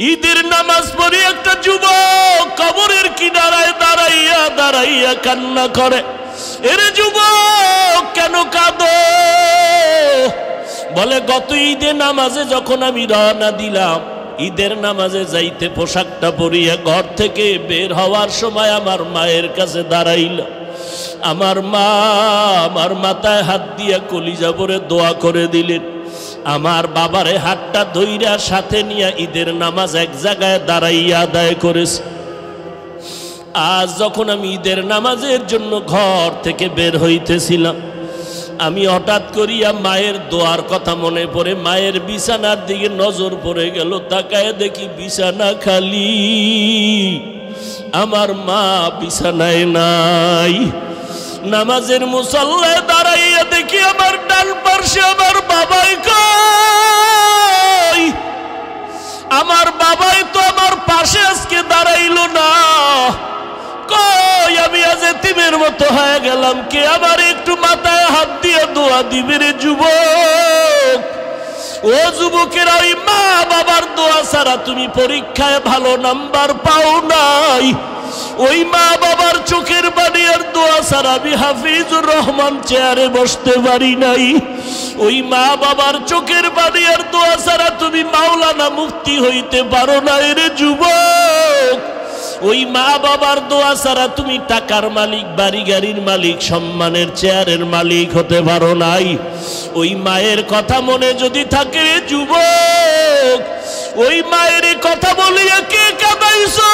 ঈদের নামাজ পড়ে একটা যুবক কবরের কিনারায় দাঁড়াইয়া দাঁড়াইয়া কান্না করে। এরে যুবক কেন কাঁদো? বলে গত ঈদের নামাজে যখন আমি রওনা দিলাম, ঈদের নামাজে যাইতে পোশাকটা পরিয়া ঘর থেকে বের হওয়ার সময় আমার মায়ের কাছে দাঁড়াইল। আমার মা আমার মাথায় হাত দিয়া কলিজা ভরে দোয়া করে দিলেন। আমার বাবারে হাতটা ধইরা সাথে নিয়ে ঈদের নামাজ এক জায়গায় দাঁড়াইয়া আদায় করেছে। আজ যখন আমি ঈদের নামাজের জন্য ঘর থেকে বের হইতেছিলাম, আমি হঠাৎ করিয়া মায়ের দোয়ার কথা মনে পড়ে মায়ের বিছানার দিকে নজর পড়ে গেল। তাকায় দেখি বিছানা খালি, আমার মা বিছানায় নাই। নামাজের মুসল্লায় দাঁড়াইয়া দেখি আমার ডান পাশে আমার বাবাই কই? আমার বাবাই তো আমার পাশে আজকে দাঁড়াইলো না। কই আমি আজ এতিমের মতো হয়ে গেলাম, কে আমার একটু মাথায় হাত দিয়ে দোয়া দিবে রে যুবক? ও যুবকেরা, ওই মা বাবার দোয়া ছাড়া তুমি পরীক্ষায় ভালো নাম্বার পাও নাই। ওই মা বাবার চোখের পানি আর দোয়া ছাড়া আমি হাফিজুর রহমান চেয়ারে বসতে পারি নাই। ওই মা বাবার চোখের পানি আর দোয়া ছাড়া তুমি মাওলানা মুফতি হইতে পারো না রে যুবক। ওই মা বাবার দোয়া ছাড়া তুমি টাকার মালিক, বাড়ি গাড়ির মালিক, সম্মানের চেয়ারের মালিক হতে পারো নাই। ওই মায়ের কথা মনে যদি থাকে রে যুবক, ওই মায়ের কথা বলিয়া কে কাঁদাইছো?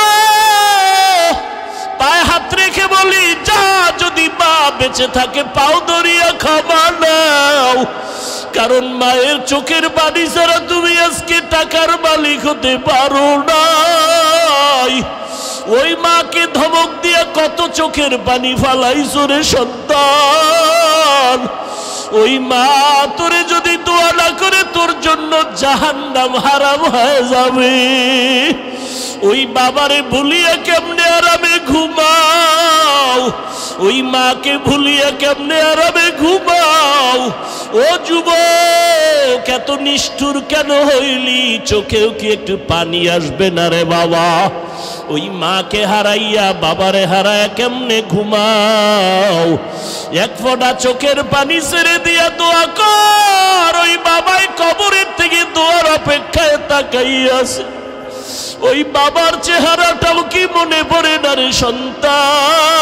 পায়ে হাত রেখে বলি, যা যদি মা বেঁচে থাকে পাও ধরিয়া ক্ষমা নাও। কারণ মায়ের চোখের পানি ছাড়া তুমি আজকে টাকার মালিক হতে পারো নাই। ওই মাকে ধমক দিয়া কত চোখের পানি ফালাইছো রে সন্তান। ওই মা তোরে যদি দোয়া না করে তোর জন্য জাহান্নাম হারাম হয়ে যাবে। ওই বাবারে ভুলিয়া কেমনে আরামে ঘুমাও? ওই মাকে ভুলিয়া কেমনে আরামে ঘুমাও? ও যুবক, এত নিষ্ঠুর কেন হইলি? চোখেও কি একটু পানি আসবে না রে বাবা? ওই মাকে হারাইয়া বাবারে হারাইয়া কেমনে ঘুমাও? এক ফোঁটা চোখের পানি ছেড়ে দিয়া দোয়া কর। ওই বাবাই কবরের থেকে দোয়ার অপেক্ষায় তাকাইয়াছে। ওই বাবার চেহারাটাও কি মনে পড়ে না রে সন্তান?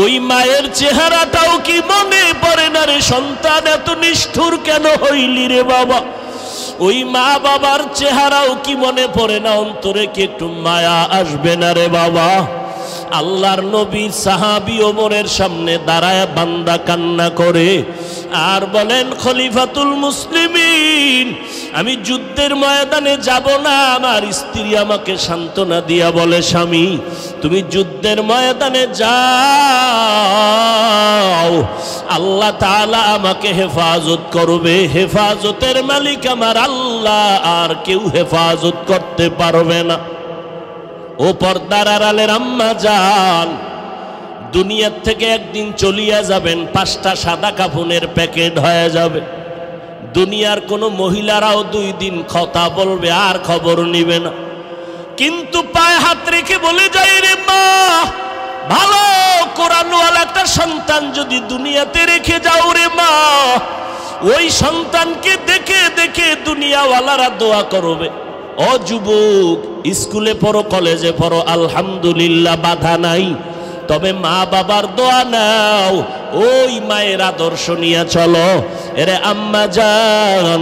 ওই মায়ের চেহারাটাও কি মনে পড়ে না রে সন্তান? এত নিষ্ঠুর কেন হইলি রে বাবা? ওই মা বাবার চেহারাও কি মনে পড়ে না? অন্তরে কি একটু মায়া আসবে না রে বাবা? আল্লাহর নবী সাহাবী ওমরের সামনে দাঁড়ায় বান্দা কান্না করে আর বলেন, খলিফাতুল মুসলিমিন, আমি যুদ্ধের ময়দানে যাব না। আমার স্ত্রী আমাকে সান্ত্বনা দিয়া বলে, স্বামী তুমি যুদ্ধের ময়দানে যাও, আল্লাহ তাআলা আমাকে হেফাজত করবে। হেফাজতের মালিক আমার আল্লাহ, আর কেউ হেফাজত করতে পারবে না। ও পর্দার আড়ালের আম্মা জান, দুনিয়ার থেকে একদিন চলিয়া যাবেন, 5টা সাদা কাফনের প্যাকেট হয়ে যাবে। দুনিয়ার কোনো মহিলারাও 2 দিন কথা বলবে আর খবর নিবে না। কিন্তু পায়ে হাত রেখে বলে যাই রে মা, ভালো কোরআনওয়ালা একটা সন্তান যদি দুনিয়াতে রেখে যাও রে মা, ওই সন্তানকে দেখে দেখে দুনিয়াওয়ালারা দোয়া করবে। ও যুবক, স্কুলে পড়ো, কলেজে পড়ো, আলহামদুলিল্লাহ বাধা নাই, তবে মা বাবার দোয়া নাও, ওই মায়ের আদর্শ নিয়ে চলো। এরে আম্মা জান,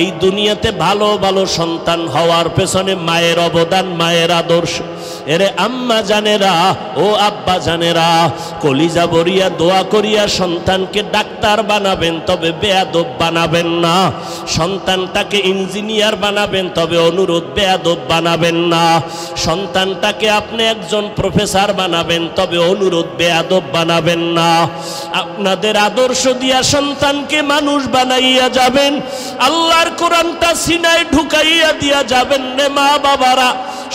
এই দুনিয়াতে ভালো ভালো সন্তান হওয়ার পেছনে মায়ের অবদান, মায়ের আদর্শ। এরে আম্মা জানেরা, ও আব্বা জানেরা, কলিজা ভরিয়া দোয়া করিয়া সন্তানকে ডাক্তার বানাবেন, তবে বেয়াদব বানাবেন না। সন্তানটাকে ইঞ্জিনিয়ার বানাবেন, তবে অনুরোধ বেয়াদব বানাবেন না। সন্তানটাকে আপনি একজন প্রফেসর বানাবেন, তবে অনুরোধ বেয়াদব বানাবেন না। আপনাদের আদর্শ দিয়া সন্তানকে মানুষ বানাইয়া যাবেন, আল্লাহর কোরআনটা সিনায় ঢুকাইয়া দিয়া যাবেন রে মা বাবারা।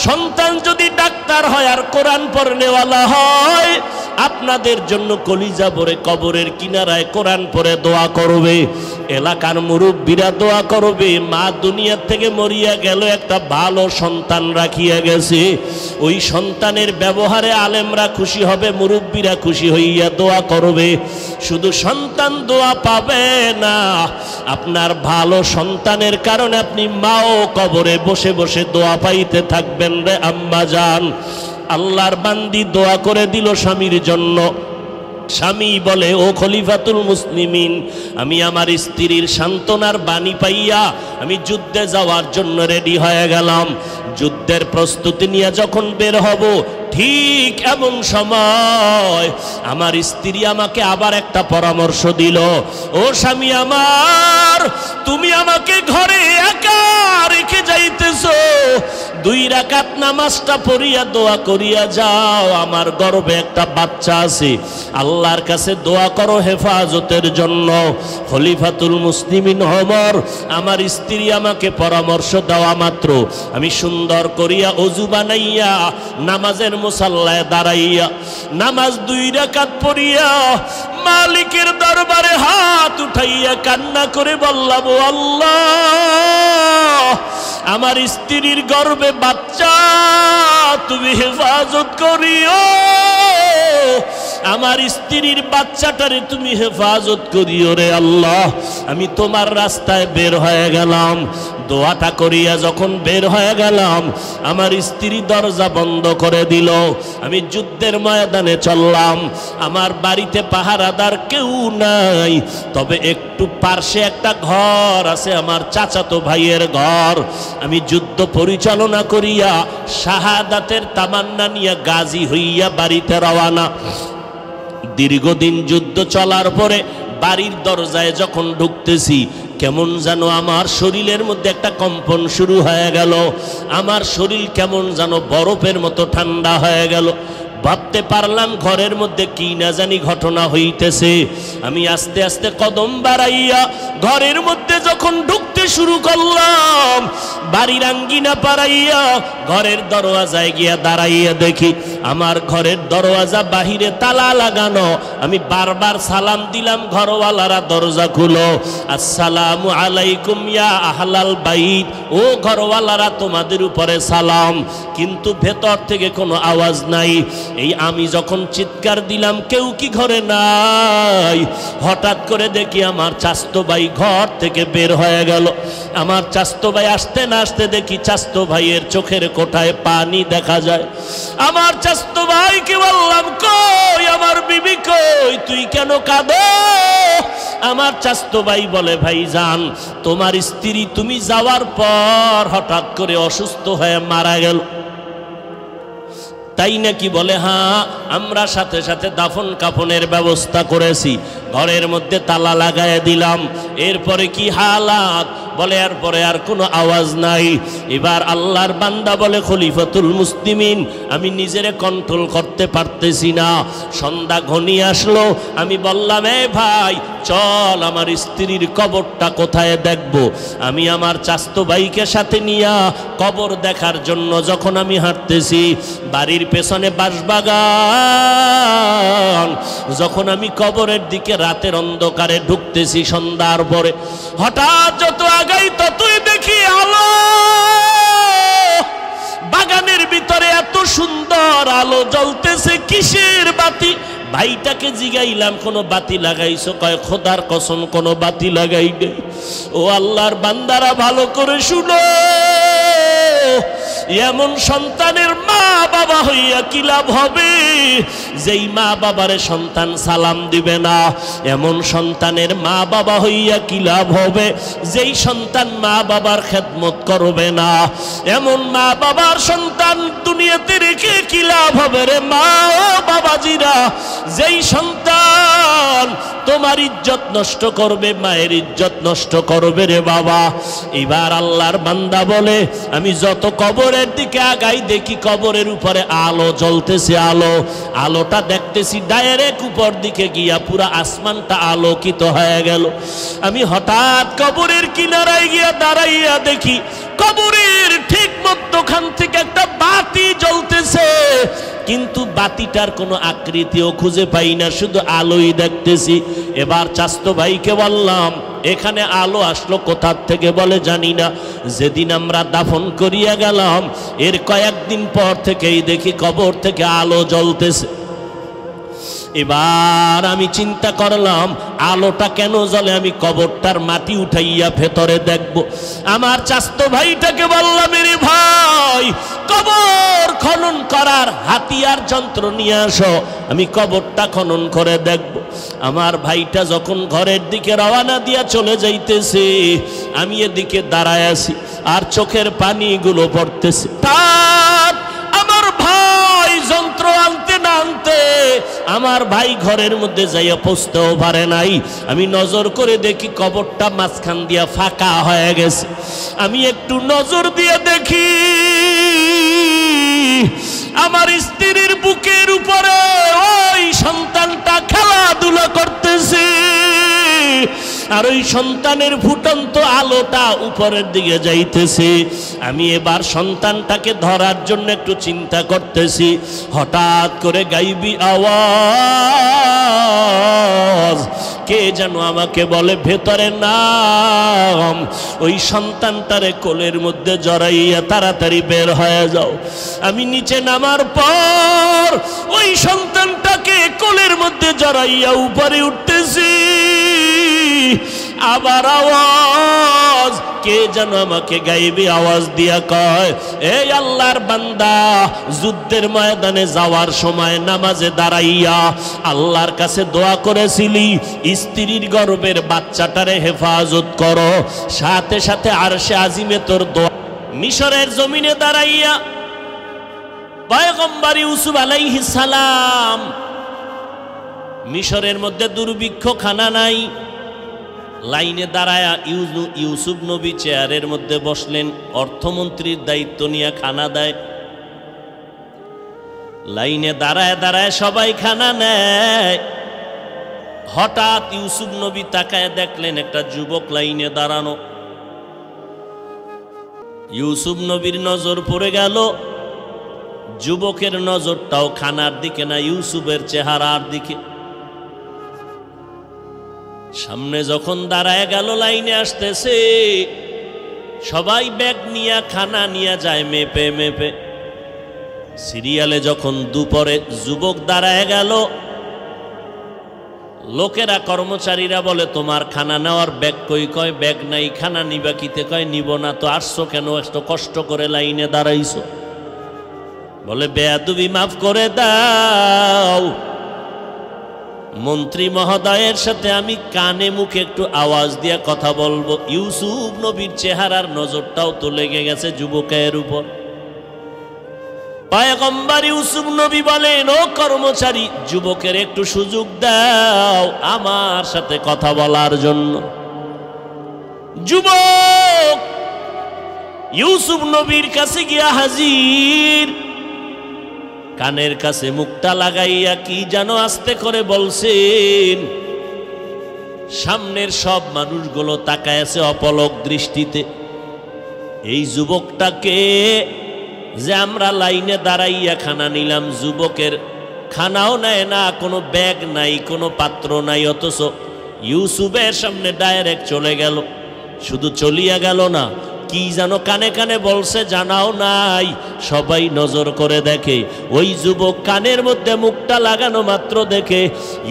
সন্তান যদি ডাক্তার হয় আর কোরআন পড়নেওয়ালা হয়, আপনাদের জন্য কলিজা ভরে কবরের কিনারায় কোরআন পড়ে দোয়া করবে, এলাকার মুরব্বীরা দোয়া করবে, মা দুনিয়ার থেকে মরিয়া গেল, একটা ভালো সন্তান রাখিয়া গেছে, ওই সন্তানের ব্যবহারে আলেমরা খুশি হবে, মুরব্বীরা খুশি হইয়া দোয়া করবে। শুধু সন্তান দোয়া পাবে না, আপনার ভালো সন্তানের কারণে আপনি মাও কবরে বসে বসে দোয়া পাইতে থাকবেন রে আম্মা জান। আল্লাহর বান্দি দোয়া করে দিল স্বামীর জন্য। স্বামী বলে, ও খলিফাতুল মুসলিমিন, আমি আমার স্ত্রীর সান্ত্বনার বাণী পাইয়া আমি যুদ্ধে যাওয়ার জন্য রেডি হয়ে গেলাম। যুদ্ধের প্রস্তুতি নিয়ে যখন বের হব, ঠিক এমন সময় আমার স্ত্রী আমাকে আবার একটা পরামর্শ দিল, ও স্বামী আমার, তুমি আমাকে ঘরে একা রেখে যাইতেছো, 2 রাকাত নামাজটা পড়িয়া দোয়া করিয়া যাও, আমার গর্ভে একটা বাচ্চা আছে, আল্লাহর কাছে দোয়া করো হেফাজতের জন্য। খলিফাতুল মুসলিমিন ওমর, আমার স্ত্রী আমাকে পরামর্শ দেওয়া মাত্র আমি সুন্দর করিয়া ওযু বানাইয়া নামাজের মুসাল্লায় দাঁড়াইয়া নামাজ 2 রাকাত পড়িয়া মালিকের দরবারে হাত উঠাইয়া কান্না করে বললাম, ও আল্লাহ, আমার স্ত্রীর গর্ভে বাচ্চা, তুমি হেফাজত করিও, আমার স্ত্রীর বাচ্চাটারে তুমি হেফাজত করিও রে আল্লাহ। আমি তোমার রাস্তায় বের হয়ে গেলাম। দোয়াটা করিয়া যখন বের হয়ে গেলাম, আমার স্ত্রী দরজা বন্ধ করে দিল। আমি যুদ্ধের ময়দানে চললাম। আমার বাড়িতে পাহারাদার কেউ নাই, তবে একটু পার্শ্বে একটা ঘর আছে, আমার চাচাতো ভাইয়ের ঘর। আমি যুদ্ধ পরিচালনা করিয়া শাহাদাতের তামান্না নিয়ে গাজী হইয়া বাড়িতে রওয়ানা। দীর্ঘদিন যুদ্ধ চলার পরে বাড়ির দরজায় যখন ঢুকতেছি, কেমন যেন আমার শরীরের মধ্যে একটা কম্পন শুরু হয়ে গেল। আমার শরীর কেমন যেন বরফের মতো ঠান্ডা হয়ে গেল। ভাবতে পারলাম ঘরের মধ্যে কি না জানি ঘটনা হইতেছে। আমি আস্তে আস্তে কদম বাড়াইয়া ঘরের মধ্যে যখন ঢুকতে শুরু করলাম, বাড়ির আঙ্গিনা পাড়াইয়া ঘরের দরওয়াজায় গিয়া দাঁড়াইয়া দেখি আমার ঘরের দরওয়াজা বাহিরে তালা লাগানো। আমি বারবার সালাম দিলাম, ঘরওয়ালারা দরজা খুলো, আসসালামু আলাইকুম ইয়া আহলাল বাইত, ও ঘরওয়ালারা তোমাদের উপরে সালাম, কিন্তু ভেতর থেকে কোনো আওয়াজ নাই। এই আমি যখন চিৎকার দিলাম, কেউ কি ঘরে নাই, হঠাৎ করে দেখি আমার চাচতো ভাই ঘর থেকে বের হয়ে গেল। আমার চাচতো ভাই আসতে না আসতে দেখি চাচতো ভাইয়ের চোখের কোঠায় পানি দেখা যায়। আমার চাচতো ভাইকে বললাম, কই আমার বিবি কই, তুই কেন কাঁদো? আমার চাচতো ভাই বলে, ভাইজান, তোমার স্ত্রী তুমি যাওয়ার পর হঠাৎ করে অসুস্থ হয়ে মারা গেল। তাই নাকি? বলে, হ্যাঁ, আমরা সাথে সাথে দাফন কাফনের ব্যবস্থা করেছি, ঘরের মধ্যে তালা লাগায় দিলাম। এরপরে কি হালাত? বলে, এরপরে আর কোনো আওয়াজ নাই। এবার আল্লাহর বান্দা বলে, খলিফাতুল মুসলিমিন, আমি নিজেরে কন্ট্রোল করতে পারতেছি না। সন্ধ্যা ঘনিয়ে আসলো। আমি বললাম, এ ভাই, চল আমার স্ত্রীর কবরটা কোথায় দেখব। আমি আমার চাচতো ভাইকে সাথে নিয়া কবর দেখার জন্য যখন আমি হাঁটতেছি, বাড়ির পেছনে বাঁশবাগান, যখন আমি কবরের দিকে রাতের অন্ধকারে ঢুকতেছি সন্ধ্যার পরে, হঠাৎ যত আগাই ততই দেখি আলো। বাগানের ভিতরে এত সুন্দর আলো জ্বলতেছে, কিসের বাতি? ভাইটাকে জিগাইলাম, কোনো বাতি লাগাইছো? কয়, খোদার কসম কোনো বাতি লাগাই নেই। ও আল্লাহর বান্দারা, ভালো করে শুনো, এমন সন্তানের মা বাবা হইয়া কি লাভ হবে? যেই মা বাবারে সন্তান সালাম দিবে না। এমন সন্তানের মা বাবা হইয়া কি লাভ হবে? যেই সন্তান মা বাবার খেদমত করবে না। এমন মা বাবার সন্তান দুনিয়াতে রেখে কি লাভ হবে রে মা ও বাবাজিরা? যেই সন্তান তোমার ইজ্জত নষ্ট করবে, মায়ের ইজ্জত নষ্ট করবে রে বাবা। এবার আল্লাহর বান্দা বলে, আমি যত কবরের দিকে আগাই দেখি কবরের উপরে আলো জ্বলতেছে। আলোটা দেখতেছি ডাইরেক্ট উপর দিকে গিয়া পুরা আসমানটা আলোকিত হয়ে গেল। আমি হঠাৎ কবরের কিনারায় গিয়া দাঁড়াইয়া দেখি কবরের ঠিক মধ্যখান থেকে একটা বাতি জ্বলতেছে। কিন্তু বাতিটার কোনো আকৃতিও খুঁজে পাই না, শুধু আলোই দেখতেছি। এবার চাস্তো ভাইকে বললাম, এখানে আলো আসলো কোথা থেকে? বলে জানি না। যেদিন আমরা দাফন করিয়া গেলাম এর কয়েকদিন পর থেকেই দেখি কবর থেকে আলো জ্বলতেছে। এবার আমি চিন্তা করলাম আলোটা কেন জ্বলে, আমি কবরটার মাটি উঠাইয়া ভেতরে দেখব। আমার চাস্তো ভাইটাকে বললাম, রে ভাই, কবর খনন করার হাতিয়ার যন্ত্র নিয়ে আসো, আমি কবরটা খনন করে দেখব। আমার ভাইটা যখন ঘরের দিকে রওনা দিয়া চলে যাইতেছে, আমি এদিকে দাঁড়ায় আছি আর চোখের পানিগুলো পড়তেছে। তার আমার ভাই যন্ত্র আনতে না আনতে আমার ভাই ঘরের মধ্যে যাইয়া পৌঁছতেও পারে নাই। আমি নজর করে দেখি কবরটা মাঝখান দিয়া ফাঁকা হয়ে গেছে। আমি একটু নজর দিয়ে দেখি আমার স্ত্রীর বুকের উপরে ওই সন্তানটা খেলাধুলা করতেছে, আর ওই সন্তানের ফুটন্ত আলোটা উপরের দিকে যাইতেছে। আমি এবার সন্তানটাকে ধরার জন্য একটু চিন্তা করতেছি, হঠাৎ করে গাইবি আওয়াজ কে যেন আমাকে বলে, ভেতরে নাম, ওই সন্তানটারে কোলের মধ্যে জড়াইয়া তাড়াতাড়ি বের হয়ে যাও। আমি নিচে নামার পর ওই সন্তানটাকে কোলের মধ্যে জড়াইয়া উপরে উঠতেছি। আবার আওয়াজ কে যেন আমাকে গাইবি আওয়াজ দিয়া কয়, এই আল্লাহর বান্দা, যুদ্ধের ময়দানে যাওয়ার সময় নামাজে দাঁড়াইয়া আল্লাহর কাছে দোয়া করেছিলি স্ত্রীর গর্ভের বাচ্চাটারে হেফাজত করো, সাথে সাথে আরশে আজিমে তোর দোয়া। মিশরের জমিনে দাঁড়াইয়া পয়গম্বর ইউসুফ আলাইহিস সালাম, মিশরের মধ্যে দুর্ভিক্ষ, খানা নাই, লাইনে দাঁড়ায়া ইউসুফ নবী চেয়ারের মধ্যে বসলেন, অর্থমন্ত্রীর দায়িত্ব নিয়ে খানা দেয়। লাইনে দাঁড়ায় দাঁড়ায় সবাই খানা নেয়। হঠাৎ ইউসুফ নবী তাকায় দেখলেন একটা যুবক লাইনে দাঁড়ানো। ইউসুফ নবীর নজর পড়ে গেল, যুবকের নজরটাও খানার দিকে না, ইউসুফের চেহারার দিকে। সামনে যখন দাঁড়ায় গেল, লাইনে আসতেছে, সবাই ব্যাগ নিয়ে খানা নিয়ে যায় মেপে মেপে। সিরিয়ালে যখন দুপুরে যুবক দাঁড়ায় গেল, লোকেরা কর্মচারীরা বলে, তোমার খানা নেওয়ার ব্যাগ কই? কয় ব্যাগ নাই। খানা নিবা কিতে? কয় নিব না। তো আসছো কেন? এত কষ্ট করে লাইনে দাঁড়াইছো। বলে বেয়াদবি মাফ করে দাও, মন্ত্রী মহোদয়ের সাথে আমি কানে মুখে একটু আওয়াজ দিয়া কথা বলবো। ইউসুফ নবীর চেহারার নজরটাও তো লেগে গেছে যুবকের উপর। পয়গম্বর ইউসুফ নবী বলেন, ও কর্মচারী, যুবকের একটু সুযোগ দাও আমার সাথে কথা বলার জন্য। যুবক ইউসুফ নবীর কাছে গিয়া হাজির, কানের কাছে মুখটা লাগাইয়া কি যেন আস্তে করে বলছেন। সামনের সব মানুষগুলো তাকায় আছে অপলক দৃষ্টিতে। এই যুবকটাকে যে আমরা লাইনে দাঁড়াইয়া খানা নিলাম, যুবকের খানাও নেয় না, কোনো ব্যাগ নাই, কোনো পাত্র নাই, অথচ ইউসুফের সামনে ডাইরেক্ট চলে গেল। শুধু চলিয়া গেল না, কি যেন কানে কানে বলছে জানাও নাই। সবাই নজর করে দেখে, ওই যুবক কানের মধ্যে মুখটা লাগানো মাত্র দেখে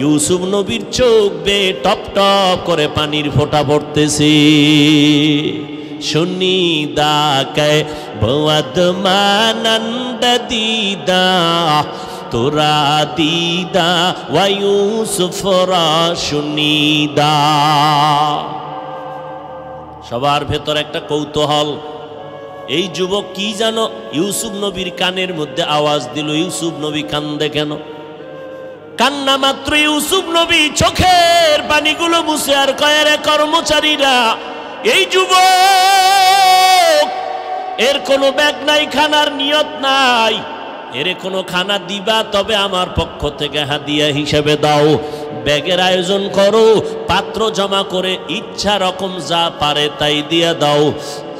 ইউসুফ নবীর চোখ বেয়ে টপ টপ করে পানির ফোঁটা পড়তেছে। শুনিদা কে ভওয়াদ মানন্দ দিদা তোরা দিদা ওয়া ইউসুফরা শুনিদা। সবার ভেতর একটা কৌতূহল, এই যুবক কি জানো ইউসুফ নবীর কানের মধ্যে আওয়াজ দিল, ইউসুফ নবী কান্দে কেন? কান্না মাত্র ইউসুফ নবী চোখের পানিগুলো মুছে আর কয়, রে কর্মচারীরা, এই যুবক এর কোনো ব্যাগ নাই, খানার নিয়ত নাই, এরে কোনো খানা দিবা তবে আমার পক্ষ থেকে হাদিয়া হিসেবে দাও। ব্যাগের আয়োজন করো, পাত্র জমা করে ইচ্ছা রকম যা পারে তাই দিয়ে দাও।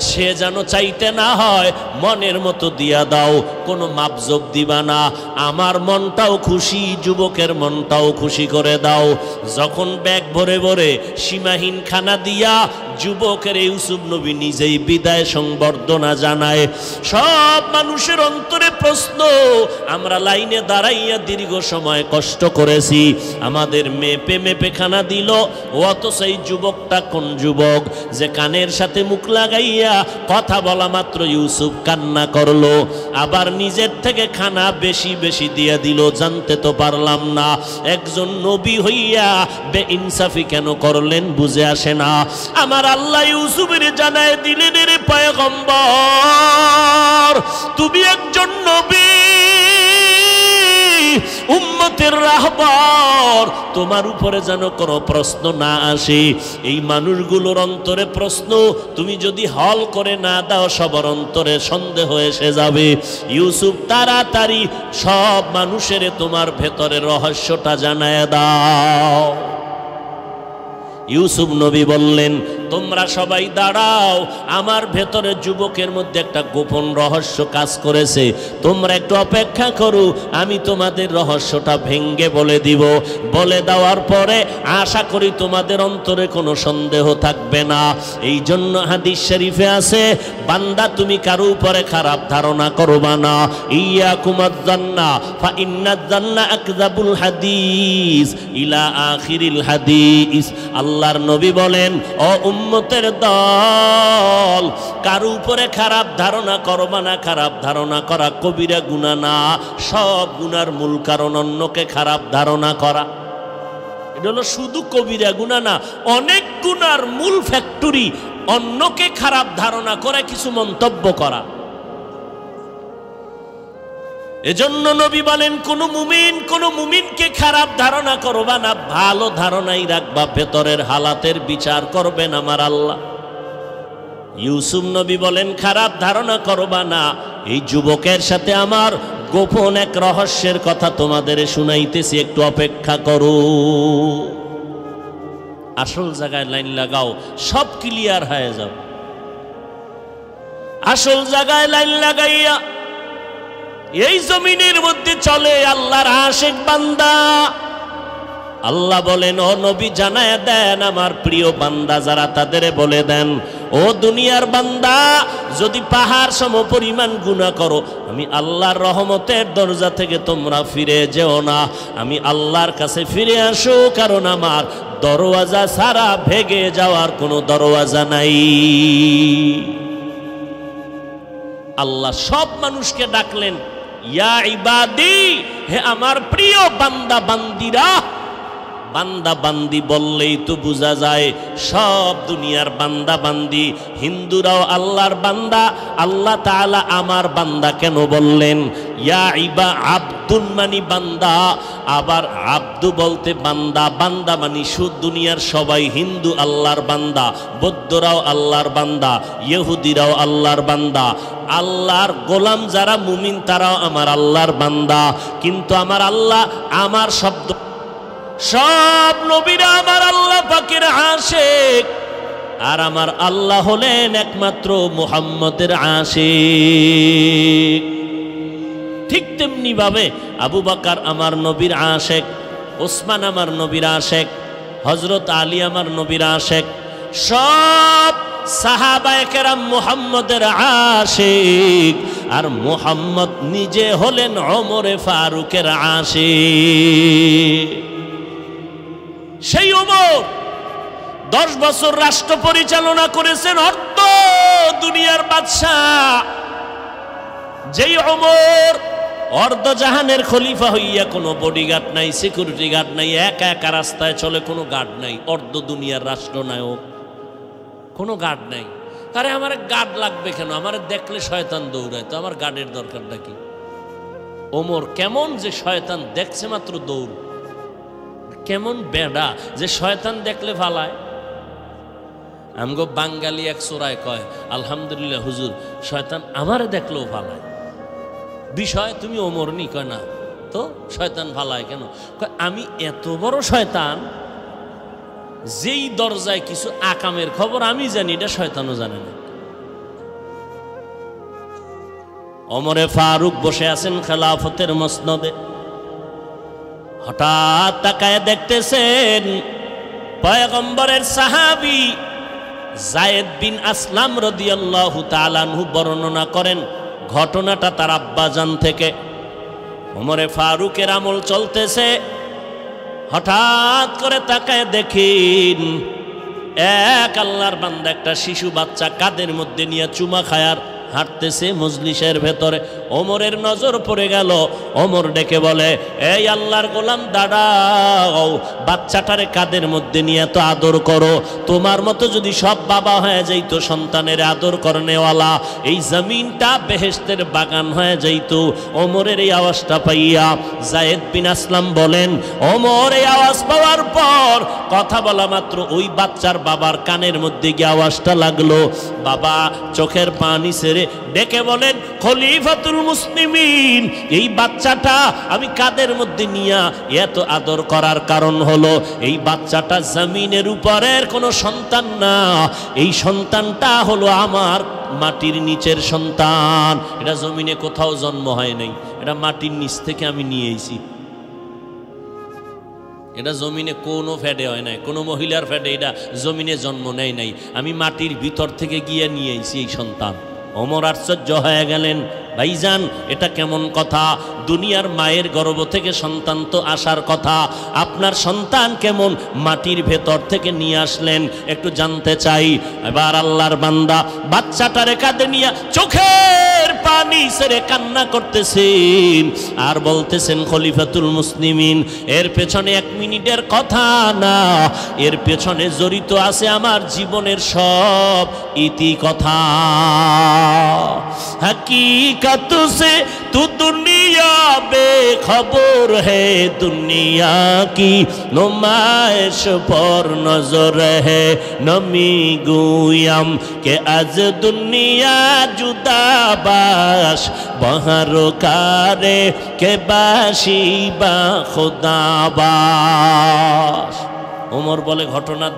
সে যেন চাইতে না হয়, মনের মতো দিয়া দাও, কোনো মাপজব দিবা না। আমার মনটাও খুশি, যুবকের মনটাও খুশি করে দাও। যখন ব্যাগ ভরে ভরে সীমাহীন খানা দিয়া যুবকের ইউসুফ নবী নিজেই বিদায় সংবর্ধনা জানায়। সব মানুষের অন্তরে প্রশ্ন, আমরা লাইনে দাঁড়াইয়া দীর্ঘ সময় কষ্ট করেছি, আমাদের মেপে মেপে খানা দিল, অথচ এই যুবকটা কোন যুবক যে কানের সাথে মুখ লাগাইয়া কথা বলা মাত্র ইউসুফ কান্না করলো, আবার নিজের থেকে খানা বেশি বেশি দিয়ে দিল, জানতে তো পারলাম না। একজন নবী হইয়া বেইনসাফি কেন করলেন বুঝে আসে না। আমার আল্লাহ ইউসুফের জানায় দিলেন, রে পয়গম্বর, তুমি একজন নবী, উম্মতের রাহবার, তোমার উপরে যেন কোনো প্রশ্ন না আসে। এই মানুষগুলোর অন্তরে প্রশ্ন তুমি যদি হল করে না দাও, সবার অন্তরে সন্দেহ এসে যাবে। ইউসুফ তাড়াতাড়ি সব মানুষের তোমার ভেতরের রহস্যটা জানায় দাও। ইউসুফ নবী বললেন, তোমরা সবাই দাঁড়াও, আমার ভেতরে যুবকের মধ্যে একটা গোপন রহস্য কাজ করেছে, তোমরা একটু অপেক্ষা করো, আমি তোমাদের রহস্যটা ভেঙ্গে বলে দিব। বলে দেওয়ার পরে আশা করি তোমাদের অন্তরে কোনো সন্দেহ থাকবে না। এই জন্য হাদিস শরীফে আছে, বান্দা তুমি কারো উপরে খারাপ ধারণা করবা না। ইয়াকুমাজ জান্না ফা ইন্নাজ জান্না আকযাবুল হাদিস ইলা আখিরিল হাদিস। আল্লাহর নবী বলেন, ও উম্মতের দল, কারো উপরে খারাপ ধারণা করবা না। খারাপ ধারণা করা কবিরা গুনাহ না, সব গুনার মূল কারণ অন্যকে খারাপ ধারণা করা। এটা হলো শুধু কবিরা গুনাহ না, অনেক গুনার মূল ফ্যাক্টরি অন্যকে খারাপ ধারণা করে কিছু মন্তব্য করা। এজন্য নবী বলেন, কোন মুমিনকে খারাপ ধারণা করবা না, ভালো ধারণাই রাখবা, ভেতরের হালাতের বিচার করবেন আমার আল্লাহ। ইউসুফ নবী বলেন, খারাপ ধারণা করবা না। এই যুবকের সাথে আমার গোপন এক রহস্যের কথা তোমাদের শুনাইতেছি, একটু অপেক্ষা করো। আসল জায়গায় লাইন লাগাও, সব ক্লিয়ার হয়ে যাও। আসল জায়গায় লাইন লাগাইয়া এই জমিনের মধ্যে চলে আল্লাহর আশিক বান্দা। আল্লাহ বলেন, ও নবী জানায় দেন আমার প্রিয় বান্দা যারা, তাদের বলে দেন, ও দুনিয়ার বান্দা, যদি পাহাড় সম পরিমাণ গুনাহ করো, আমি আল্লাহর রহমতের দরজা থেকে তোমরা ফিরে যেও না, আমি আল্লাহর কাছে ফিরে আসো, কারণ আমার দরওয়াজা ছাড়া ভেগে যাওয়ার কোনো দরওয়াজা নাই। আল্লাহ সব মানুষকে ডাকলেন, ইয়া ইবাদি, হে আমার প্রিয় বান্দা বান্দিরা। বান্দা বান্দি বললেই তো বোঝা যায় সব দুনিয়ার বান্দা বান্দি। হিন্দুরাও আল্লাহর বান্দা, আল্লাহ তাআলা আমার বান্দা কেন বললেন? ইয়া ইবা আব্দুন মানি বান্দা, আবার আব্দু বলতে বান্দা, বান্দা মানি সুদ দুনিয়ার সবাই। হিন্দু আল্লাহর বান্দা, বৌদ্ধরাও আল্লাহর বান্দা, ইহুদিরাও আল্লাহর বান্দা। আল্লাহর গোলাম যারা মুমিন তারাও আমার আল্লাহর বান্দা। কিন্তু আমার আল্লাহ, আমার শব্দ, সব নবীরা আমার আল্লাহ পাকের আশিক, আর আমার আল্লাহ হলেন একমাত্র মুহাম্মদের আশিক। ঠিক তেমনি ভাবে আবু বকর আমার নবীর আশিক, ওসমান আমার নবীর আশিক, হযরত আলী আমার নবীর আশিক, সব সাহাবায়ে কেরাম মুহাম্মদের আশিক। আর মুহাম্মদ নিজে হলেন ওমরে ফারুকের আশিক। সেই ওমর 10 বছর রাষ্ট্র পরিচালনা করেছেন, অর্ধ দুনিয়ার বাদশাহ। যেই ওমর অর্ধ জাহানের খলিফা হইয়া কোনো বডিগার্ড নাই, সিকিউরিটি গার্ড নাই, একা একা রাস্তায় চলে, কোনো গার্ড নাই। অর্ধ দুনিয়ার রাষ্ট্রনায়ক, কোনো গার্ড নাই। আরে আমার গার্ড লাগবে কেন? আমার দেখলে শয়তান দৌড়ায়, তো আমার গার্ডের দরকারটা কি? ওমর কেমন যে শয়তান দেখছে মাত্র দৌড়, কেমন বেডা যে শয়তান দেখলে ফালায়। আমগো বাঙালি এক চোরায় কয়, আলহামদুলিল্লাহ হুজুর, শয়তান আমারে দেখলেও ফালায়। বিষয় তুমি ওমর নি? কয় না, তো শয়তান ফালায় কেন? কয় আমি এত বড় শয়তান, যেই দরজায় কিছু আকামের খবর আমি জানি, এটা শয়তানও জানে না। ওমরে ফারুক বসে আছেন খেলাফতের মসনদে। হঠাৎ তাকায় দেখতেছেন পয়গম্বরের সাহাবী যায়েদ বিন আসলাম রাদিয়াল্লাহু তাআলা আনহু বর্ণনা করেন ঘটনাটা তার আব্বাজান থেকে। ওমরে ফারুকের আমল চলতেছে, হঠাৎ করে তাকায় দেখেন এক আল্লাহর বান্দা একটা শিশু বাচ্চা কাদের মধ্যে নিয়ে চুমা খায়ার হাঁটতেছে মজলিসের ভেতরে। ওমরের নজর পড়ে গেল। ওমর ডেকে বলে, এই আল্লাহর গোলাম দাঁড়াও, বাচ্চাটারে কাদের মধ্যে নিয়ে তো আদর করো। তোমার মতো যদি সব বাবা হয়ে যাইতো সন্তানের আদর করনেওয়ালা, এই জমিনটা বেহেশতের বাগান হয়ে যাইতো। ওমরের এই আওয়াজটা পাইয়া যায়েদ বিন আসলাম বলেন, ওমর এই আওয়াজ পাওয়ার পর কথা বলা মাত্র ওই বাচ্চার বাবার কানের মধ্যে গিয়ে আওয়াজটা লাগলো। বাবা চোখের পানি ছেড়ে ডেকে বলেন, খলিফাতুল মুসলিমিন, এই বাচ্চাটা আমি কাদের মধ্যে নিয়া এত আদর করার কারণ হলো এই বাচ্চাটা জমিনের উপরের কোনো সন্তান না, এই সন্তানটা হলো আমার মাটির নিচের সন্তান। এটা জমিনে কোথাও জন্ম হয় নাই, এটা মাটির নিচ থেকে আমি নিয়ে এসেছি। এটা জমিনে কোনো ফ্যাডে হয় নাই, কোনো মহিলার ফ্যাডে এটা জমিনে জন্ম নেয় নাই, আমি মাটির ভিতর থেকে গিয়ে নিয়ে এসেছি এই সন্তান। ওমর আশ্চর্য হয়ে গেলেন, ভাইজান এটা কেমন কথা? দুনিয়ার মায়ের গর্ভ থেকে সন্তান তো আসার কথা, আপনার সন্তান কেমন মাটির ভেতর থেকে নিয়ে আসলেন একটু জানতে চাই। এবার আল্লাহর বান্দা বাচ্চাটারে কাঁধে নিয়ে চোখের পানি ছেড়ে কান্না করতেছেন আর বলতেছেন, খলিফাতুল মুসলিমিন, এর পেছনে 1 মিনিটের কথা না, এর পেছনে জড়িত আছে আমার জীবনের সব ইতি কথা। हकीकत से तू दुनिया बेखबर है, दुनिया की नुमाइश पर नजर है, नमी गुयाम के आज दुनिया जुदा बाश बहर कारे के बाशी बा खुदा बाश। ওমর বলে, ঘটনার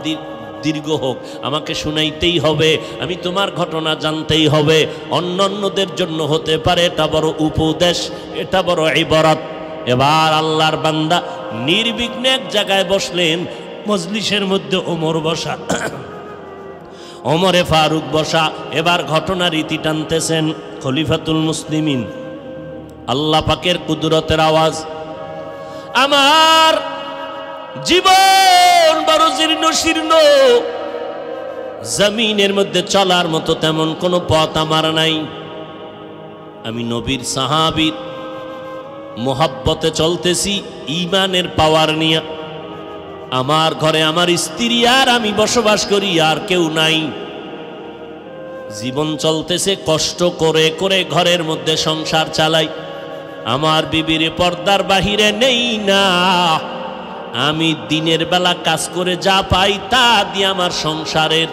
দীর্ঘ হোক, আমাকে শুনাইতেই হবে, আমি তোমার ঘটনা জানতেই হবে। অন্যদের জন্য হতে পারে এটা বড় উপদেশ, এটা বড় ইবারত। এবার আল্লাহর বান্দা নির্বিঘ্নে এক জায়গায় বসলেন, মজলিসের মধ্যে ওমর বসা, ওমরে ফারুক বসা। এবার ঘটনার ইতি টানতেছেন খলিফাতুল মুসলিমিন। আল্লাহ পাকের কুদরতের আওয়াজ, আমার জীবন বড় জীর্ণ শীর্ণ, জমিনের মধ্যে চলার মতো তেমন কোনো পথ আমার নাই। আমি নবীর সাহাবীর মোহাব্বতে চলতেছি ঈমানের পাওয়ার নিয়ে। আমার ঘরে আমার স্ত্রী আর আমি বসবাস করি, আর কেউ নাই। জীবন চলতেছে কষ্ট করে করে, ঘরের মধ্যে সংসার চালাই। আমার বিবির পর্দার বাহিরে নেই না, আমি দিনের বেলা কাজ করে যা পাই তা দিয়ে আমার সংসারের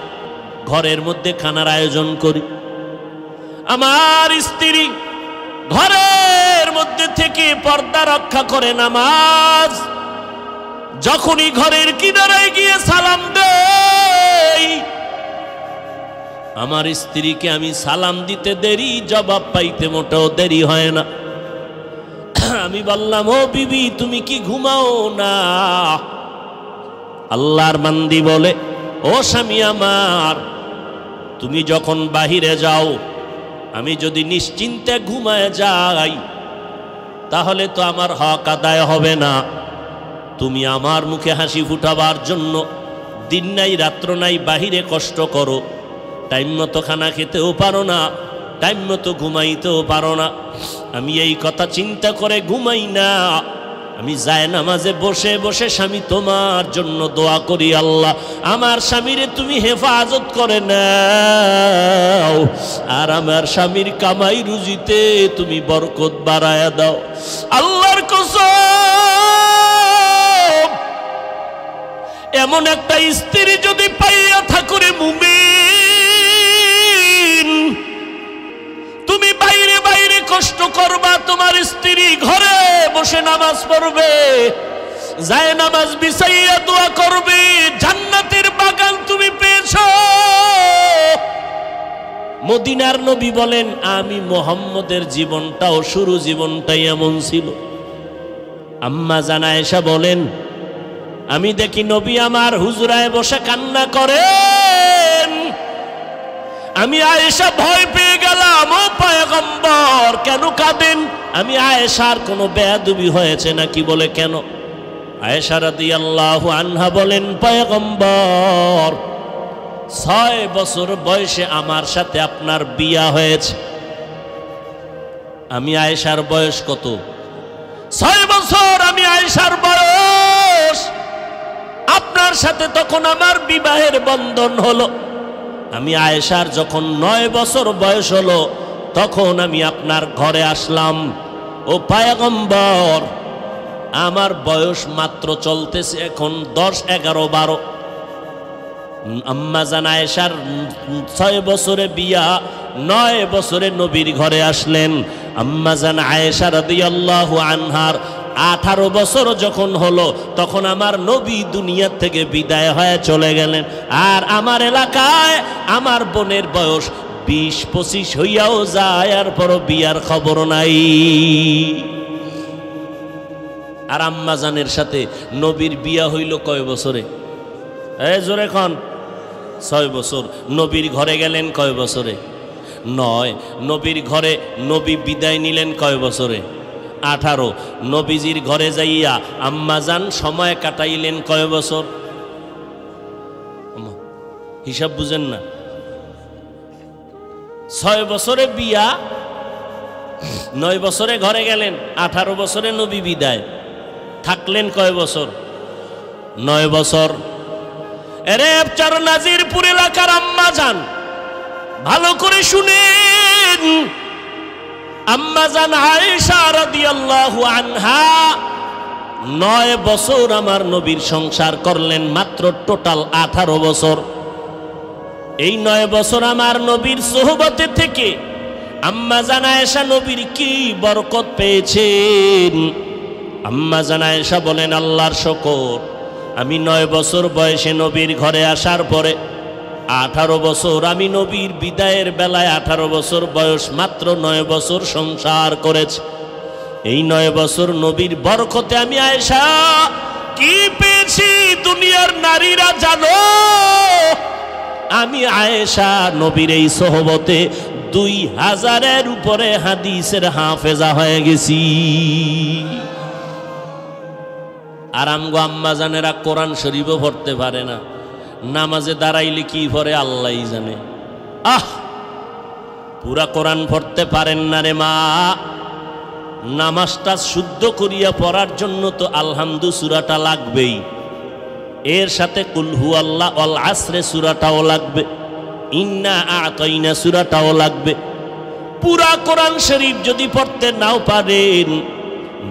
ঘরের মধ্যে খানার আয়োজন করি। আমার স্ত্রী ঘরের মধ্যে থেকে পর্দা রক্ষা করে নামাজ, যখনই ঘরের কিনারায় গিয়ে সালাম দেই, আমার স্ত্রীকে আমি সালাম দিতে দেরি, জবাব পাইতে মোটেও দেরি হয় না। আমি বললাম, ও বিবি তুমি কি ঘুমাও না? আল্লাহর বান্দি বলে, ও স্বামী আমার, তুমি যখন বাহিরে যাও, আমি যদি নিশ্চিন্তে ঘুমায় যাই তাহলে তো আমার হক আদায় হবে না। তুমি আমার মুখে হাসি ফুটাবার জন্য দিন নাই রাত্র নাই বাহিরে কষ্ট করো, টাইম মতো খানা খেতেও পারো না, টাইম মতো ঘুমাইতেও পারো না। আমি এই কথা চিন্তা করে ঘুমাই না, আমি যায় নামাজে বসে বসে স্বামী তোমার জন্য দোয়া করি, আল্লাহ আমার স্বামীরে তুমি হেফাজত করে নাও, আর আমার স্বামীর কামাই রুজিতে তুমি বরকত বাড়ায়া দাও। আল্লাহর কসম, এমন একটা স্ত্রী যদি পাইয়া থাকুরে মুমিন, তুমি বাইরে বাইরে কষ্ট করবা, তোমার স্ত্রী ঘরে বসে নামাজ পড়বে, যায় নামাজ বিছাইয়া দোয়া করবে, জান্নাতের বাগান তুমি পেয়েছো। মদিনার নবী বলেন আমি মুহাম্মদের জীবনটাও শুরু জীবনটাই এমন ছিল। আম্মা জান আয়েশা বলেন আমি দেখি নবী আমার হুজরায় বসে কান্না করেন। আমি আয়েশা ভয় পেয়ে গেলাম, ও পয়গম্বর কেন কাঁদেন? আমি আয়েশার কোনো বেয়াদবি হয়েছে নাকি বলে কেন? আয়েশা রাদিয়াল্লাহু আনহা বলেন পয়গম্বর 6 বছর বয়সে আমার সাথে আপনার বিয়া হয়েছে। আমি আয়েশার বয়স কত? 6 বছর আমি আয়েশার বয়স, আপনার সাথে তখন আমার বিবাহের বন্ধন হলো। আমি আয়েশার যখন 9 বছর বয়স হলো তখন আমি আপনার ঘরে আসলাম। ও পয়গম্বর আমার বয়স মাত্র চলতেছে এখন 10, 11, 12। আম্মা জান আয়েশার 6 বছরে বিয়া, 9 বছরে নবীর ঘরে আসলেন। আম্মা জান আয়েশা রাদিয়াল্লাহু আনহার 18 বছর যখন হলো তখন আমার নবী দুনিয়া থেকে বিদায় হয়ে চলে গেলেন। আর আমার এলাকায় আমার বোনের বয়স 20-25 হইয়াও যায়, আর পরও বিয়ার খবর নাই। আর আম্মা জানের সাথে নবীর বিয়া হইল কয় বছরে? জোরে খন। 6 বছর। নবীর ঘরে গেলেন কয় বছরে? 9। নবীর ঘরে নবী বিদায় নিলেন কয় বছরে? 18। নবীজির ঘরে যাইয়া আম্মাজান সময় কাটাইলেন কয় বছর? হিসাব বুঝেন না? 6 বছরে বিয়া, 9 বছরে ঘরে গেলেন, 18 বছরে নবী বিদায়, থাকলেন কয় বছর? 9 বছর। এরে চার নাজিরপুর এলাকার আম্মাজান ভালো করে শুনেন, আম্মাজান আয়েশা রাদিয়াল্লাহু আনহা 9 বছর আমার নবীর সংসার করলেন, মাত্র টোটাল 18 বছর। এই 9 বছর আমার নবীর সোহবতে থেকে আম্মাজান আয়েশা নবীর কি বরকত পেয়েছেন। আম্মাজান আয়েশা বলেন আল্লাহর শুকর, আমি 9 বছর বয়সে নবীর ঘরে আসার পরে 18 বছর আমি নবীর বিদায়ের বেলায় 18 বছর বয়স, মাত্র 9 বছর সংসার করেছি। এই 9 বছর নবীর বরকতে আমি আয়েশা কি পেয়েছি দুনিয়ার নারীরা জানো? আমি আয়েশা নবীর এই সোহবতে 2000-এর উপরে হাদিসের হাফেজা হয়ে গেছি। আর আমগো আম্মাজানেরা কোরআন শরীফও পড়তে পারে না, নামাজে দাঁড়াইলে কি পড়ে আল্লাহই জানে। পুরা কোরআন পড়তে পারেন না রে মা। নামাজটা শুদ্ধ করিয়া পড়ার জন্য তো আলহামদু সূরাটা লাগবেই, এর সাথে কুল হু আল্লাহ ওয়াল আসরে সূরাটাও লাগবে, ইন্না আ'তাইনা সূরাটাও লাগবে। পুরা কোরআন শরীফ যদি পড়তে নাও পারেন,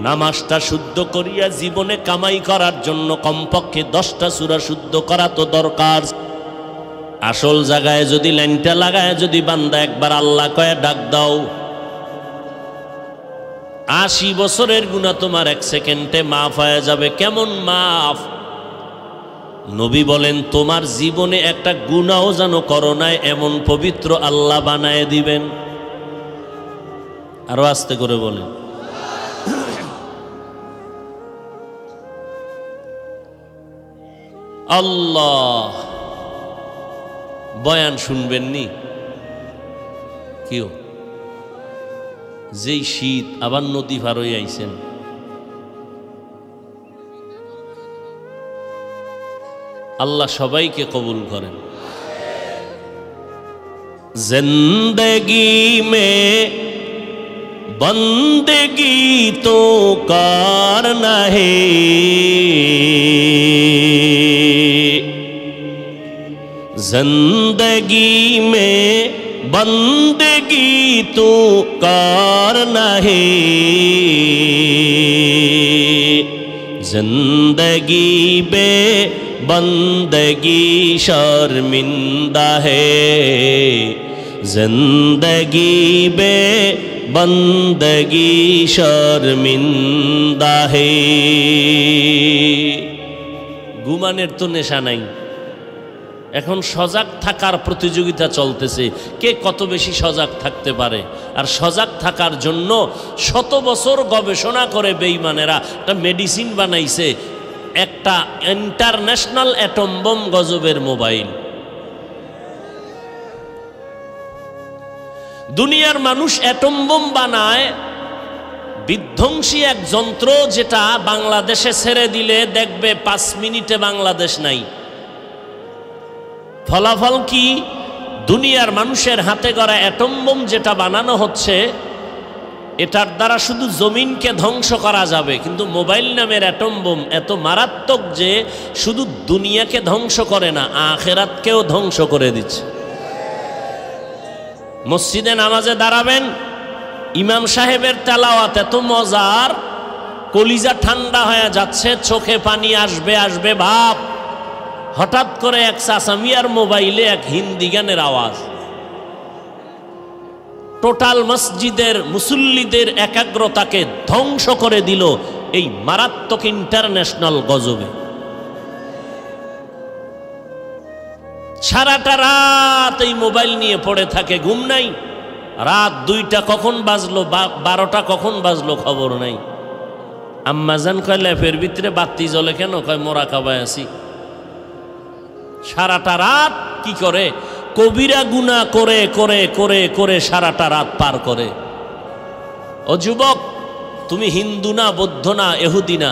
নামাজটা শুদ্ধ করিয়া জীবনে কামাই করার জন্য কমপক্ষে 10টা সূরা শুদ্ধ করা তো দরকার। আসল জায়গায় যদি লাইনটা লাগায় যদি বান্দা একবার আল্লাহ কয়ে ডাক দাও, 80 বছরের গুনাহ তোমার 1 সেকেন্ডে মাফ হয়ে যাবে। কেমন মাফ? নবী বলেন তোমার জীবনে একটা গুনাহও যেন করো নাই এমন পবিত্র আল্লাহ বানায় দিবেন। আরো আস্তে করে বলেন। আল্লাহ, বয়ান শুনবেননি কেউ? যেই শীত, আবার নদী পার হয়ে আইছেন। আল্লাহ সবাইকে কবুল করেন। জিন্দগি মে বন্দেগি তো করনা হে, जिंदगी में बंदगी तो करना है, जिंदगी बे बंदगी शर्मिंदा है, जिंदगी बे बंदगी शर्मिंदा है। ঘুমানের তো নেশা নাই, এখন সজাগ থাকার প্রতিযোগিতা চলতেছে, কে কত বেশি সজাগ থাকতে পারে। আর সজাগ থাকার জন্য শত বছর গবেষণা করে বেঈমানেরা একটা মেডিসিন বানাইছে, একটা ইন্টারন্যাশনাল অ্যাটম বোম গজবের মোবাইল। দুনিয়ার মানুষ অ্যাটম বোম বানায়, বিধ্বংসী এক যন্ত্র, যেটা বাংলাদেশে ছেড়ে দিলে দেখবে 5 মিনিটে বাংলাদেশ নাই। ফলাফল কি? দুনিয়ার মানুষের হাতে গড়া অ্যাটম বোম যেটা বানানো হচ্ছে, এটার দ্বারা শুধু জমিনকে ধ্বংস করা যাবে, কিন্তু মোবাইল নামের অ্যাটম বোম এত মারাত্মক যে শুধু দুনিয়াকে ধ্বংস করে না, আখিরাতকেও ধ্বংস করে দিচ্ছে। মসজিদে নামাজে দাঁড়াবেন, ইমাম সাহেবের তেলাওয়াত এত মজার, কলিজা ঠান্ডা হয়ে যাচ্ছে, চোখে পানি আসবে আসবে ভাব। হঠাৎ করে এক চাচামিয়ার মোবাইলে এক হিন্দি গানের আওয়াজ, টোটাল মসজিদের মুসল্লিদের একাগ্রতাকে ধ্বংস করে দিল এই মারাত্মক ইন্টারন্যাশনাল গজবে। সারাটা রাত এই মোবাইল নিয়ে পড়ে থাকে, ঘুম নাই। রাত 2টা কখন বাজলো, 12টা কখন বাজলো খবর নাই। আম্মাজান কয় ল্যাপের ভিতরে বাতি জ্বলে কেন? কয় মোরাকাবায় আছি। সারাটা রাত কি করে? কবিরা গুনাহ করে করে করে করে সারাটা রাত পার করে। ও যুবক, তুমি হিন্দু না, বৌদ্ধ না, এহুদি না,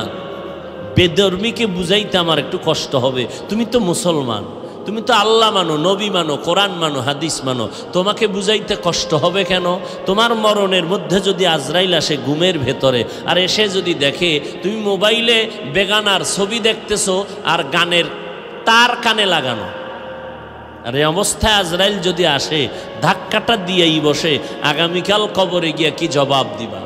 বেধর্মীকে বুঝাইতে আমার একটু কষ্ট হবে। তুমি তো মুসলমান, তুমি তো আল্লাহ মানো, নবী মানো, কোরআন মানো, হাদিস মানো, তোমাকে বুঝাইতে কষ্ট হবে কেন? তোমার মরণের মধ্যে যদি আজরাইল আসে ঘুমের ভেতরে, আর এসে যদি দেখে তুমি মোবাইলে বেগানার ছবি দেখতেছো আর গানের তার কানে লাগানো, আর এই অবস্থায় আজরাইল যদি আসে ধাক্কাটা দিয়েই বসে, আগামীকাল কবরে গিয়া কি জবাব দিবা?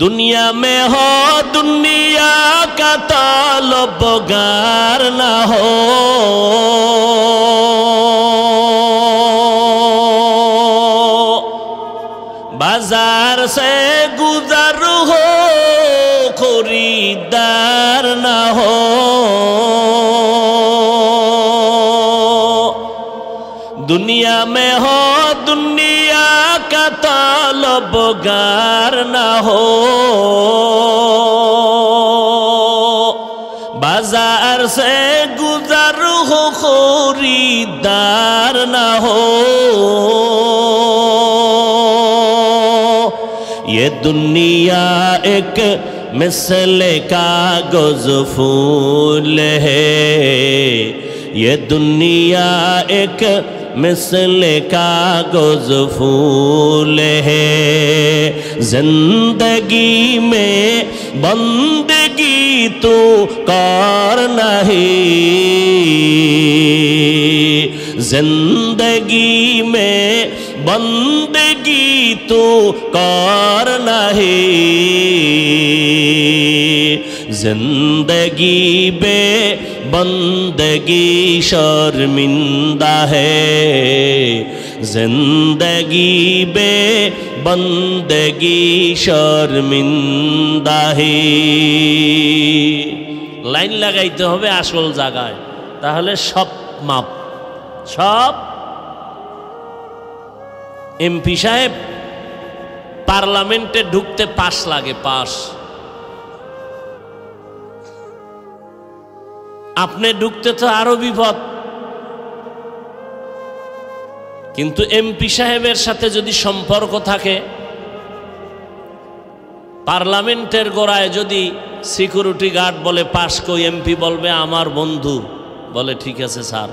दुनिया में हो दुनिया का तलबगार ना हो, बाजार से गुजर हो खरीदार ना हो, दुनिया में हो दुनिया का तलबगार ना हो, बाजार से गुजर हो खरीदार ना हो, ये दुनिया एक मिसले कागज फूल है, ये दुनिया एक मिसले कागज फूल है, जिंदगी में बंदगी तो कर नहीं, जिंदगी में बंदगी तो कर नहीं, जिंदगी बे बंदगी शर्मिंदा है, जिंदगी बे बंदगी शर्मिंदा है। लाइन লাগাইতে হবে আসল জায়গায়, তাহলে সব মাপ। সব এমপি সাহেব পার্লামেন্টে ঢুকতে পাস লাগে, পাস। আপনি ঢুকতে তো আরো বিপদ। কিন্তু এমপি সাহেবের সাথে যদি সম্পর্ক থাকে, পার্লামেন্টের গোড়ায় যদি সিকিউরিটি গার্ড বলে পাস কই, এমপি বলবে আমার বন্ধু, বলে ঠিক আছে স্যার।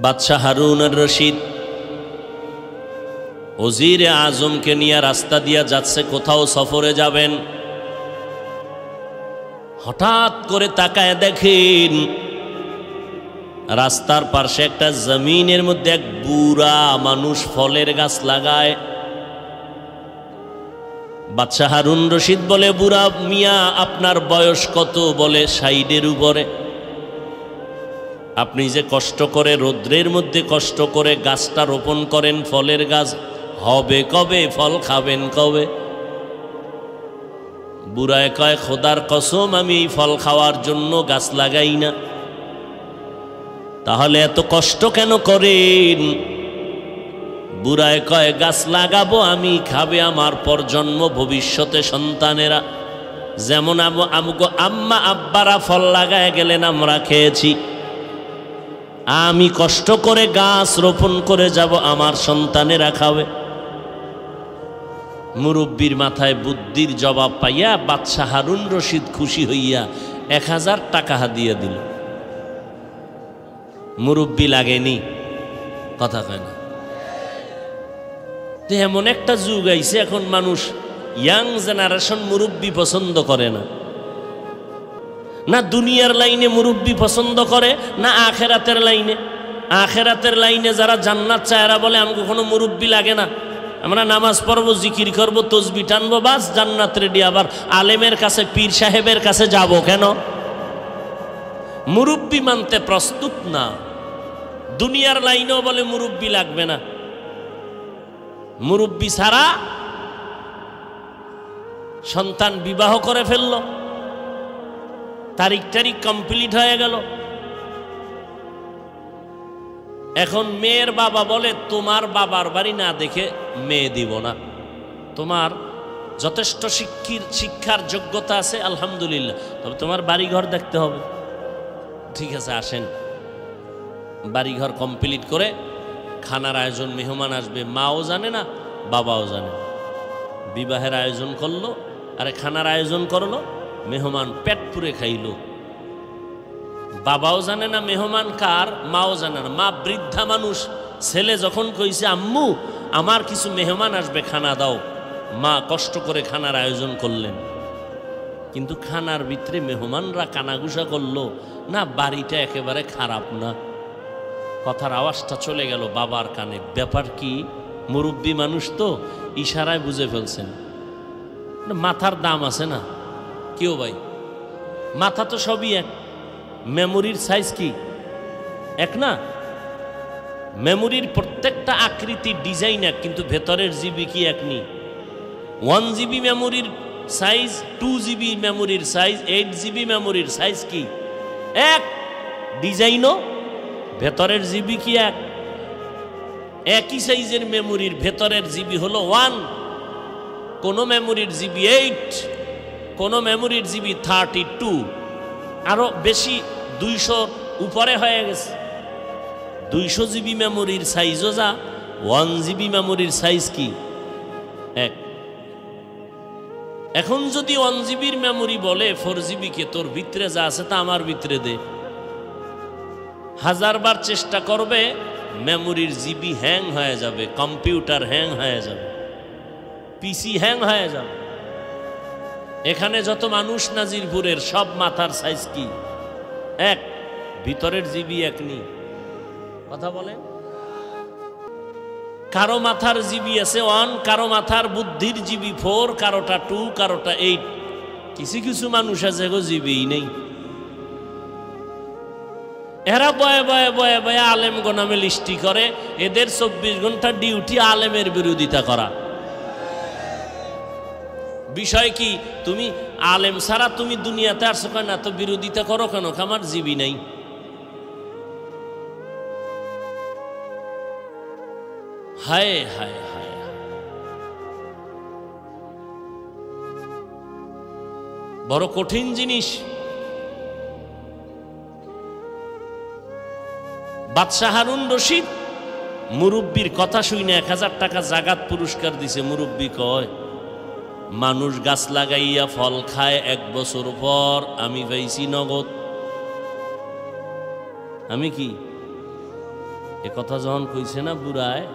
বাদশাহ হারুন আর রশিদ ওজিরে আজমকে নিয়ে রাস্তা দিয়া যাচ্ছে, কোথাও সফরে যাবেন। হঠাৎ করে তাকায় দেখেন রাস্তার পাশে একটা জমিনের মধ্যে এক বুড়া মানুষ ফলের গাছ লাগায়। বাদশাহ হারুন রশিদ বলে, বুড়া মিয়া আপনার বয়স কত? বলে 60-এর উপরে। আপনি যে কষ্ট করে রৌদ্রের মধ্যে কষ্ট করে গাছটা রোপণ করেন, ফলের গাছ হবে কবে? ফল খাবেন কবে? বুড়ায় কয় খোদার কসম আমি এই ফল খাওয়ার জন্য গাছ লাগাই না। তাহলে এত কষ্ট কেন করেন? বুড়ায় কয় গাছ লাগাবো আমি, খাবে আমার প্রজন্ম, ভবিষ্যতে সন্তানেরা। যেমন আমগো আম্মা আব্বারা ফল লাগায় গেলেন, আমরা খেয়েছি। আমি কষ্ট করে গাছ রোপণ করে যাব, আমার সন্তানেরা খাবে। মুরব্বীর মাথায় বুদ্ধির জবাব পাইয়া বাদশাহ হারুন রশিদ খুশি হইয়া 1000 টাকা হাদিয়া দিল। মুরব্বী লাগেনি, কথা কয় না। এমন একটা যুগ আইছে, এখন মানুষ ইয়াং জেনারেশন মুরব্বী পছন্দ করে না। না দুনিয়ার লাইনে মুরব্বী পছন্দ করে, না আখেরাতের লাইনে। আখেরাতের লাইনে যারা জান্নাত চায় এরা বলে আমাকে কোনো মুরব্বী লাগে না, আমরা নামাজ পড়বো, জিকির করবো, তসবি টানবো, বাস জান্নাত রেডি। আবার আলেমের কাছে, পীর সাহেবের কাছে যাব কেন? মুরব্বী মানতে প্রস্তুত না। দুনিয়ার লাইনেও বলে মুরব্বী লাগবে না। মুরব্বী ছাড়া সন্তান বিবাহ করে ফেলল, তারিখ কমপ্লিট হয়ে গেল। এখন মেয়ের বাবা বলে তোমার বাবার বাড়ি না দেখে মেয়ে দিব না, তোমার যথেষ্ট শিক্ষার যোগ্যতা আছে আলহামদুলিল্লাহ, তবে তোমার বাড়িঘর দেখতে হবে। ঠিক আছে আসেন। বাড়িঘর কমপ্লিট করে খানার আয়োজন, মেহমান আসবে, মাও জানে না বাবাও জানে না। বিবাহের আয়োজন করলো, আরে খানার আয়োজন করলো, মেহমান পেট পুরে খাইল। বাবাও জানে না মেহমান কার, মাও জানে না। মা বৃদ্ধা মানুষ, ছেলে যখন কইছে আম্মু আমার কিছু মেহমান আসবে, খানা দাও, মা কষ্ট করে খানার আয়োজন করলেন। কিন্তু খানার ভিতরে মেহমানরা কানাঘুষা করলো না, বাড়িটা একেবারে খারাপ না। কথার আওয়াজটা চলে গেল বাবার কানে। ব্যাপার কি? মুরব্বী মানুষ তো ইশারায় বুঝে ফেলছেন। মাথার দাম আছে না কেউ ভাই, মাথা তো সবই এক, মেমোরির সাইজ কি এক না? মেমোরির প্রত্যেকটা আকৃতি ডিজাইন এক, কিন্তু ভেতরের জিবি কি এক নি? 1 GB মেমোরির সাইজ, 2 GB মেমোরির সাইজ, 8 GB মেমোরির সাইজ কি এক? ডিজাইনও ভেতরের জিবি কি এক? একই সাইজের মেমোরির ভেতরের জিবি হলো 1, কোন মেমোরির জিবি 8, কোন মেমোরির জিবি 32, আরো বেশি 200 উপরে হয়ে গেছে। 200 GB মেমোরির সাইজও যা, 1 GB মেমোরির সাইজ কি এক? এখন যদি 1 GBর মেমোরি বলে 4 GB কে তোর ভিতরে যা আছে তা আমার ভিতরে দে, 1000 বার চেষ্টা করবে, মেমোরির জিবি হ্যাং হয়ে যাবে, কম্পিউটার হ্যাং হয়ে যাবে, পিসি হ্যাং হয়ে যাবে। এখানে যত মানুষ নাজিরপুরের সব মাথার সাইজ কি এক, ভিতরের জিবি এক নি। কথা বলে, কারো মাথার জিবি আছে 1, কারো মাথার বুদ্ধির জিবি 4, কারোটা 2, কারোটা 8। কিছু কিছু মানুষ আছে গো জিবি নেই। এরা বয়ে বয়ে বয়ে বয়ে আলেম গোনামে লিস্টি করে, এদের 24 ঘন্টা ডিউটি আলেমের বিরোধিতা করা। বিষয় কি? তুমি আলেম ছাড়া তুমি দুনিয়াতে আসছো কেন? তো বিরোধিতা করো কেন? আমার জিবি নাই। হায় হায় হায়, বড় কঠিন জিনিস। বাদশাহ হারুন রশিদ মুরব্বীর কথা শুনে 1000 টাকা জাগাত পুরস্কার দিছে। মুরব্বী কয় মানুষ গাছ লাগাইয়া ফল খায়, 1 বছর পর আমি পাইছি নগদ। আমি কি এ কথা যখন কইছে না বুড়ায়,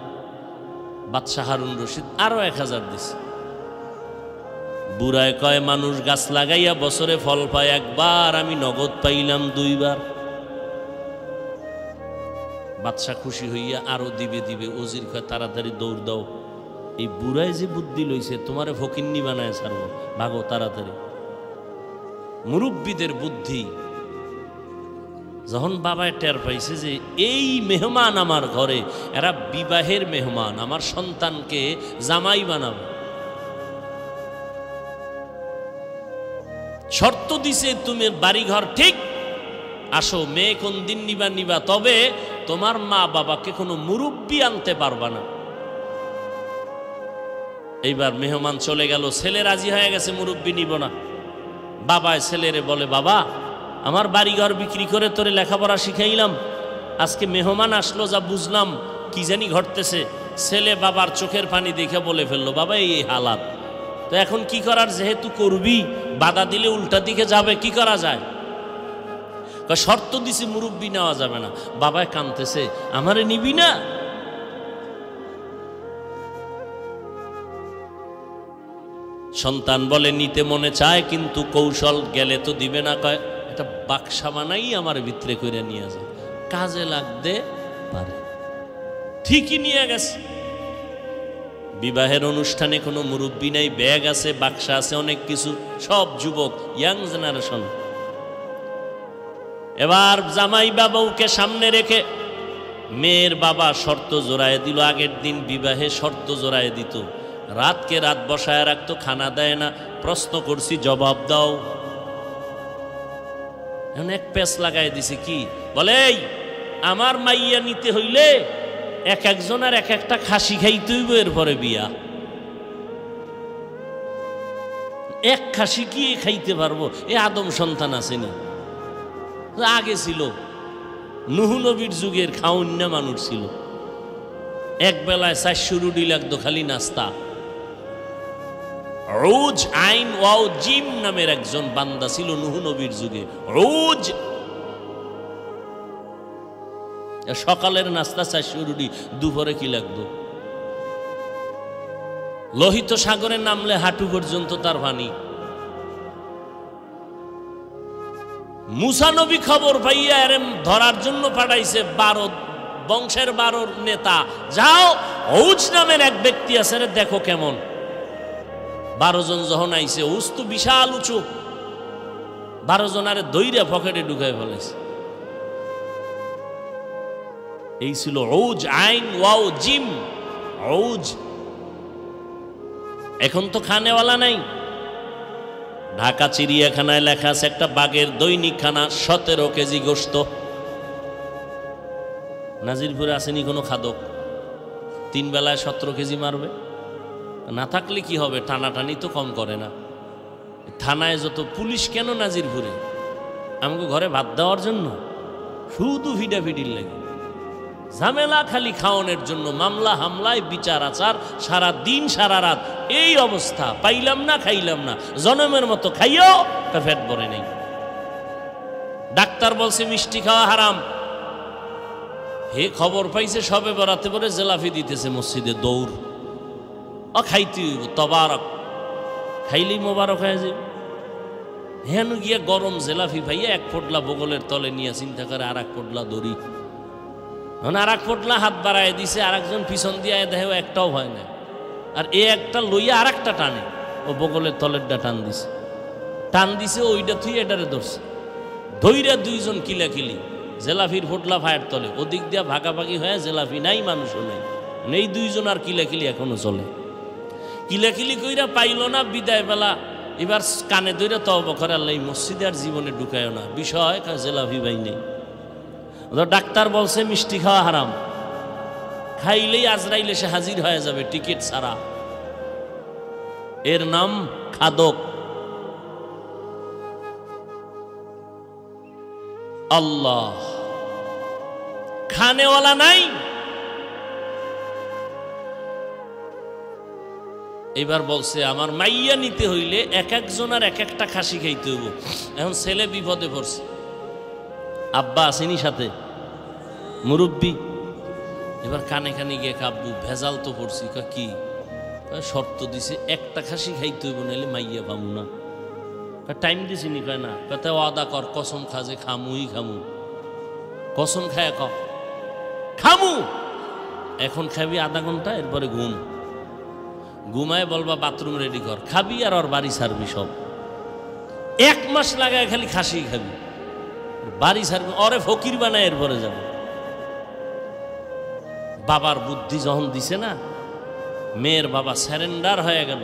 বাদশাহ হারুন রশিদ আরো 1000 দিছে। বুড়ায় কয় মানুষ গাছ লাগাইয়া বছরে ফল পায় একবার, আমি নগদ পাইলাম 2 বার। বাদশাহ খুশি হইয়া আরো দিবে দিবে। ওজির কয় তাড়াতাড়ি দৌড় দাও, এই বুড়ায় যে বুদ্ধি লইছে তোমারে ফকিন্নি বানায় ছাড়বো, ভাগো তাড়াতাড়ি। মুরব্বীদের বুদ্ধি। যখন বাবায় টের পাইছে যে এই মেহমান আমার ঘরে, এরা বিবাহের মেহমান, আমার সন্তানকে জামাই বানাবে, শর্ত দিছে তুমি বাড়িঘর ঠিক, আসো মেয়ে কোন দিন নিবা নিবা, তবে তোমার মা বাবাকে কোনো মুরব্বি আনতে পারবা না। এইবার মেহমান চলে গেল, ছেলে রাজি হয়ে গেছে মুরব্বি নিব না। বাবায় ছেলেরে বলে, বাবা আমার বাড়িঘর বিক্রি করে তোরে লেখাপড়া শিখাইলাম, আজকে মেহমান আসলো, যা বুঝলাম কি জানি ঘটতেছে। ছেলে বাবার চোখের পানি দেখে বলে ফেললো, বাবা এই হালাত, তো এখন কি করার, যেহেতু করবি বাধা দিলে উল্টা দিকে যাবে, কি করা যায়? শর্ত দিছি মুরব্বি নেওয়া যাবে না। বাবায় কাঁদতেছে, আমারে নিবি না? সন্তান বলে, নিতে মনে চায় কিন্তু কৌশল গেলে তো দিবে না। কয় একটা বাক্সা বানাই আমার ভিতরে করে নিয়ে যায়, কাজে লাগতে পারে। ঠিকই নিয়ে গেছে। বিবাহের অনুষ্ঠানে কোনো মুরব্বি নাই, ব্যাগ আছে, বাক্সা আছে, অনেক কিছু, সব যুবক, ইয়াং জেনারেশন। এবার জামাই বাবুকে সামনে রেখে মেয়ের বাবা শর্ত জোড়ায় দিল। আগের দিন বিবাহে শর্ত জোড়ায় দিত, রাতকে রাত বসায় রাখতো, খানা দেয় না। প্রশ্ন করছি, জবাব দাও। এখন এক পেস লাগাই দিছে, কি বলে, আমার মাইয়া নিতে হইলে এক একজনের এক একটা খাসি খাইতে হইব, এরপরে বিয়া। এক খাসি কি খাইতে পারবো? এ আদম সন্তান আসেনি, আগে ছিল নুহু নবীর যুগের খাউন্না মানুষ ছিল, এক বেলায় 400 রুটি লাগতো খালি নাস্তা। রোজ আইন ওয়াও জিম নামের একজন বান্দা ছিল নুহু নবীর যুগে। রোজ সকালের নাস্তা 400 রুটি, দুপুরে কি লাগতো? লোহিত সাগরে নামলে হাঁটু পর্যন্ত তার পানি। মুসা নবী খবর পাইয়া এর ধরার জন্য পাঠাইছে 12 বংশের 12 নেতা, যাও ঔজ নামের এক ব্যক্তি আছে, দেখো কেমন। 12 জন যখন আইছে, ঔজ তো বিশাল উঁচু, 12 জনারে দইরা পকেটে ঢুকাই ফেলেছে। এই ছিল ঔজ, আইন ওয়াও জিম, ঔজ। এখন তো খানেওয়ালা নাই। ঢাকা চিড়িয়াখানায় লেখা আছে, একটা বাঘের দৈনিক খানা 17 কেজি গোশত। নাজিরপুরে আসেনি কোনো খাদক, 3 বেলায় 17 কেজি মারবে? না থাকলে কি হবে, টানাটানি তো কম করে না। থানায় যত পুলিশ কেন নাজিরপুরে? আমাকে ঘরে ভাত দেওয়ার জন্য? শুধু ফিডাফিডির লাগে ঝামেলা, খালি খাওয়ানোর জন্য, মামলা হামলায় বিচার আচার, সারা দিন সারা রাত এই অবস্থা। পাইলাম না, খাইলাম না, জনমের মতো খাইও তা পেট ভরে নেই। ডাক্তার বলছে মিষ্টি খাওয়া হারাম। হে খবর পাইছে সবে বরাতে পরে জেলাফি দিতেছে মসজিদে, দৌড়। খাইতে তবারক, খাইলেই মোবারক হয়ে যাবে। হেন গিয়া গরম জেলাফি ভাইয়া 1 পোটলা বগলের তলে নিয়ে চিন্তা করে, আর 1 পোটলা দড়ি, আর 1 পোটলা হাত বাড়ায় দিছে, আর একজন পিছন দিয়ে দেখে একটাও হয় না, আর এ একটা লইয়া আর একটা টানে, ও বগলের তলেরটা টান দিছে, ওইটা থুই এটারে ধরছে, ধৈরা 2 জন কিলাকিলি, জেলাফির পোটলা ভাইয়ের তলে, ওদিক দিয়া ভাগাভাগি হয়ে জেলাফি নাই, মানুষও নেই, এই 2 জন আর কিলাকিলি এখনো চলে। কিলাকিলি কইরা পাইল না, বিদায় বেলা এবার কানে ধরে তওবা করে, আল্লাহ মসজিদে আর জীবনে ঢুকায় না, বিষয় জেলাফি ভাই নেই। ডাক্তার বলছে মিষ্টি খাওয়া হারাম, খাইলেই আজরাইল এসে হাজির হয়ে যাবে টিকিট ছাড়া। এর নাম খাদক। আল্লাহ, খানেওয়ালা নাই। এবার বলছে আমার মাইয়া নিতে হইলে এক একজনের এক একটা খাসি খাইতে হইব। এখন ছেলে বিপদে পড়ছে, আব্বা আসেনি সাথে, মুরব্বী। এবার কানে কানে গিয়ে কাব্বু, ভেজাল তো পড়ছি। কি শর্ত দিছে, একটা খাসি খাইতে হইব, নাইলে মাইয়া পামু না। টাইম দিছি নি? কয় না। কত ওয়াদা কর, কসম খা যে খামুই খামু। কসম খায় খামু। এখন খাবি আধা ঘন্টা, এরপরে ঘুমায় বলবা বাথরুম রেডি কর, খাবি আর ওর বাড়ি ছাড়বি সব। 1 মাস লাগায় খালি খাসি খাবি, বাড়ি ছাড়বি, ওরে ফকির বানায় এরপরে যাবে। বাবার বুদ্ধি যখন দিছে না, মেয়ের বাবা স্যারেন্ডার হয়ে গেল।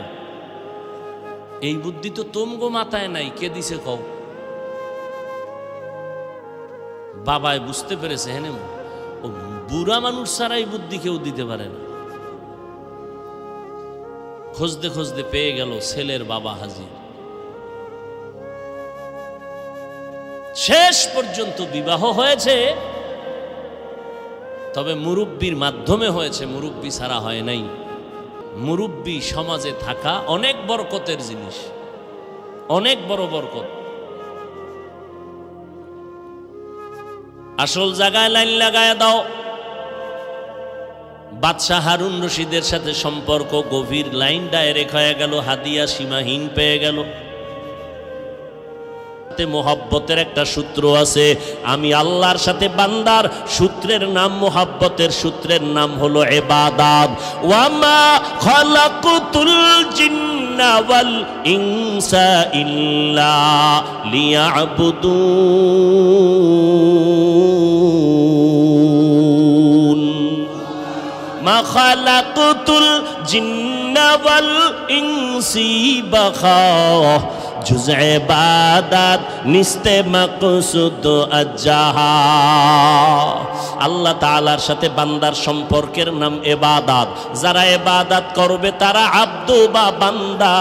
এই বুদ্ধি তো তোমগো মাথায় নাই, কে দিছে কও? বাবায় বুঝতে পেরেছে, হ্যাঁ ও বুড়া মানুষ ছাড়া এই বুদ্ধি কেউ দিতে পারে না। খুঁজতে খুঁজতে পেয়ে গেল ছেলের বাবা হাজির। শেষ পর্যন্ত বিবাহ হয়েছে, তবে মুরব্বির মাধ্যমে হয়েছে, মুরব্বি ছাড়া হয় নাই। মুরব্বি সমাজে থাকা অনেক বরকতের জিনিস, অনেক বড় বরকত। আসল জায়গায় লাইন লাগায় দাও। বাদশাহ হারুন রশিদের সাথে সম্পর্ক গভীর, লাইন ডাইরেক্ট হয়ে গেল, হাদিয়া সীমাহীন পেয়ে গেল। মোহাব্বতের একটা সূত্র আছে, আমি আল্লাহর সাথে বান্দার সূত্রের নাম, মোহাব্বতের সূত্রের নাম হলো ইবাদত। ওয়ামা খালাকুতুল জিন্না ওয়াল ইনসা ইল্লা লিয়াবুদুন। মা খালাকুতুল জিন্না ওয়াল ইনসি বাখা जुज़ इबादत निस्ते मक़सूद अज्जाहा। আল্লাহ তাআলার সাথে বান্দার সম্পর্কের নাম ইবাদত। যারা ইবাদত করবে তারা আব্দু বা বান্দা,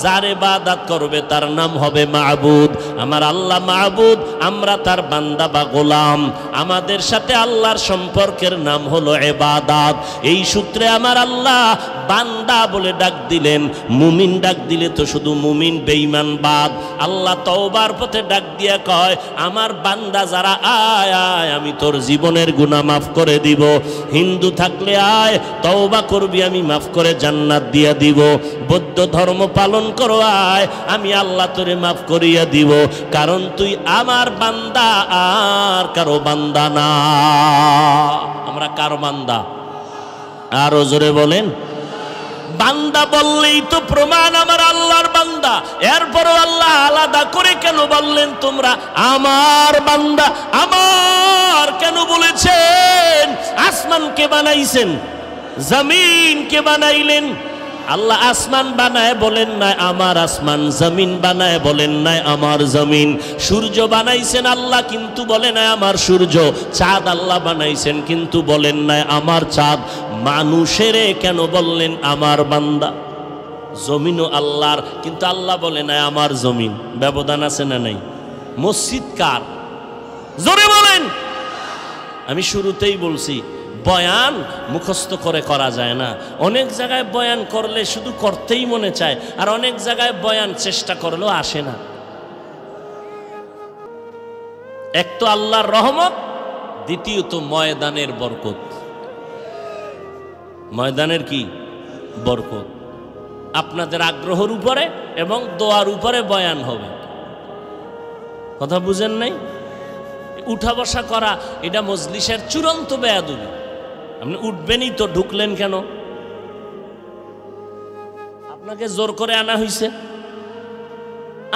যার ইবাদত করবে তার নাম হবে মাবুদ। আমার আল্লাহ মাবুদ, আমরা তার বান্দা বা গোলাম। আমাদের সাথে আল্লাহর সম্পর্কের নাম হলো ইবাদত। এই সূত্রে আমার আল্লাহ বান্দা বলে ডাক দিলেন। মুমিন ডাক দিলে তো শুধু মুমিন, বেঈমান বাদ। আল্লাহ তওবার পথে ডাক দিয়া কয়, আমার বান্দা যারা, আয় আয় আমি তোর জীবনের গুনাহ মাফ করে দিব। হিন্দু থাকলে আয়, তওবা করবি, আমি মাফ করে জান্নাত দিয়া দিব। বৌদ্ধ ধর্ম পালন করো, আয় আমি আল্লাহ তোরে মাফ করিয়া দিব, কারণ তুই আমার বান্দা, আর কারো বান্দা না। আমরা কারো বান্দা? আরো জোরে বলেন। বান্দা বললেই তো প্রমাণ আমার আল্লাহর বান্দা। এরপরও আল্লাহ আলাদা করে কেন বললেন তোমরা আমার বান্দা? আমার কেন বলেছেন? আসমানকে বানাইছেন, জমিনকে বানাইলেন। আল্লাহ আসমান বানায় বলেন নাই আমার আসমান, জমিন বানায় বলেন নাই আমার জমিন। সূর্য বানাইছেন আল্লাহ, কিন্তু বলে নাই আমার সূর্য। চাঁদ আল্লাহ বানাইছেন, কিন্তু বলেন নাই আমার চাঁদ। মানুষেরে কেন বললেন আমার বান্দা? জমিনও আল্লাহর, কিন্তু আল্লাহ বলে নাই আমার জমিন। ব্যবধান আছে না নাই? মসজিদ কার? জোরে বলেন। আমি শুরুতেই বলছি, বয়ান মুখস্থ করে করা যায় না। অনেক জায়গায় বয়ান করলে শুধু করতেই মনে চায়, আর অনেক জায়গায় বয়ান চেষ্টা করলেও আসে না। এক তো আল্লাহর রহমত, দ্বিতীয়ত ময়দানের বরকত। ময়দানের কি বরকত? আপনাদের আগ্রহের উপরে এবং দোয়ার উপরে বয়ান হবে। কথা বুঝেন নাই? উঠা বসা করা এটা মজলিসের চূড়ান্ত বেয়াদবি। আপনি উঠবেনই তো, ঢুকলেন কেন? আপনাকে জোর করে আনা হয়েছে।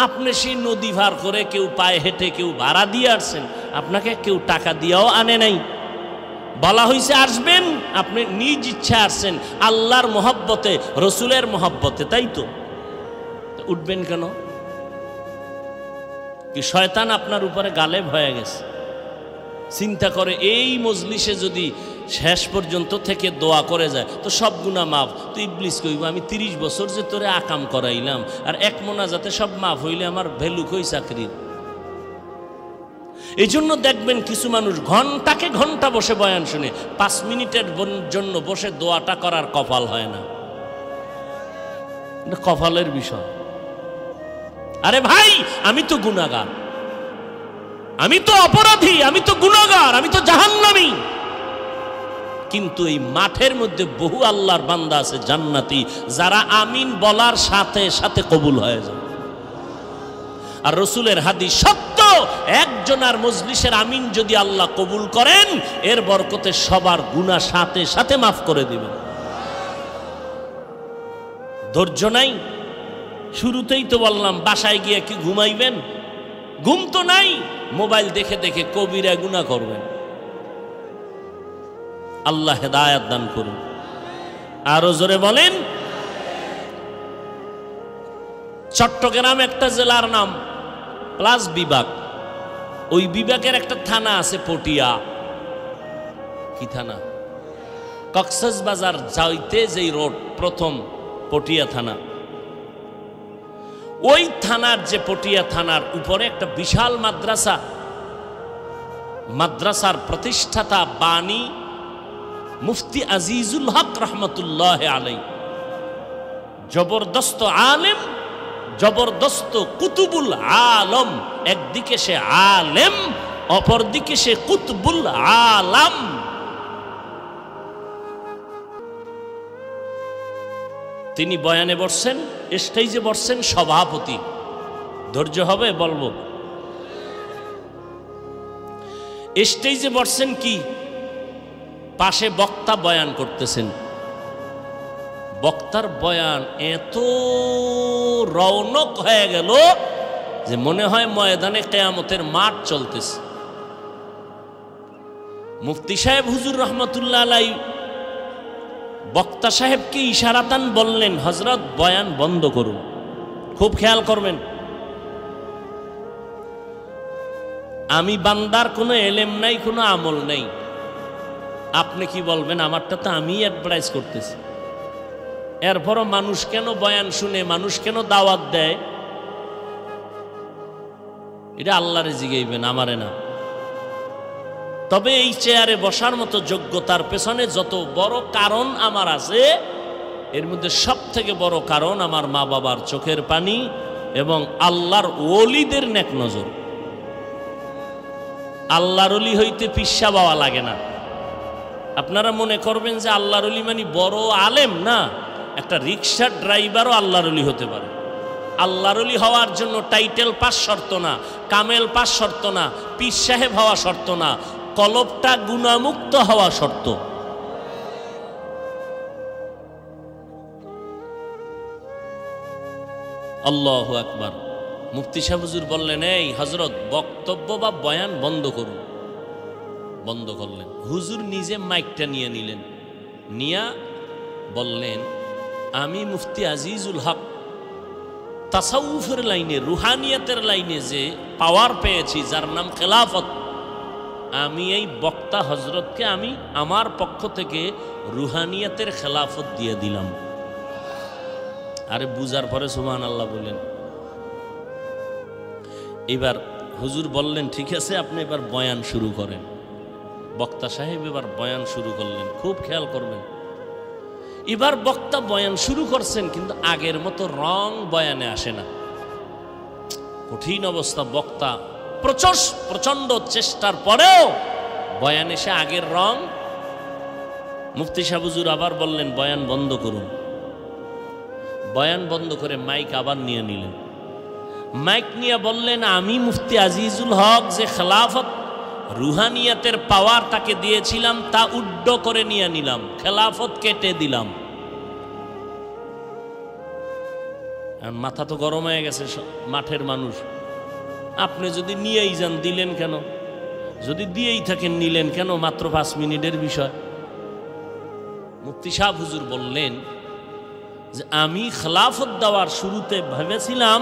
আপনি সেই নদী পার করে, কেউ পায়ে হেঁটে, কেউ ভাড়া দিয়ে আসছেন। আপনাকে কেউ টাকা দিয়েও আনে নাই। বলা হয়েছে আসবেন, আপনি নিজ ইচ্ছা আসছেন, আল্লাহর মহব্বতে, রসুলের মহব্বতে, তাই তো? উঠবেন কেন? কি শয়তান আপনার উপরে গালেব হয়ে গেছে? চিন্তা করে এই মজলিসে যদি শেষ পর্যন্ত থেকে দোয়া করে যায় তো সব গুনাহ মাফ। তো ইবলিস কইব, আমি 30 বছর যে তোরে আকাম করাইলাম, আর এক মোনাজাতে সব মাফ হইলে আমার ভ্যালু কই চাকরির? এই জন্য দেখবেন কিছু মানুষ ঘন্টাকে ঘন্টা বসে বয়ান শুনে, 5 মিনিটের জন্য বসে দোয়াটা করার কপাল হয় না। এটা কপালের বিষয়। আরে ভাই, আমি তো গুনাহগার, আমি তো অপরাধী, আমি তো গুনাহগার, আমি তো জাহান্নামী। কিন্তু এই মাঠের মধ্যে বহু আল্লাহর বান্দা আছে জান্নাতি, যারা আমিন বলার সাথে সাথে কবুল হয়ে যায়। আর রসুলের হাদিস সত্য, একজনের মজলিসের আমিন যদি আল্লাহ কবুল করেন, এর বরকতে সবার গুনাহ সাথে সাথে মাফ করে দিবেন। ধৈর্য নাই? শুরুতেই তো বললাম, বাসায় গিয়ে কি ঘুমাইবেন? ঘুম তো নাই, মোবাইল দেখে দেখে কবিরা গুনাহ করবেন। আল্লাহ হেদায়েত দান করুন। আরো জোরে বলেন। চট্টগ্রাম একটা জেলার নাম প্লাস বিভাগ, ওই বিভাগের একটা থানা আছে পটিয়া। কি থানা? কক্সবাজার যাইতে যেই রোড প্রথম পটিয়া থানা, ওই থানার যে পটিয়া থানার উপরে একটা বিশাল মাদ্রাসা, মাদ্রাসার প্রতিষ্ঠাতা বাণী মুফতি আজিজুল হক রহমতুল্লাহ আলাই, জবরদস্ত আলেম, জবরদস্ত কুতুবুল আলম। একদিকে সে আলেম, অপরদিকে সে কুতুবুল আলম। তিনি বয়ানে বসছেন, স্টেজে বসছেন সভাপতি। ধৈর্য হবে বলবো। স্টেজে বসছেন কি, পাশে বক্তা বয়ান করতেছেন। বক্তার বয়ান এত রৌনক হয়ে গেল যে মনে হয় ময়দানে কিয়ামতের মাঠ চলতেছে। মুফতি সাহেব হুজুর রহমতুল্লাহ আলাই বক্তা সাহেবকে ইশারাতান বললেন, হযরত বয়ান বন্ধ করুন। খুব খেয়াল করবেন, আমি বান্দার কোনো এলেম নাই, কোনো আমল নাই। আপনি কি বলবেন? আমারটা তো আমি অ্যাডভাইস করতেছি। এরপরও মানুষ কেন বয়ান শুনে, মানুষ কেন দাওয়াত দেয়? এটা আল্লাহরে জিগাইবেন, আমারে না। তবে এই চেয়ারে বসার মতো যোগ্যতার পেছনে যত বড় কারণ আমার আছে, এর মধ্যে সব থেকে বড় কারণ আমার মা বাবার চোখের পানি এবং আল্লাহর ওলিদের নেক নজর। আল্লাহর ওলি হইতে পিসা বাওয়া লাগে না। আপনারা মনে করবেন যে আল্লাহর ওলি মানে বড় আলেম, না। একটা রিক্সার ড্রাইভারও আল্লাহর ওলি হতে পারে। আল্লাহর ওলি হওয়ার জন্য টাইটেল পাস শর্ত না, কামেল পাস শর্ত না, পীর সাহেব হওয়া শর্ত না, কলবটা গুনাহমুক্ত হওয়া শর্ত। আল্লাহু আকবার। মুফতি সাহেব হুজুর বললেন, এই হযরত বক্তব্য বা বয়ান বন্ধ করুন। বন্ধ করলেন। হুজুর নিজে মাইকটা নিয়ে নিলেন, নিয়া বললেন, আমি মুফতি আজিজুল হক তাসাউফের লাইনে, রুহানিয়াতের লাইনে যে পাওয়ার পেয়েছি, যার নাম খেলাফত, আমি এই বক্তা হজরতকে আমি আমার পক্ষ থেকে রুহানিয়াতের খেলাফত দিয়ে দিলাম। আরে বুঝার পরে সুবহানাল্লাহ বলেন। এবার হুজুর বললেন, ঠিক আছে, আপনি এবার বয়ান শুরু করেন। বক্তা সাহেব এবার বয়ান শুরু করলেন। খুব খেয়াল করবেন, এবার বক্তা বয়ান শুরু করছেন, কিন্তু আগের মতো রং বয়ানে আসে না। কঠিন অবস্থা। বক্তা প্রচন্ড চেষ্টার পরেও বয়ান এসে আগের রং। মুফতি সাহেব হুজুর আবার বললেন, বয়ান বন্ধ করুন। বয়ান বন্ধ করে মাইক আবার নিয়ে নিলেন। মাইক নিয়ে বললেন, আমি মুফতি আজিজুল হক যে খেলাফত রুহানিয়াতের পাওয়ার তাকে দিয়েছিলাম, তা উড্ড করে নিয়ে নিলাম, খেলাফত কেটে দিলাম। মাথা তো গরম হয়ে গেছে মাঠের মানুষ। আপনি যদি নিয়েই যান, দিলেন কেন? যদি দিয়েই থাকেন, নিলেন কেন? মাত্র 5 মিনিটের বিষয়। মুফতি সাহেব হুজুর বললেন যে আমি খেলাফত দেওয়ার শুরুতে ভেবেছিলাম,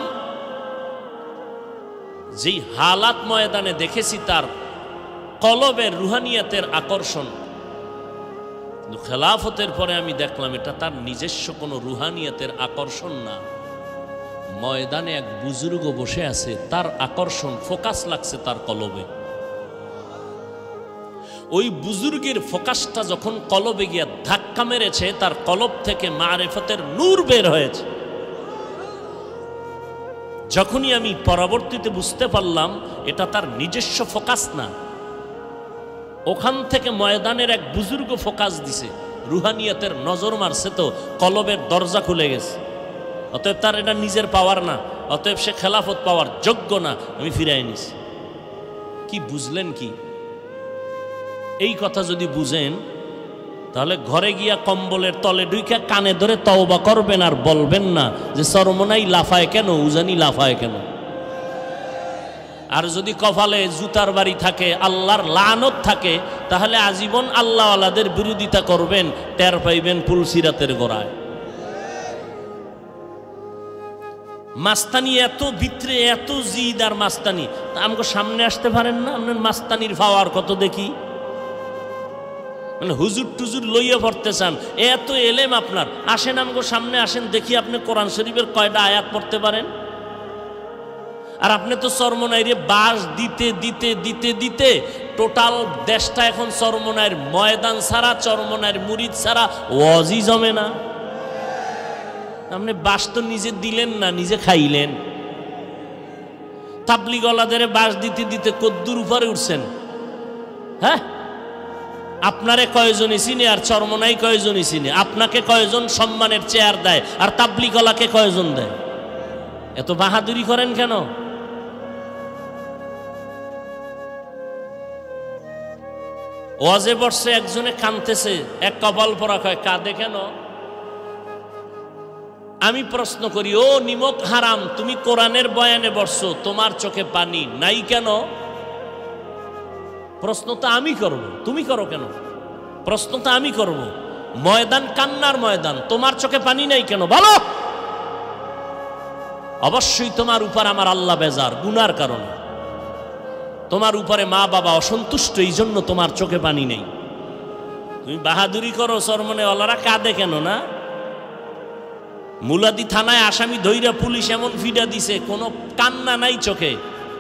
যেই হালাত ময়দানে দেখেছি তার কলবের রুহানিয়াতের আকর্ষণ, কিন্তু খেলাফতের পরে আমি দেখলাম এটা তার নিজস্ব কোনো রুহানিয়াতের আকর্ষণ না। ময়দানে এক বুজুর্গ বসে আছে, তার আকর্ষণ, ফোকাস লাগছে তার কলবে। ওই বুজুর্গের ফোকাসটা যখন কলবে গিয়া ধাক্কা মেরেছে, তার কলব থেকে মারিফতের নূর বের হয়েছে। যখনই আমি পরবর্তীতে বুঝতে পারলাম এটা তার নিজস্ব ফোকাস না, ওখান থেকে ময়দানের এক বুজুর্গ ফোকাস দিছে, রুহানিয়াতের নজর মারছে, তো কলবের দরজা খুলে গেছে। অতএব তার এটা নিজের পাওয়ার না, অতএব সে খেলাফত পাওয়ার যোগ্য না, আমি ফিরাই নিছি। কি বুঝলেন? কি এই কথা যদি বুঝেন, তাহলে ঘরে গিয়া কম্বলের তলে ঢুইকা কানে ধরে তওবা করবেন, আর বলবেন না যে সরমনাই লাফায় কেন, উজানি লাফায় কেন। আর যদি কপালে জুতার বাড়ি থাকে, আল্লাহর লানত থাকে, তাহলে আজীবন আল্লাহওয়ালাদের বিরোধিতা করবেন, টের পাইবেন পুলসিরাতের গোড়ায়। মাস্তানি এত ভিতরে, এত জিদ আর মাস্তানি, তা আমাকে সামনে আসতে পারেন না? আপনার মাস্তানির পাওয়ার কত দেখি। মানে হুজুর টুজুর লইয়া পড়তে চান, এত এলেম আপনার, আসেন আমাকে সামনে আসেন, দেখি আপনি কোরআন শরীফের কয়টা আয়াত পড়তে পারেন। আর আপনি তো চরমনাইরে বাস দিতে দিতে দিতে দিতে টোটাল দেশটা এখন চরমনাইর ময়দান ছাড়া, চরমনাইর মুরিদ ছাড়া ওয়াজই জমে না। আপনি বাস তো নিজে দিলেন না, নিজে খাইলেন। তাবলিগওয়ালাদের বাস দিতে দিতে কদ্দুর উপরে উঠছেন। হ্যাঁ, আপনারে কয়জনই চিনে আর চরমনাই কয়জনই চিনে? আপনাকে কয়জন সম্মানের চেয়ার দেয় আর তাবলিগওয়ালাকে কয়জন দেয়? এত বাহাদুরি করেন কেন? ওয়াজে বসছে, একজনে কাঁদতেছে, এক কপাল পরা কয় কাঁদে কেন? আমি প্রশ্ন করি, ও নিমক হারাম, তুমি কোরআনের বয়ানে বসছো, তোমার চোখে পানি নাই কেন? প্রশ্ন তো আমি করব, তুমি করো কেন? প্রশ্ন তো আমি করব। ময়দান কান্নার ময়দান, তোমার চোখে পানি নাই কেন বলো? অবশ্যই তোমার উপর আমার আল্লাহ বেজার, গুনার কারণে। তোমার উপরে মা বাবা অসন্তুষ্ট, এই জন্য তোমার চোখে পানি নেই। তুমি বাহাদুরি করো, চরমনেওয়ালারা কাঁদে কেন না? মুলাদি থানায় আসামি ধইরা পুলিশ এমন ফিডা দিছে, কোনো কান্না নাই চোখে।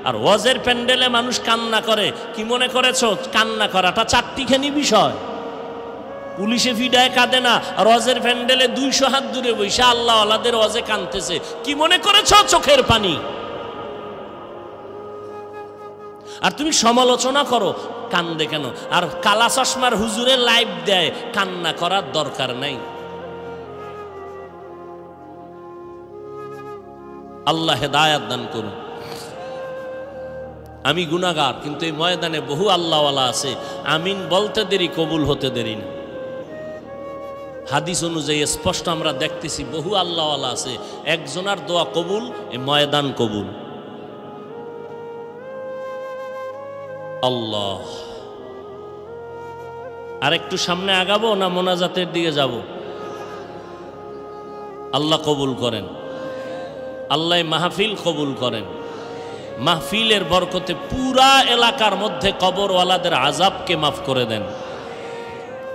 আর ওয়াজের প্যান্ডেলে মানুষ কান্না করে, কি মনে করেছ কান্না করাটা চারটিখানি বিষয়? পুলিশে ফিডায় কাঁদে না, আর ওয়াজের প্যান্ডেলে 200 হাত দূরে বসে আল্লাহ আল্লাহদের ওয়াজে কাঁদতেছে, কি মনে করেছ চোখের পানি? আর তুমি সমালোচনা করো, কান্দে কেন? আর কালা চশমার হুজুরে লাইভ দেয়, কান্না করার দরকার নাই। আল্লাহ হেদায়াত দান করুন। আমি গুনাহগার, কিন্তু এই ময়দানে বহু আল্লাহওয়ালা আছে, আমিন বলতে দেরি, কবুল হতে দেরি না। হাদিস অনুযায়ী স্পষ্ট আমরা দেখতেছি বহু আল্লাহওয়ালা আছে, একজনার দোয়া কবুল, এই ময়দান কবুল। আল্লাহ, আর একটু সামনে আগাবো না মোনাজাতের দিকে যাব? আল্লাহ কবুল করেন, আল্লাহ মাহফিল কবুল করেন। মাহফিলের বরকতে পুরা এলাকার মধ্যে কবরওয়ালাদের আযাবকে মাফ করে দেন।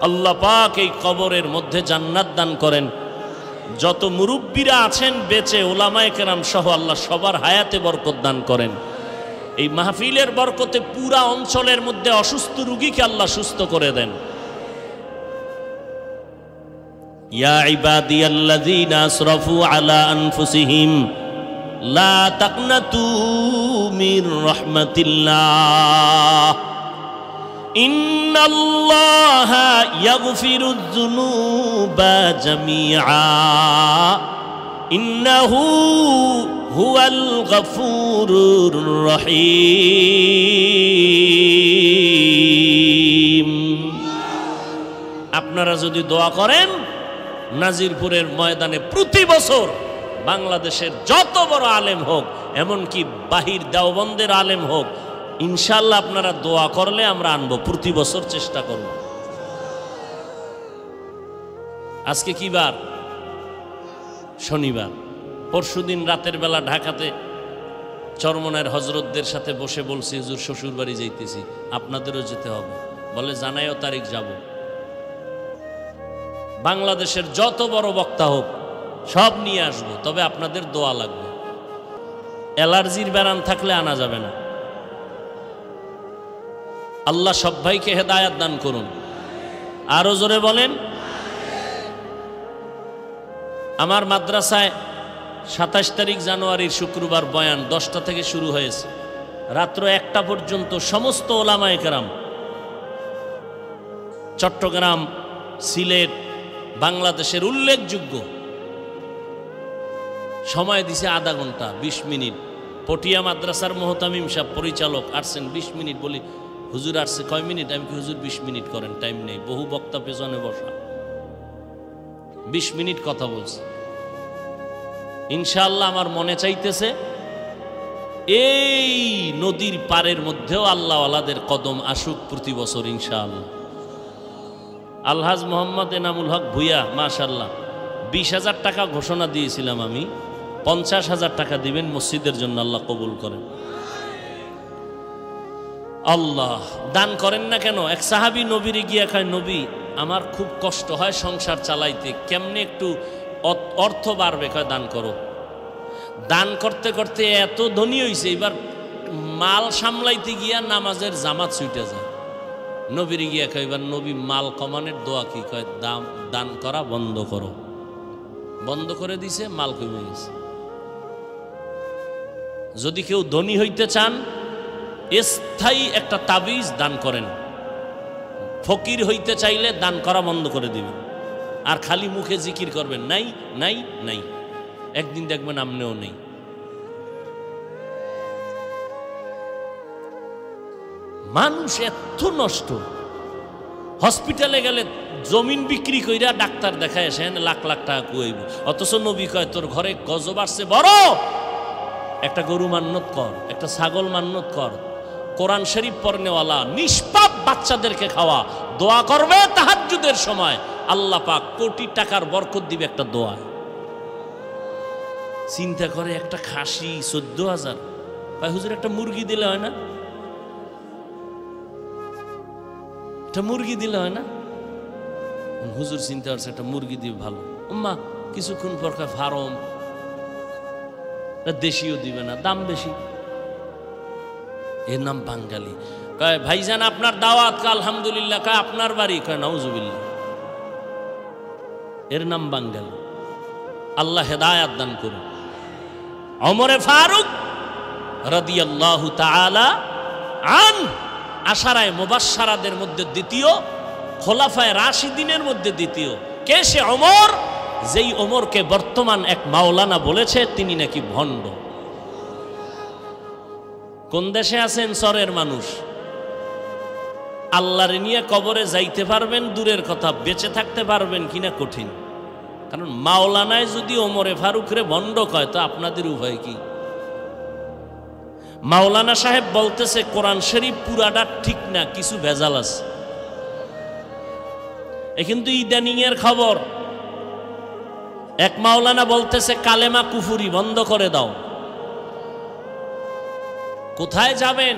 আল্লাহ পাক এই কবরের মধ্যে জান্নাত দান করেন। যত মুরব্বীরা আছেন বেঁচে, ওলামায়ে কেরাম সহ, আল্লাহ সবার হায়াতে বরকত দান করেন। এই মাহফিলের বরকতে পুরা অঞ্চলের মধ্যে অসুস্থ রোগীকে আল্লাহ সুস্থ করে দেন। ইয়া ইবাদিয়াল্লাযীনা আসরাফু আলা আনফুসিহিম লা তাকনাতু মির রাহমাতিল্লাহ ইন্নাল্লাহা ইয়াগফিরুয যুনুবা জামিআ ইন্নাহু হুয়াল গফুরুর রহিম। আপনারা যদি দোয়া করেন, নাজিরপুরের ময়দানে প্রতি বছর বাংলাদেশের যত বড় আলেম হোক, এমনকি বাহির দেওবন্দের আলেম হোক, ইনশাআল্লাহ আপনারা দোয়া করলে আমরা আনবো, প্রতি বছর চেষ্টা করব। আজকে কি বার? শনিবার। পরশুদিন রাতের বেলা ঢাকাতে চরমনাইয়ের হজরতদের সাথে বসে বলছি, হুজুর শ্বশুর বাড়ি যাইতেছি, আপনাদেরও যেতে হবে। বলে জানাইও তারিখ যাব। বাংলাদেশের যত বড় বক্তা হোক সব নিয়ে আসবো, তবে আপনাদের দোয়া লাগবে। অ্যালার্জির ব্যারাম থাকলে আনা যাবে না। আল্লাহ সব ভাইকে হেদায়াত দান করুন। আরো জোরে বলেন। আমার মাদ্রাসায় 27 তারিখ জানুয়ারির শুক্রবার বয়ান 10টা থেকে শুরু হয়েছে, রাত্র 1টা পর্যন্ত সমস্ত ওলামায়ে কেরাম, চট্টগ্রাম, সিলেট, বাংলাদেশের উল্লেখযোগ্য, সময় দিছে আধা ঘন্টা 20 মিনিট। পটিয়া মাদ্রাসার মোহতামিম সাহেব পরিচালক আসছেন 20 মিনিট। বলি হুজুর আসছে কয় মিনিট? আমি কি হুজুর 20 মিনিট করেন, টাইম নেই। বহু বক্তা পেছনে বসা, 20 মিনিট কথা বলছে। ইনশাআল্লাহ আমার মনে চাইতেছে এই নদীর পারের মধ্যেও আল্লাহওয়ালাদের কদম আসুক প্রতি বছর ইনশাআল্লাহ। আলহাজ মোহাম্মদ এনামুল হক ভুইয়া, মাশাআল্লাহ, 20,000 টাকা ঘোষণা দিয়েছিলাম আমি, 50,000 টাকা দিবেন মসজিদের জন্য, আল্লাহ কবুল করেন। আল্লাহ দান করেন না কেন? এক সাহাবী নবীরে গিয়া কয়, নবী আমার খুব কষ্ট হয় সংসার চালাইতে, কেমনে একটু অর্থ বাড়বে? কয় দান করো। দান করতে করতে এত ধনী হইছে, এবার মাল সামলাইতে গিয়া নামাজের জামাত ছুটে যায়। নবীরে গিয়া কয়, এবার নবী মাল কমানোর দোয়া কি? কয় দান করা বন্ধ করো। বন্ধ করে দিছে, মাল কমে গেছে। যদি কেউ ধনী হইতে চান, স্থায়ী একটা তাবিজ দান করেন। ফকির হইতে চাইলে দান করা বন্ধ করে দিবেন, আর খালি মুখে জিকির করবেন, নাই নাই নাই। একদিন দেখবেন আমনেও নেই। মানুষ এত নষ্ট, হসপিটালে গেলে জমিন বিক্রি কইরা ডাক্তার দেখায় আসেন, লাখ লাখ টাকা কুয়াইব। অথচ নবী কয়, তোর ঘরে গজব আসছে বড়, একটা গরু মান্নত কর, একটা ছাগল মান্নত কর, কোরআন শরীফ পড়নেওয়ালা নিষ্পাপ বাচ্চাদেরকে খাওয়া, দোয়া করবে তাহাজ্জুদের সময়, আল্লাহ পাক কোটি টাকার বরকত দিবে একটা দোয়া। চিন্তা করে, একটা খাসি 14,000। ভাই হুজুর একটা মুরগি দিলে হয় না? একটা মুরগি দিলে হয় না? হুজুর চিন্তা করছে একটা মুরগি দিবে ভালো। উম্মা কিছুক্ষণ পর ফার্ম, দেশিও দিবে না, দাম বেশি। এর নাম বাঙালি। কয় ভাইজান আপনার দাওয়াত? আলহামদুলিল্লাহ। কয় আপনার বাড়ি? কয় নাউজুবিল্লাহ। এর নাম বাঙালি। আল্লাহ হেদায়াত দান করুন। ওমরে ফারুক রাদিয়াল্লাহু তাআলা আন, আশারায়ে মুবাশশারাদের মধ্যে দ্বিতীয়, খোলাফায়ে রাশিদিনের মধ্যে দ্বিতীয়। কে সে ওমর? যেই ওমরকে বর্তমান এক মাওলানা বলেছে তিনি নাকি ভণ্ড। কোন দেশে আছেন চরের মানুষ? আল্লাহরে নিয়ে কবরে যাইতে পারবেন দূরের কথা, বেঁচে থাকতে পারবেন কিনা কঠিন। কারণ মাওলানায় যদি ওমরে ফারুকরে ভণ্ড কয়, তো আপনাদের উভয় কি? মাওলানা সাহেব বলতেছে কোরআন শরীফ পুরাটা ঠিক না, কিছু ভেজাল আছে। এ কিন্তু ইদানিং এর খবর। এক মাওলানা বলতেছে কালেমা কুফুরি বন্ধ করে দাও। কোথায় যাবেন?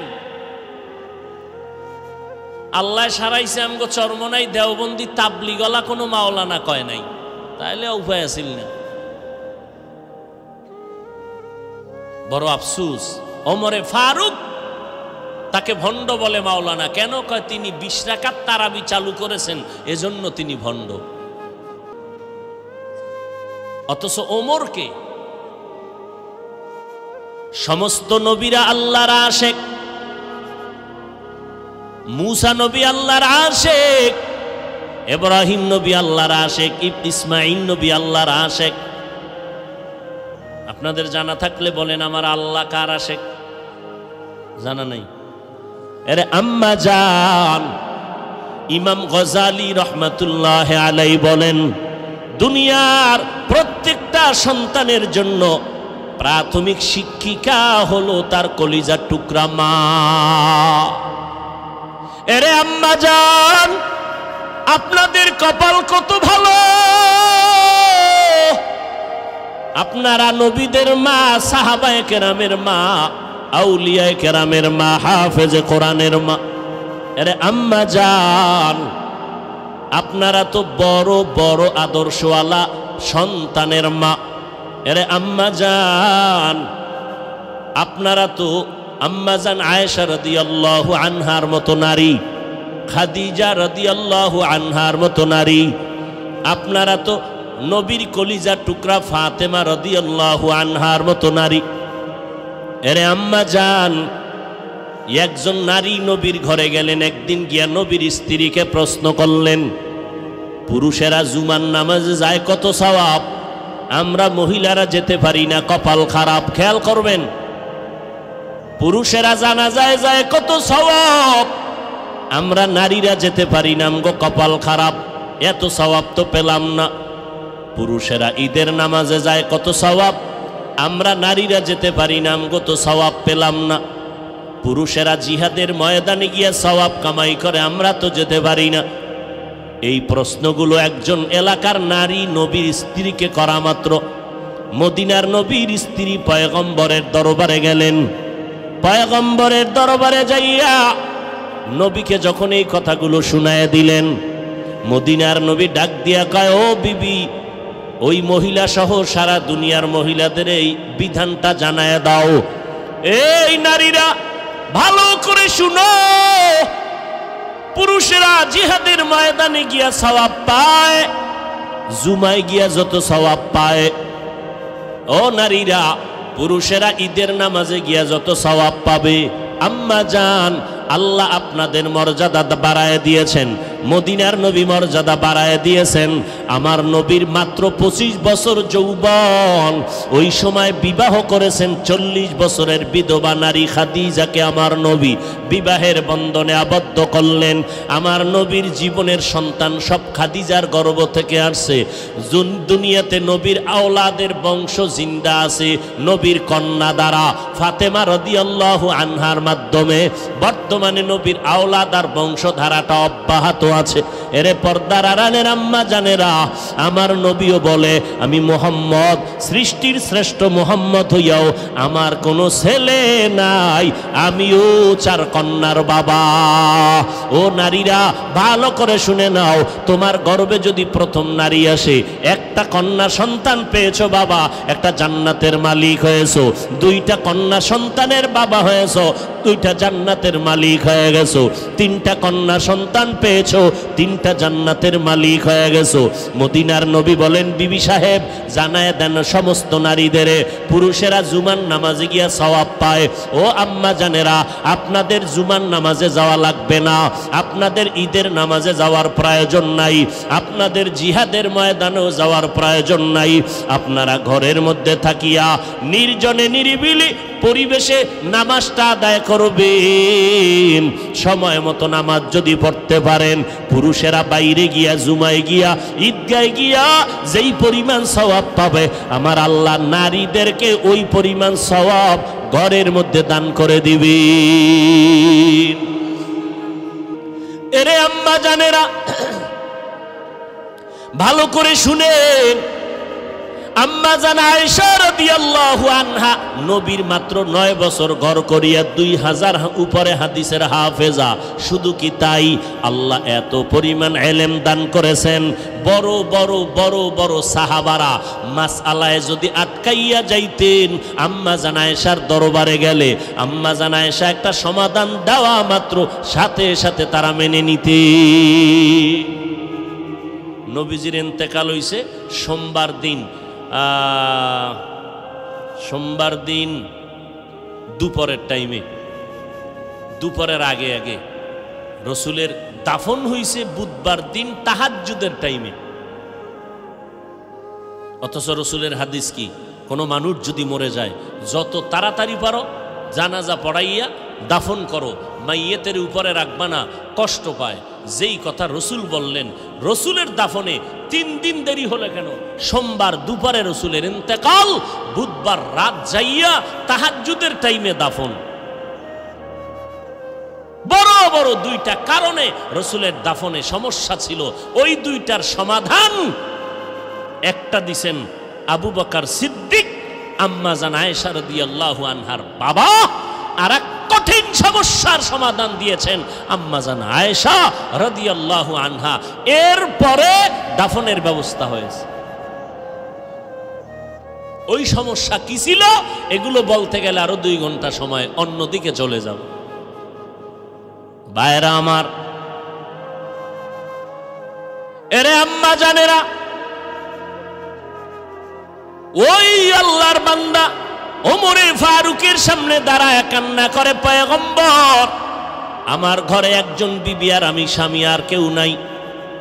আল্লাহ সারাইছে আমগো চরমনাই দেওবন্দি তাবলিগলা কোনো মাওলানা কয় নাই, তাইলে উপায় আছিল না। বড় আফসুস, ওমরে ফারুক তাকে ভণ্ড বলে মাওলানা। কেন? কয় তিনি 20 রাকাত তারাবি চালু করেছেন, এজন্য তিনি ভণ্ড। অথচ ওমরকে সমস্ত নবীরা আল্লাহর আশিক। মুসা নবী আল্লাহর আশিক, ইব্রাহিম নবী আল্লাহর আশিক, ইসমাঈল নবী আল্লাহর আশিক। আপনাদের জানা থাকলে বলেন, আমার আল্লাহ কার আশিক? জানা নাই? আরে আম্মা জান ইমাম গজালি রহমাতুল্লাহ আলাইহি বলেন, দুনিয়ার প্রত্যেকটা সন্তানের জন্য প্রাথমিক শিক্ষিকা হলো তার কলিজার টুকরা মা। এরে আম্মা জান, আপনাদের কপাল কত ভালো, আপনারা নবীদের মা, সাহাবায়ে কেরামের মা, আউলিয়ায়ে কেরামের মা, হাফেজে কোরআনের মা। এরে আম্মা জান, আপনারা তো বড় বড় আদর্শওয়ালা সন্তানের মা। এরে আম্মা জান, আপনারা তো আম্মা জান আয়েশা রাদিয়াল্লাহু আনহার মতো নারী, খাদিজা রাদিয়াল্লাহু আনহার মতো নারী। আপনারা তো নবীর কলিজার টুকরা ফাতেমা রাদিয়াল্লাহু আনহার মতো নারী। এরে আম্মা জান, একজন নারী নবীর ঘরে গেলেন, একদিন গিয়া নবীর স্ত্রীকে প্রশ্ন করলেন, পুরুষেরা জুমার নামাজে যায় কত সওয়াব, আমরা মহিলারা যেতে পারি না, কপাল খারাপ। খেয়াল করবেন, পুরুষেরা জানাজায় যায় কত সওয়াব, আমরা নারীরা যেতে পারি না, আমগো কপাল খারাপ, এত সওয়াব তো পেলাম না। পুরুষেরা ঈদের নামাজে যায় কত সওয়াব, আমরা নারীরা যেতে পারি না, আমগো তো সওয়াব পেলাম না। পুরুষেরা জিহাদের ময়দানে গিয়ে সওয়াব কামাই করে, আমরা তো যেতে পারি না। এই প্রশ্নগুলো একজন এলাকার নারী নবীর স্ত্রীকে করা মাত্র মদিনার নবীর স্ত্রী পয়গম্বরের দরবারে গেলেন। পয়গম্বরের দরবারে যাইয়া নবীকে যখন এই কথাগুলো শুনায় দিলেন, মদিনার নবী ডাক দিয়া কয়, ও বিবি, ওই মহিলা সহ সারা দুনিয়ার মহিলাদের এই বিধানটা জানায় দাও। এই নারীরা ভালো করে শুনো, পুরুষেরা জিহাদের ময়দানে গিয়া সওয়াব পায়, জুমায় গিয়া যত সওয়াব পায়, ও নারীরা পুরুষেরা ঈদের নামাজে গিয়া যত সওয়াব পাবে, আম্মা জান আল্লাহ আপনাদের মর্যাদা বাড়ায় দিয়েছেন, মদিনার নবী মর্যাদা বাড়ায় দিয়েছেন। আমার নবীর মাত্র 25 বছর যৌবন, ওই সময় বিবাহ করেছেন 40 বছরের বিধবা নারী খাদিজাকে আমার নবী বিবাহের বন্ধনে আবদ্ধ করলেন। আমার নবীর জীবনের সন্তান সব খাদিজার গর্ভ থেকে আসছে। দুনিয়াতে নবীর আওলাদের বংশ জিন্দা আছে নবীর কন্যা দ্বারা, ফাতেমা রাদিয়াল্লাহু আনহার মাধ্যমে বর্তমানে নবীর আওলাদ আর বংশধারাটা অব্যাহত আছে। এরে পর্দার আড়ালের আম্মা জানেরা, আমার নবীও বলে, আমি মুহাম্মদ সৃষ্টির শ্রেষ্ঠ মুহাম্মদ হইয়াও আমার কোনো ছেলে নাই, আমিও 4 কন্যার বাবা। ও নারীরা ভালো করে শুনে নাও, তোমার গর্ভে যদি প্রথম নারী আসে, একটা কন্যা সন্তান পেয়েছো বাবা, একটা জান্নাতের মালিক হয়েছো। 2টা কন্যা সন্তানের বাবা হয়েছো, 2টা জান্নাতের মালিক হয়ে গেছো। 3টা কন্যা সন্তান পেয়েছো, 3টা জান্নাতের মালিক হয়ে গেছো। মদিনার নবী বলেন, বিবি সাহেব জানায় দেন সমস্ত নারীদের, পুরুষেরা জুমার নামাজে গিয়া সওয়াব পায়। ও আম্মা জানেরা, আপনাদের জুমার নামাজে যাওয়া লাগবে না, আপনাদের ঈদের নামাজে যাওয়ার প্রয়োজন নাই, আপনাদের জিহাদের ময়দানেও যাওয়ার প্রয়োজন নাই। আপনারা ঘরের মধ্যে থাকিয়া নির্জনে নিরিবিলি পরিবেশে নামাজটা আদায় করবেন। সময় মতো নামাজ যদি পড়তে পারেন, পুরুষেরা বাইরে গিয়া জুমায় গিয়া ঈদগায় গিয়া যেই পরিমাণ সওয়াব পাবে, আমার আল্লাহ নারীদেরকে ওই পরিমাণ সওয়াব ঘরের মধ্যে দান করে দিবেন। এরে আম্মা জানেরা ভালো করে শুনেন, আম্মা জান আয়েশা রাদিয়াল্লাহু আনহা নবীর মাত্র 9 বছর ঘর করিয়া 2000 উপরে হাদিসের হাফেজা। শুধু কি তাই, আল্লাহ এত পরিমাণ ইলম দান করেছেন। বড় বড় বড় বড় সাহাবারা মাসআলায় যদি আটকাইয়া যাইতেন, আম্মা জান আয়েশার দরবারে গেলে আম্মা জান আয়েশা একটা সমাধান দেওয়া মাত্র সাথে সাথে তারা মেনে নিতে। নবীজির ইন্তেকাল হইছে সোমবার দিন দুপুরের টাইমে, দুপুরের আগে আগে। রসুলের দাফন হইছে বুধবার দিন তাহাজ্জুদের টাইমে। অথচ রসুলের হাদিস কি, কোনো মানুষ যদি মরে যায়, যত তাড়াতাড়ি পারো জানাজা পড়াইয়া দাফন করো, মাইয়েতের উপরে রাখবা না, কষ্ট পায়। যেই কথা রসুল বললেন, রসুলের দাফনে 3 দিন দেরি হলে কেন? সোমবার দুপুরে রসুলের ইন্তেকাল, বুধবার রাত যাইয়া তাহাজ্জুদের টাইমে দাফন। বড় বড় 2টা কারণে রসুলের দাফনে সমস্যা ছিল। ওই 2টার সমাধান একটা দিছেন আবু বকর সিদ্দিক, আম্মা জান আয়েশা রাদিয়াল্লাহু আনহার বাবা, আর এক কঠিন সমস্যার সমাধান দিয়েছেন আম্মা জান আয়েশা রাদিয়াল্লাহু আনহা। এরপরে দাফনের ব্যবস্থা হয়েছে। ওই সমস্যা কি ছিল এগুলো বলতে গেলে আরো 2 ঘন্টা সময় অন্যদিকে চলে যাব। ভাইরা আমার, এরে আম্মা জানেরা, ওই আল্লাহর বান্দা ওমরে ফারুকের সামনে দাঁড়ায় কান্না করে, পয়গম্বর আমার ঘরে একজন বিবি আর আমি স্বামী, আর কেউ নাই।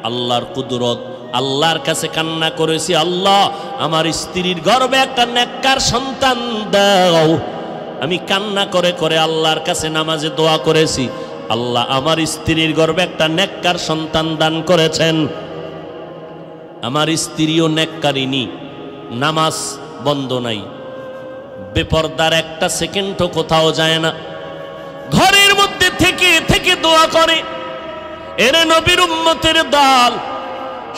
আল্লাহর কুদরত, আল্লাহর কাছে কান্না করেছি, আল্লাহ আমার স্ত্রীর গর্ভে একটা নেককার সন্তান দাও। আমি কান্না করে করে আল্লাহর কাছে নামাজে দোয়া করেছি, আল্লাহ আমার স্ত্রীর গর্ভে একটা নেককার সন্তান দান করেছেন। আমার স্ত্রীও নেককারিনী, নামাজ বন্ধ নাই, বেপরদার একটা সেকেন্ডও কোথাও যায় না, ঘরের মধ্যে থেকে থেকে দোয়া করে। এরে নবীর উম্মতের দল,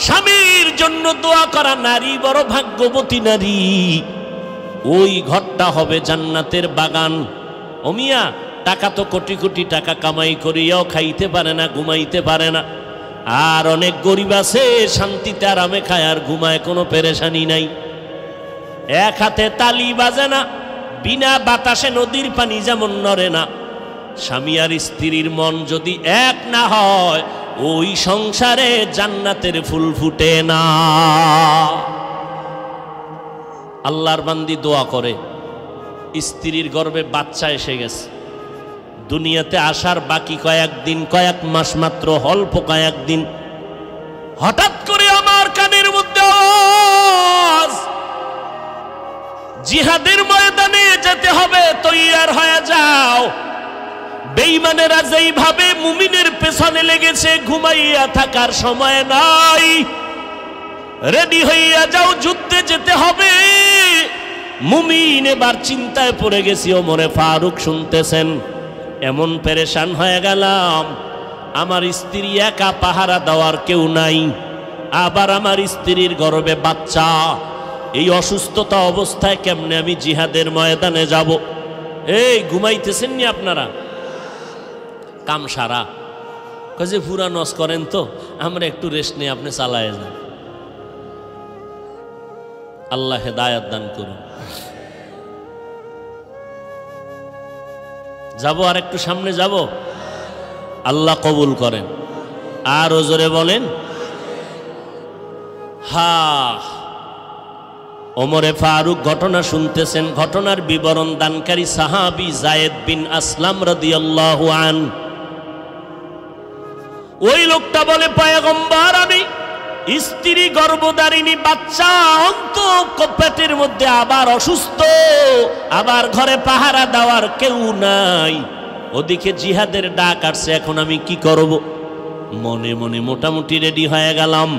স্বামীর জন্য দোয়া করা নারী বড় ভাগ্যবতী নারী। ওই ঘরটা হবে জান্নাতের বাগান। ও মিয়া, টাকা তো কোটি কোটি টাকা কামাই করিয়াও খাইতে পারে না, ঘুমাইতে পারে না। আর অনেক গরিব আছে শান্তিতে আরামে খায় আর ঘুমায়, কোনো পেরেশানি নাই। এক হাতে তালি বাজে না, বিনা বাতাসে নদীর পানি যেমন নড়ে না। স্বামী আর স্ত্রীর মন যদি এক না হয়, ওই সংসারে জান্নাতের ফুল ফুটে না। আল্লাহর বান্দি দোয়া করে, স্ত্রীর গর্ভে বাচ্চা এসে গেছে, দুনিয়াতে আসার বাকি কয়েকদিন, কয়েক মাস মাত্র, অল্প কয়েকদিন। হঠাৎ করে আমার কানের মধ্যে আওয়াজ, জিহাদের ময়দানে যেতে হবে, তৈয়ার হয়ে যাও। বেঈমানেরা যেইভাবে মুমিনের পেছনে লেগেছে, ঘুমাইয়া থাকার সময় নাই, রেডি হইয়া যাও, যুদ্ধে যেতে হবে। মুমিন এবার চিন্তায় পড়ে গেছি। ওমরে ফারুক শুনতেছেন, এমন পেরেশান হয়ে গেলাম, আমার স্ত্রী একা, পাহারা দেওয়ার কেউ নাই, আবার আমার স্ত্রীর গর্ভে বাচ্চা। এই অসুস্থতা অবস্থায় কেমনে আমি জিহাদের ময়দানে যাব? এই ঘুমাইতেছেন নি আপনারা? কাম সারা কাজে পুরা নস করেন তো, আমরা একটু রেস্ট নিয়ে আপনি চালায় যান। আল্লাহ হেদায়াত দান করুন। যাব আর একটু সামনে যাব, আল্লাহ কবুল করেন। আর জোরে বলেন হা। ওমরে ফারুক ঘটনা শুনতেছেন। ঘটনার বিবরণ দানকারী সাহাবী যায়েদ বিন আসলাম রাদিয়াল্লাহু আনহু। ওই লোকটা বলে, পয়গম্বর, আমি স্ত্রী গর্ভধারিণী, বাচ্চা অন্ত পেটের মধ্যে, আবার অসুস্থ, আবার ঘরে পাহারা দেওয়ার কেউ নাই, ওদিকে জিহাদের ডাক আসছে, এখন আমি কি করব? মনে মনে মোটামুটি রেডি হয়ে গেলাম,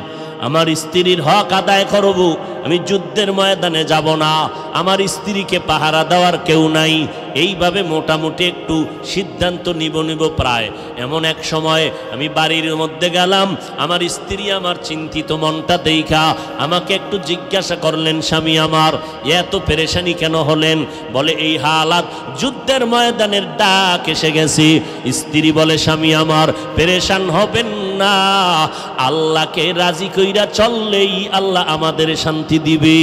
আমার স্ত্রীর হক আদায় করব, আমি যুদ্ধের ময়দানে যাব না, আমার স্ত্রীকে পাহারা দেওয়ার কেউ নাই। এইভাবে মোটামুটি একটু সিদ্ধান্ত নিব প্রায়। এমন এক সময় আমি বাড়ির মধ্যে গেলাম, আমার স্ত্রী আমার চিন্তিত মনটা দেখা আমাকে একটু জিজ্ঞাসা করলেন, স্বামী আমার এত পেরেশানি কেন হলেন? বলে, এই হালাত, যুদ্ধের ময়দানের ডাক এসে গেছে। স্ত্রী বলে, স্বামী আমার পেরেশান হবেন না, আল্লাহকে রাজি কইরা চললেই আল্লাহ আমাদের শান্তি দিবে।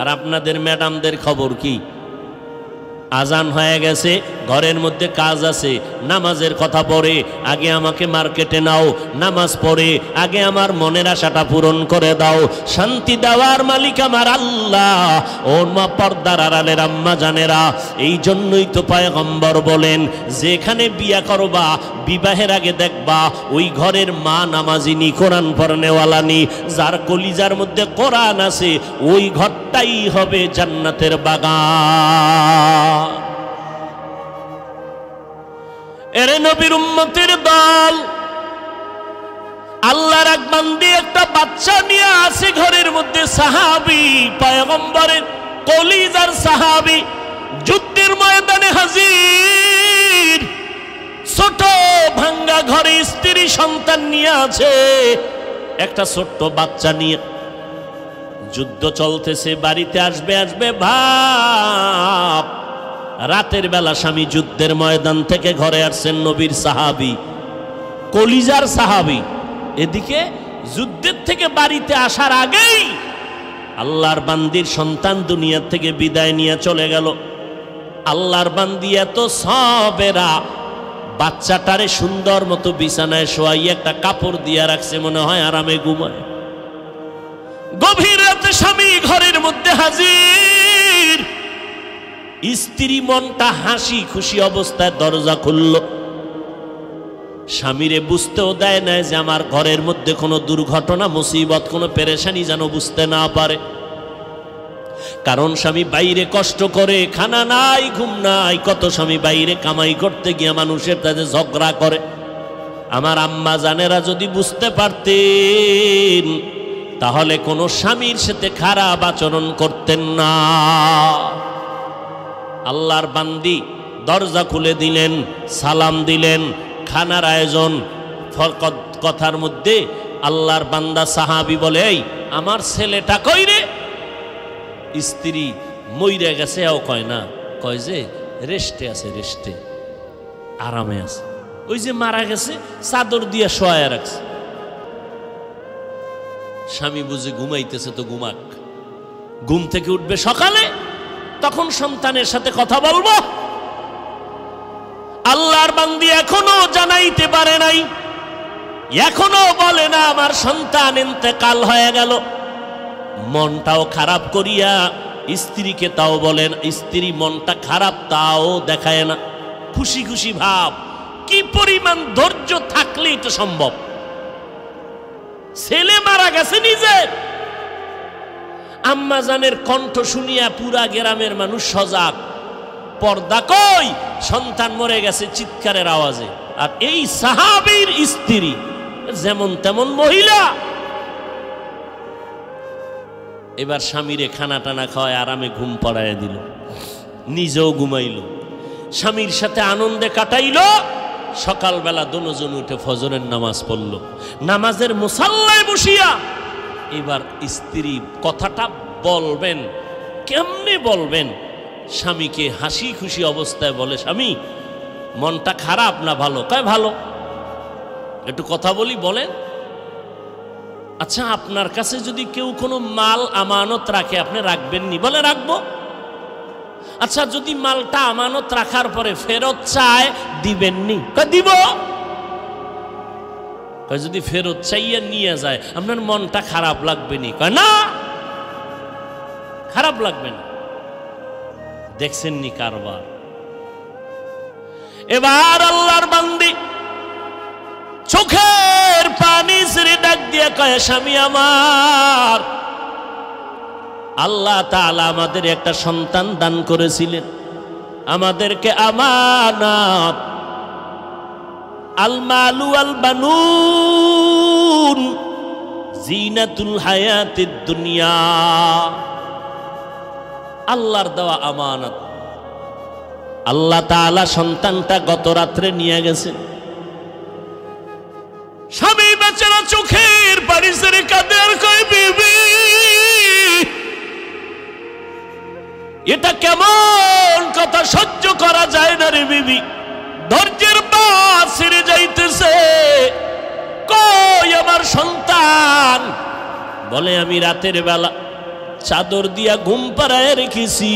আর আপনাদের ম্যাডামদের খবর কি? আজান হয়ে গেছে, ঘরের মধ্যে কাজ আছে, নামাজের কথা পড়ে, আগে আমাকে মার্কেটে নাও, নামাজ পড়ে আগে আমার মনের আশাটা পূরণ করে দাও। শান্তি দেওয়ার মালিক আমার আল্লাহ। ও মা, পর্দার আড়ালের আম্মা জানেরা, এই জন্যই তো পয়গম্বর বলেন, যেখানে বিয়া করবা, বিবাহের আগে দেখবা ওই ঘরের মা নামাজিনী, কোরআন পড়নেওয়ালানি, যার কলিজার মধ্যে কোরআন আছে, ওই ঘরটাই হবে জান্নাতের বাগান। এরে নবীর উম্মতের দল, আল্লাহর এক বান্দি একটা বাচ্চা নিয়ে আসে ঘরের মধ্যে, সাহাবী, পয়গম্বরের কলিজার সাহাবী, যুদ্ধের ময়দানে হাজির। ছোট ভাঙ্গা ঘরে স্ত্রী সন্তান নিয়ে আছে, একটা ছোট্ট বাচ্চা নিয়ে যুদ্ধ চলতেছে, বাড়িতে আসবে ভাব। রাতের বেলা স্বামী যুদ্ধের ময়দান থেকে ঘরে আসছেন, নবীর সাহাবী, কলিজার সাহাবী। এদিকে যুদ্ধের থেকে বাড়িতে আসার আগেই আল্লাহর বান্দির সন্তান দুনিয়া থেকে বিদায় নিয়ে চলে গেল। আল্লাহর বান্দি এত সবেরা, বাচ্চাটারে সুন্দর মতো বিছানায় শোয়াইয়ে একটা কাপড় দিয়া রাখছে, মনে হয় আরামে ঘুমায়। গভীর রাতে স্বামী ঘরের মধ্যে হাজির, স্ত্রী মনটা হাসি খুশি অবস্থায় দরজা খুলল। স্বামীরে বুঝতেও দেয় না যে আমার ঘরের মধ্যে কোনো দুর্ঘটনা, মুসিবত, কোনো পেরেশানি যেন বুঝতে না পারে। কারণ স্বামী বাইরে কষ্ট করে, খানা নাই, ঘুম নাই, কত স্বামী বাইরে কামাই করতে গিয়ে মানুষের সাথে ঝগড়া করে। আমার আম্মা জানেরা যদি বুঝতে পারতেন, তাহলে কোনো স্বামীর সাথে খারাপ আচরণ করতেন না। আল্লাহর বান্দি দরজা খুলে দিলেন, সালাম দিলেন, খানার আয়োজন। কথার মধ্যে আল্লাহর বান্দা সাহাবী বলে, এই আমার ছেলেটা কই রে? স্ত্রী মইরা গেছে, ও কয় না, কয় যে রেস্টে আছে, রেস্টে আরামে আছে। ওই যে মারা গেছে চাদর দিয়ে শোয়া রাখছে। স্বামী বুঝে ঘুমাইতেছে, তো ঘুমাক, ঘুম থেকে উঠবে সকালে, তখন সন্তানের সাথে কথা বলবো। আল্লাহর বান্দি এখনো জানাইতে পারে নাই, এখনো বলে না আমার সন্তান ইন্তেকাল হয়ে গেল। মনটাও খারাপ করিয়া স্ত্রীকে তাও বলেন, স্ত্রী মনটা খারাপ তাও দেখায় না, খুশি খুশি ভাব। কি পরিমাণ ধৈর্য থাকলে এটা সম্ভব? ছেলে মারা গেছে নিজের, আম্মাজানের কণ্ঠ শুনিয়া পুরা গ্রামের মানুষ সজাগ। পর্দা কই? সন্তান মরে গেছে চিৎকারের আওয়াজে। আর এই সাহাবীর স্ত্রী যেমন তেমন মহিলা। এবার স্বামীরে খানা টানা খাওয়ায় আরামে ঘুম পড়াইয়া দিল, নিজেও ঘুমাইল, স্বামীর সাথে আনন্দে কাটাইল। সকালবেলা দুজন উঠে ফজরের নামাজ পড়ল, নামাজের মুসাল্লায় বসিয়া এবার স্ত্রী কথাটা বলবেন, কেমনে বলবেন? স্বামীকে হাসি খুশি অবস্থায় বলে, স্বামী মনটা খারাপ না ভালো? কয় ভালো। একটু কথা বলি, বলেন। আচ্ছা, আপনার কাছে যদি কেউ কোনো মাল আমানত রাখে, আপনি রাখবেন নি? বলে রাখবো। আচ্ছা, যদি মালটা আমানত রাখার পরে ফেরত চায়, দিবেননি? কয় দিব। কয় যদি ফেরত চাইয়া নিয়ে যায়, আপনার মনটা খারাপ লাগবে নি? কয় না, খারাপ লাগবে না। দেখছেন নি কারবার? এবার আল্লাহর বান্দি চোখের পানি ছেড়ে ডাক দিয়ে কয়, স্বামী আমার, আল্লাহ তাআলা আমাদের একটা সন্তান দান করেছিলেন, আমাদেরকে আমানত। আল মালু আল বানুন জিনাতুল হায়াতিদ দুনিয়া, আল্লাহর দেওয়া আমানত। আল্লাহ তাআলা সন্তানটা গত রাত্রে নিয়ে গেছে। স্বামী বেচারা চোখের পানি ছেড়ে কাঁদে আর কয়, বিবি এটা কেমন কথা, সহ্য করা যায় না রে বিবি, ধৈর্যের বাঁধ ছিঁড়ে যাইতেছে। কই আমার সন্তান? বলে আমি রাতের বেলা চাদর দিয়া ঘুম পাড়ায় রেখেছি,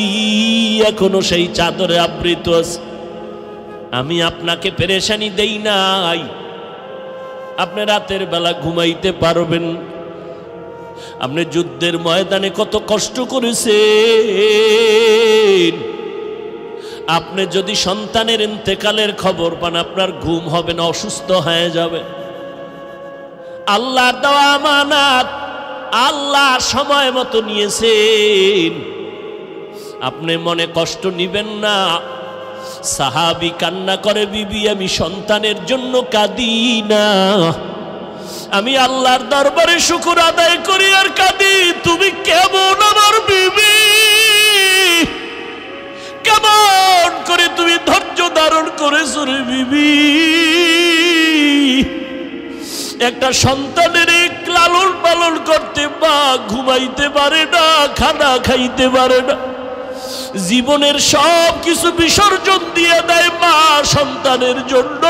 এখনো সেই চাদরে আবৃত আছে। আমি আপনাকে পেরেশানি দেই নাই, আপনি রাতের বেলা ঘুমাইতে পারবেন। আপনি যুদ্ধের ময়দানে কত কষ্ট করেছেন, আপনি যদি সন্তানের ইন্তেকালের খবর পান, আপনার ঘুম হবে না, অসুস্থ হয়ে যাবে। আল্লাহর দেওয়া আমানত আল্লাহ সময় মতো নিয়েছেন, আপনি মনে কষ্ট নিবেন না। সাহাবী কান্না করে, বিবি আমি সন্তানের জন্য কাঁদি না, আমি আল্লাহর দরবারে শুকর আদায় করি আর কাঁদি। তুমি কেমন আমার বিবি, কেমন করে তুমি ধৈর্য ধারণ করেছো রে বিবি? একটা সন্তানের লালন পালন করতে মা ঘুমাইতে পারে না, খানা খাইতে পারে না, জীবনের সব কিছু বিসর্জন দিয়ে দেয় মা সন্তানের জন্য।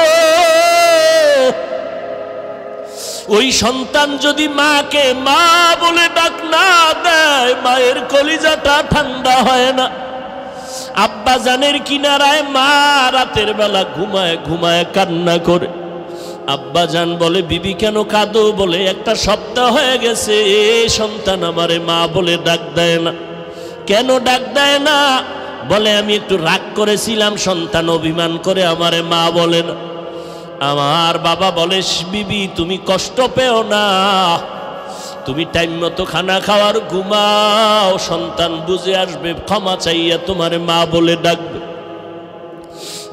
ওই সন্তান যদি মাকে মা বলে ডাক না দেয়, মায়ের কলিজাটা ঠান্ডা হয় না। আব্বা জানের কিনারায় মা রাতের বেলা ঘুমায় ঘুমায় কান্না করে। আব্বা জান বলে, বিবি কেন কাঁদো? বলে একটা সপ্তাহ হয়ে গেছে সন্তান আমারে মা বলে ডাক দেয় না। কেন ডাক দেয় না? বলে আমি একটু রাগ করেছিলাম, সন্তান অভিমান করে আমারে মা বলে না। আমার বাবা বলে, বিবি তুমি কষ্ট পেও না, তুমি টাইম মতো খানা খাওয়ার ঘুমাও, সন্তান বুঝে আসবে, ক্ষমা চাইয়া তোমারে মা বলে ডাকবে।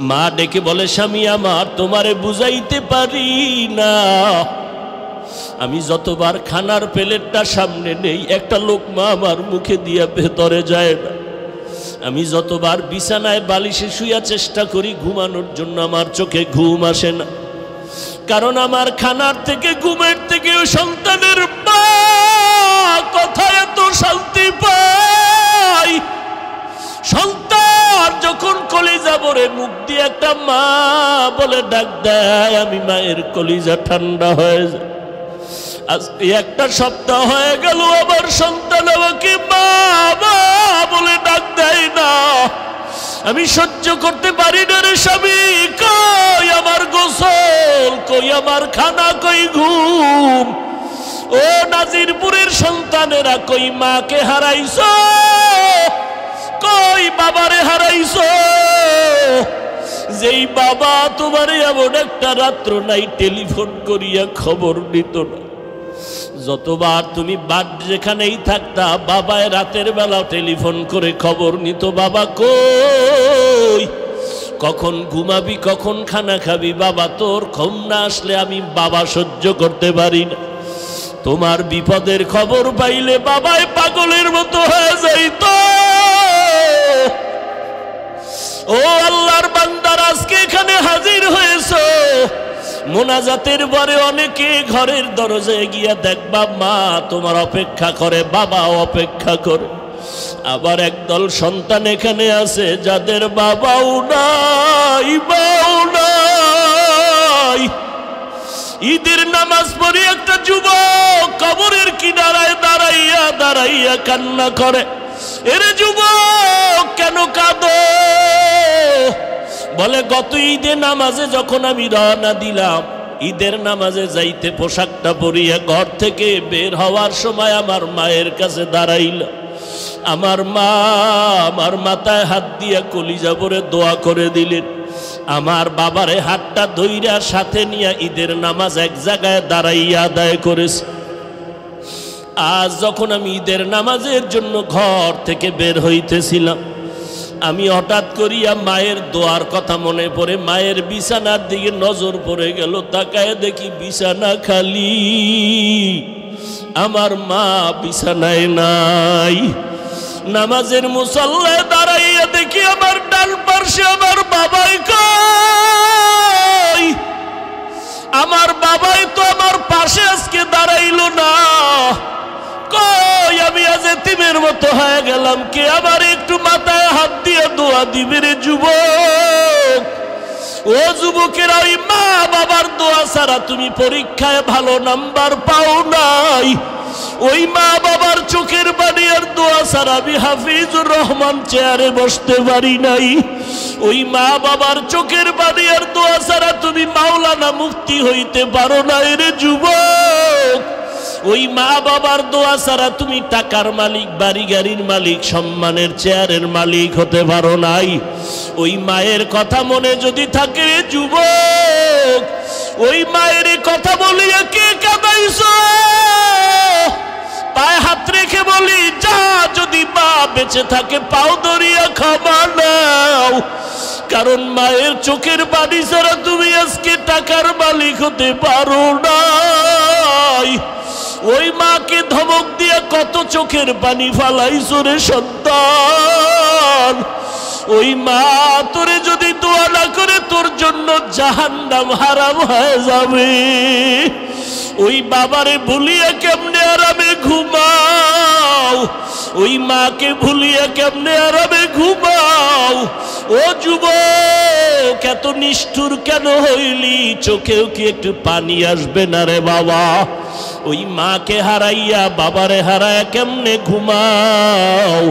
মা ডেকে বলে, স্বামী আমার তোমারে বুঝাইতে পারি না, আমি যতবার খানার প্লেটটা সামনে নেই, একটা লোকমা আমার মুখে দিয়া ভেতরে যায় না। আমি যতবার বিছানায় বালিশে শুয়া চেষ্টা করি ঘুমানোর জন্য, আমার চোখে ঘুম আসে না। কারণ আমার খানার থেকে ঘুমের থেকে সন্তানের মা শান্তি পাই। সন্তান যখন কলিজা ভরে মুখ দিয়ে একটা মা বলে ডাক দেয়, আমি মায়ের কলিজা ঠান্ডা হয়ে যায়। আজকে একটা সপ্তাহ হয়ে গেল আমার সন্তান আমাকে মা বলে ডাক দেয় না। আমি সহ্য করতে পারি না রে স্বামী। কই আমার গোসল, কই আমার খানা, কই ঘুম। ও নাজিরপুরের সন্তানেরা, কই মাকে হারাইছো, কই বাবারে হারাইছো। যেই বাবা তোমার এমন একটা রাত্র নাই টেলিফোন করিয়া খবর নিত না। যতবার তুমি বাদ যেখানেই থাকতা, বাবায় রাতের বেলা টেলিফোন করে খবর নিত, বাবা কই, কখন ঘুমাবি, কখন খানা খাবি, বাবা তোর ঘুম না আসলে আমি বাবা সহ্য করতে পারি না। তোমার বিপদের খবর পাইলে বাবায় পাগলের মতো হয়ে যাইত। ও আল্লাহর বান্দার, আজকে এখানে হাজির হয়েছো, মোনাজাতের পরে অনেকে ঘরের দরজায় গিয়া দেখবা মা তোমার অপেক্ষা করে, বাবা অপেক্ষা করে। আবার একদল সন্তান এখানে আছে যাদের বাবাও নাই, মাও নাই। ঈদের নামাজ পড়ে একটা যুবক কবরের কিনারায় দাঁড়াইয়া দাঁড়াইয়া কান্না করে, এরে যুবক কেন কাঁদো? বলে গত ঈদে নামাজে যখন আমি রওনা দিলাম, ঈদের নামাজে যাইতে পোশাকটা পরিয়া ঘর থেকে বের হওয়ার সময় আমার মায়ের কাছে দাঁড়াইল। আমার মা আমার মাথায় হাত দিয়া কলিজা ভরে দোয়া করে দিলেন। আমার বাবারে হাতটা ধইরা সাথে নিয়ে ঈদের নামাজ এক জায়গায় দাঁড়াইয়া আদায় করেছে। আজ যখন আমি ঈদের নামাজের জন্য ঘর থেকে বের হইতেছিলাম, আমি হঠাৎ করিয়া মায়ের দোয়ার কথা মনে পড়ে মায়ের বিছানার দিকে নজর পড়ে গেল। তাকায় দেখি বিছানা খালি, আমার মা বিছানায় নাই। নামাজের মুসল্লায় দাঁড়াইয়া দেখি আমার ডান পাশে আমার বাবাই কই। আমার বাবাই তো আমার পাশে আজকে দাঁড়াইল না। কই আমি আজ এতিমের মতো হয়ে গেলাম। কে আমার একটু মাথায় হাত দিয়ে দোয়া দিবে রে যুবক? ও যুবকেরা, ওই মা বাবার দোয়া ছাড়া তুমি পরীক্ষায় ভালো নাম্বার পাও নাই। ওই মা বাবার চোখের পানি আর দোয়া ছাড়া আমি হাফিজুর রহমান চেয়ারে বসতে পারি নাই। ওই মা বাবার চোখের পানি আর দোয়া ছাড়া তুমি মাওলানা মুফতি হইতে পারো না রে যুবক। ওই মা বাবার দোয়া ছাড়া তুমি টাকার মালিক, বাড়ি গাড়ির মালিক, সম্মানের চেয়ারের মালিক হতে পারো নাই। ওই মায়ের কথা মনে যদি থাকে রে যুবক, ওই মায়ের কথা বলিয়া কে কাঁদাইছো? পায়ে হাত রেখে বলি, যা যদি মা বেঁচে থাকে পাও ধরিয়া ক্ষমা নাও। কারণ মায়ের চোখের পানি ছাড়া তুমি আজকে টাকার মালিক হতে পারো নাই। ওই মাকে ধমক দিয়ে কত চোখের পানি ফালাইছো রে সন্তান। ওই মা তোরে যদি দোয়া না করে তোর জন্য জাহান্নাম হারাম হয়ে যাবে। ওই বাবারে ভুলিয়া কেমনে আরামে ঘুমাও? ওই মাকে ভুলিয়া কেমনে আরামে ঘুমাও? ও যুবক, এত নিষ্ঠুর কেন হইলি? চোখেও কি একটু পানি আসবে না রে বাবা? ওই মাকে হারাইয়া বাবারে হারাইয়া কেমনে ঘুমাও?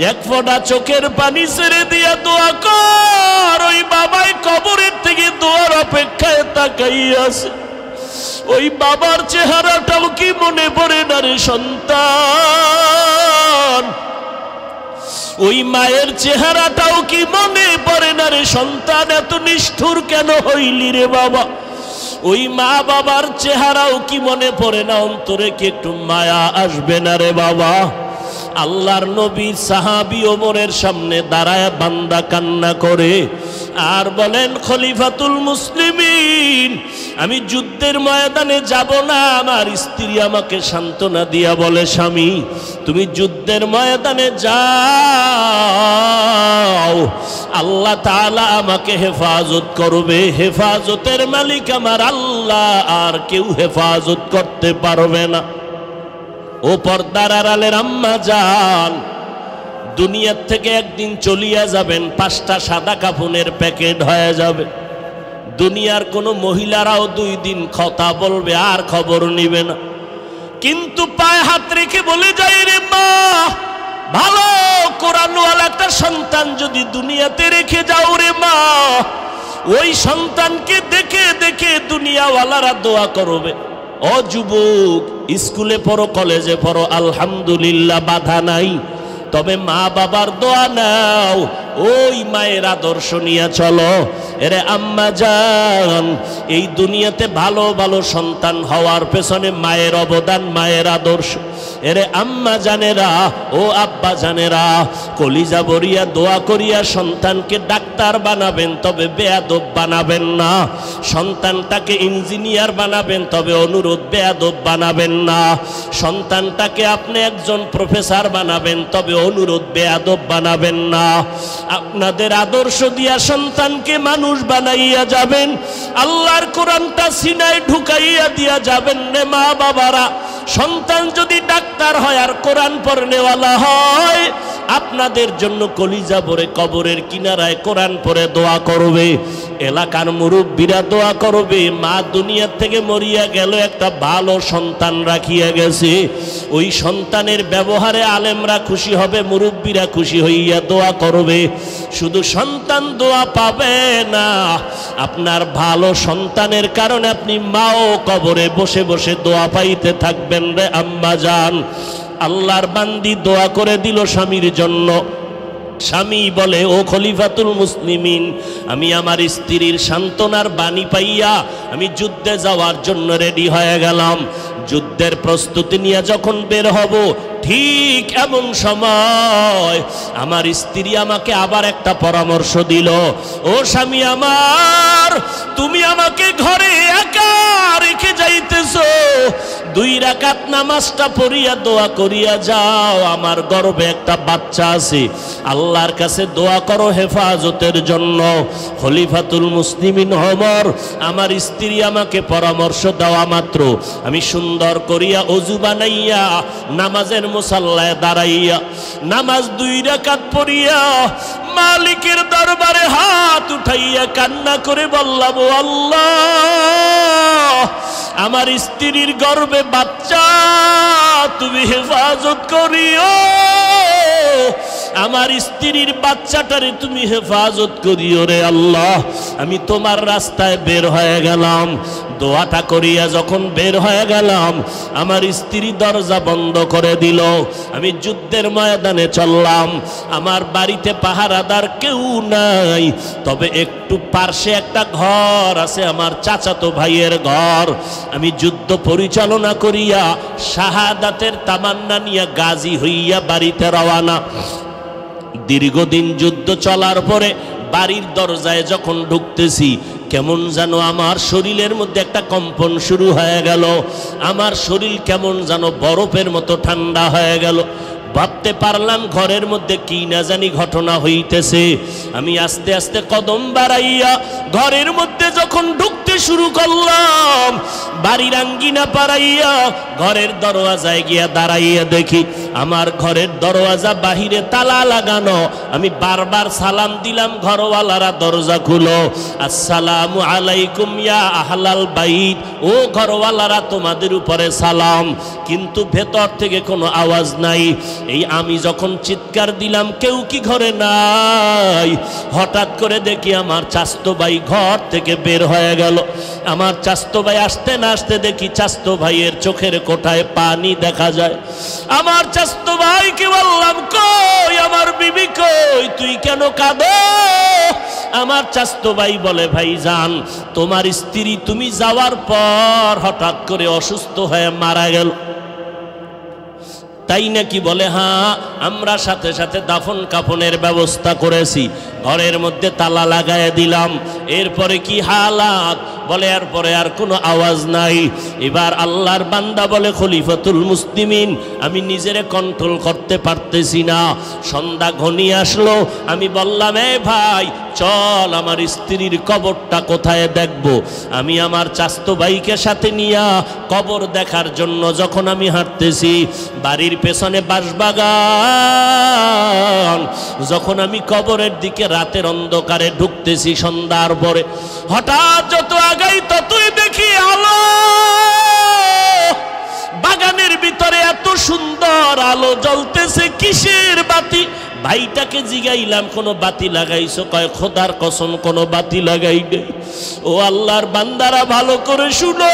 এক ফোঁটা চোখের পানি ছেড়ে দিয়া দোয়া কর। ওই বাবাই কবরের থেকে দোয়ার অপেক্ষায় তাকাইয়াছে। ওই বাবার চেহারাটাও কি মনে পড়ে না রে সন্তান? ওই মায়ের চেহারাটাও কি মনে পড়ে না রে সন্তান? এত নিষ্ঠুর কেন হইলি রে বাবা? ওই মা বাবার চেহারাও কি মনে পড়ে না? অন্তরে কি একটু মায়া আসবে না রে বাবা? আল্লাহর নবী সাহাবী ওমরের সামনে দাঁড়ায় বান্দা কান্না করে আর বলেন, খলিফাতুল মুসলিমিন, আমি যুদ্ধের ময়দানে যাব না। আমার স্ত্রী আমাকে সান্ত্বনা দিয়া বলে, স্বামী তুমি যুদ্ধের ময়দানে যাও, আল্লাহ তাআলা আমাকে হেফাজত করবে। হেফাজতের মালিক আমার আল্লাহ, আর কেউ হেফাজত করতে পারবে না। ও পর্দার আড়ালের আম্মা জান, দুনিয়ার থেকে একদিন চলিয়া যাবেন, 5টা সাদা কাফনের প্যাকেট হয়ে যাবে। দুনিয়ার কোনো মহিলারাও 2 দিন কথা বলবে, আর খবর নিবে না। কিন্তু পায়ে হাত রেখে বলে যাই, রে মা, ভালো কোরআনওয়ালা একটা সন্তান যদি দুনিয়াতে রেখে যাও রে মা, ওই সন্তানকে দেখে দেখে দুনিয়াওয়ালারা দোয়া করবে। ও যুবক, স্কুলে পড়ো, কলেজে পড়ো, আলহামদুলিল্লাহ, বাধা নাই। তবে মা বাবার দোয়া নাও, ওই মায়ের আদর্শ নিয়ে চলো। এরে আম্মা জান, এই দুনিয়াতে ভালো ভালো সন্তান হওয়ার পেছনে মায়ের অবদান, মায়ের আদর্শ। এরে আম্মা জানেরা, ও আব্বা জানেরা, কলিজা ভরিয়া দোয়া করিয়া সন্তানকে ডাক্তার বানাবেন, তবে বেয়াদব বানাবেন না। সন্তানটাকে ইঞ্জিনিয়ার বানাবেন, তবে অনুরোধ বেয়াদব বানাবেন না। সন্তানটাকে আপনি একজন প্রফেসর বানাবেন, তবে অনুরোধ বেয়াদব বানাবেন না। আপনাদের আদর্শ দিয়া সন্তানকে মানুষ বানাইয়া যাবেন, আল্লাহর কোরআনটা সিনায় ঢুকাইয়া দিয়া যাবেন রে মা বাবারা। সন্তান যদি ডাক্তার হয় আর কোরআন পড়নেওয়ালা হয়, আপনাদের জন্য কলিজা ভরে কবরের কিনারায় কোরআন পড়ে দোয়া করবে। এলাকার মুরব্বীরা দোয়া করবে, মা দুনিয়া থেকে মরিয়া গেল, একটা ভালো সন্তান রাখিয়া গেছে। ওই সন্তানের ব্যবহারে আলেমরা খুশি হবে, মুরব্বীরা খুশি হইয়া দোয়া করবে। শুধু সন্তান দোয়া পাবে না, আপনার ভালো সন্তানের কারণে আপনি মাও কবরে বসে বসে দোয়া পাইতে থাকবেন রে আম্মা জান। আল্লাহর বান্দি দোয়া করে দিল স্বামীর জন্য। স্বামী বলে, ও খলিফাতুল মুসলিমিন, আমি আমার স্ত্রীর সান্ত্বনার বাণী পাইয়া আমি যুদ্ধে যাওয়ার জন্য রেডি হয়ে গেলাম। যুদ্ধের প্রস্তুতি নিয়ে যখন বের হব, ঠিক এমন সময় আমার স্ত্রী আমাকে আবার একটা পরামর্শ দিল, ও স্বামী আমার, তুমি আমাকে ঘরে একা রেখে যাইতেছো, 2 রাকাত নামাজটা পড়িয়া দোয়া করিয়া যাও, আমার গর্ভে একটা বাচ্চা আছে, আল্লাহর কাছে দোয়া করো হেফাজতের জন্য। খলিফাতুল মুসলিমিন ওমর, আমার স্ত্রী আমাকে পরামর্শ দেওয়া মাত্র আমি সুন্দর করিয়া ওযু বানাইয়া নামাজের মুসাল্লায় দাঁড়াইয়া নামাজ 2 রাকাত পড়িয়া মালিকের দরবারে হাত উঠাইয়া কান্না করে বললাম, ও আল্লাহ, আমার স্ত্রীর গর্ভে বাচ্চা, তুমি হেফাজত করিও, আমার স্ত্রীর বাচ্চাটারে তুমি হেফাজত করিও রে আল্লাহ। আমি তোমার রাস্তায় বের হয়ে গেলাম। দোয়াটা করিয়া যখন বের হয়ে গেলাম, আমার স্ত্রী দরজা বন্ধ করে দিল। আমি যুদ্ধের ময়দানে চললাম। আমার বাড়িতে পাহারাদার কেউ নাই, তবে একটু পার্শ্বে একটা ঘর আছে, আমার চাচাতো ভাইয়ের ঘর। আমি যুদ্ধ পরিচালনা করিয়া শাহাদাতের তামান্না নিয়ে গাজী হইয়া বাড়িতে রওয়ানা। দীর্ঘদিন যুদ্ধ চলার পরে বাড়ির দরজায় যখন ঢুকতেছি, কেমন যেন আমার শরীরের মধ্যে একটা কম্পন শুরু হয়ে গেল। আমার শরীর কেমন যেন বরফের মতো ঠান্ডা হয়ে গেল। ভাবতে পারলাম ঘরের মধ্যে কি না জানি ঘটনা হইতেছে। আমি আস্তে আস্তে কদম বাড়াইয়া ঘরের মধ্যে যখন ঢুকতে শুরু করলাম, বাড়ির আঙ্গিনা পাড়াইয়া ঘরের দরওয়াজায় গিয়া দাঁড়াইয়া দেখি আমার ঘরের দরওয়াজা বাহিরে তালা লাগানো। আমি বারবার সালাম দিলাম, ঘরওয়ালারা দরজা খুলো, আসসালামু আলাইকুম ইয়া আহলাল বাইত, ও ঘরওয়ালারা তোমাদের উপরে সালাম। কিন্তু ভেতর থেকে কোনো আওয়াজ নাই। এই আমি যখন চিৎকার দিলাম, কেউ কি ঘরে নাই? হঠাৎ করে দেখি আমার চাচতো ভাই ঘর থেকে বের হয়ে গেল। আমার চাচতো ভাই আসতে না আসতে দেখি চাচতো ভাইয়ের চোখের কোঠায় পানি দেখা যায়। আমার চাচতো ভাইকে বললাম, কই আমার বিবি কই, তুই কেন কাঁদো? আমার চাচতো ভাই বলে, ভাই জান, তোমার স্ত্রী তুমি যাওয়ার পর হঠাৎ করে অসুস্থ হয়ে মারা গেল। তাই নাকি? বলে হ্যাঁ, আমরা সাথে সাথে দাফন কাফনের ব্যবস্থা করেছি, ঘরের মধ্যে তালা লাগায় দিলাম। এরপরে কি হালাত? বলে এরপরে আর কোনো আওয়াজ নাই। এবার আল্লাহর বান্দা বলে খলিফাতুল মুসলিমিন, আমি নিজেরে কন্ট্রোল করতে পারতেছি না। সন্ধ্যা ঘনিয়ে আসলো, আমি বললাম এ ভাই চল আমার স্ত্রীর কবরটা কোথায় দেখব। আমি আমার চাচতো ভাইকে সাথে নিয়া কবর দেখার জন্য যখন আমি হাঁটতেছি, বাড়ির পেছনে বাঁশবাগান, যখন আমি কবরের দিকে রাতের অন্ধকারে ঢুকতেছি সন্ধ্যার পরে, হঠাৎ যত আগাই ততই দেখি আলো। বাগানের ভিতরে এত সুন্দর আলো জ্বলতেছে, কিসের বাতি? ভাইটাকে জিগাইলাম কোনো বাতি লাগাইছো? কয় খোদার কসম কোনো বাতি লাগাই নেই। ও আল্লাহর বান্দারা ভালো করে শুনো,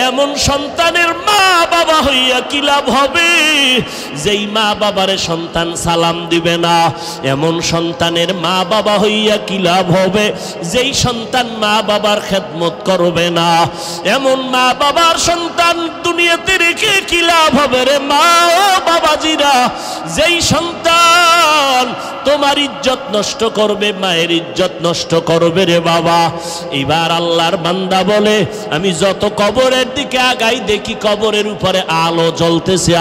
এমন সন্তানের মা বাবা হইয়া কি লাভ হবে? যেই মা বাবারে সন্তান সালাম দিবে না, এমন সন্তানের মা বাবা হইয়া কি লাভ হবে? যেই সন্তান মা বাবার খেদমত করবে না, এমন মা বাবার সন্তান দুনিয়াতে রেখে কি লাভ হবে রে মা ও বাবাজিরা? যেই সন্তান তোমার ইজ্জত নষ্ট করবে, মায়ের ইজ্জত নষ্ট করবে রে বাবা। এবার আল্লাহর বান্দা বলে আমি যত কবরের দিকে আগাই দেখি কবরের উপরে আলো জ্বলতেছে।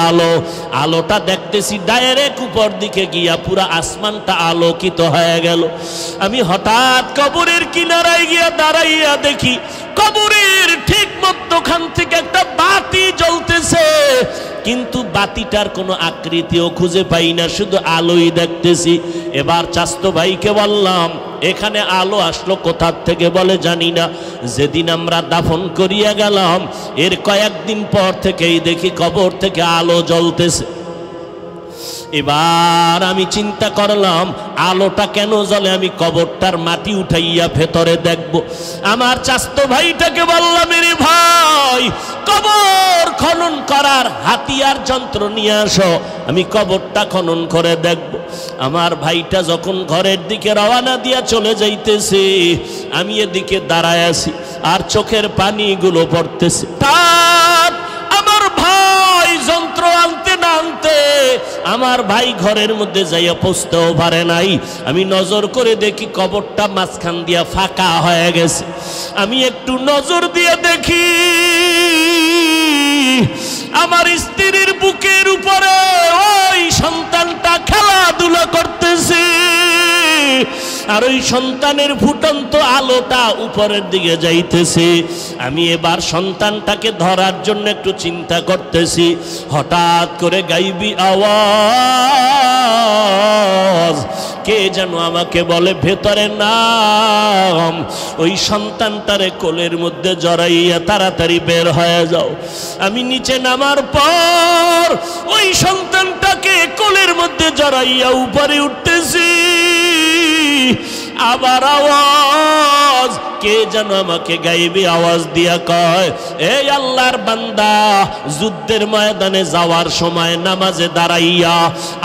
আলোটা দেখতেছি ডাইরেক্ট উপর দিকে গিয়া পুরা আসমানটা আলোকিত হয়ে গেল। আমি হঠাৎ কবরের কিনারায় গিয়া দাঁড়াইয়া দেখি কবরের ঠিক মধ্যখান থেকে একটা বাতি জ্বলতেছে, কিন্তু বাতিটার কোনো আকৃতিও খুঁজে পাই না, শুধু আলোই দেখতেছি। এবার চাচতো ভাইকে বললাম এখানে আলো আসলো কোথা থেকে? বলে জানি না। যেদিন আমরা দাফন করিয়া গেলাম এর কয়েকদিন পর থেকেই দেখি কবর থেকে আলো জ্বলতেছে। এবার আমি চিন্তা করলাম আলোটা কেন জ্বলে, আমি কবরটার মাটি উঠাইয়া ভেতরে দেখব। আমার চাচতো ভাইটাকে বললাম রে ভাই কবর খনন করার হাতিয়ার যন্ত্র নিয়ে আসো, আমি কবরটা খনন করে দেখব। আমার ভাইটা যখন ঘরের দিকে রওনা দিয়া চলে যাইতেছে, আমি এদিকে দাঁড়ায় আছি আর চোখের পানিগুলো পড়তেছে। আমার ভাই যন্ত্র আনতে না আনতে আমার ভাই ঘরের মধ্যে যাইয়া পৌঁছতেও পারে নাই। আমি নজর করে দেখি কবরটা মাঝখান দিয়া ফাঁকা হয়ে গেছে। আমি একটু নজর দিয়ে দেখি আমার স্ত্রীর বুকের উপরে ওই সন্তানটা খেলাধুলা করতেছে, আর ওই সন্তানের ফুটন্ত আলোটা উপরের দিকে যাইতেছে। আমি এবার সন্তানটাকে ধরার জন্য একটু চিন্তা করতেছি, হঠাৎ করে গাইবি আওয়াজ কে যেন আমাকে বলে ভেতরে নাম। ওই সন্তানটারে কোলের মধ্যে জড়াইয়া তাড়াতাড়ি বের হয়ে যাও। আমি নিচে নামার পর ওই সন্তানটাকে কোলের মধ্যে জড়াইয়া উপরে উঠতেছি, আবার আওয়াজ কে যেন আমাকে গাইবি আওয়াজ দিয়া কয় এই আল্লাহর বান্দা যুদ্ধের ময়দানে যাওয়ার সময় নামাজে দাঁড়াইয়া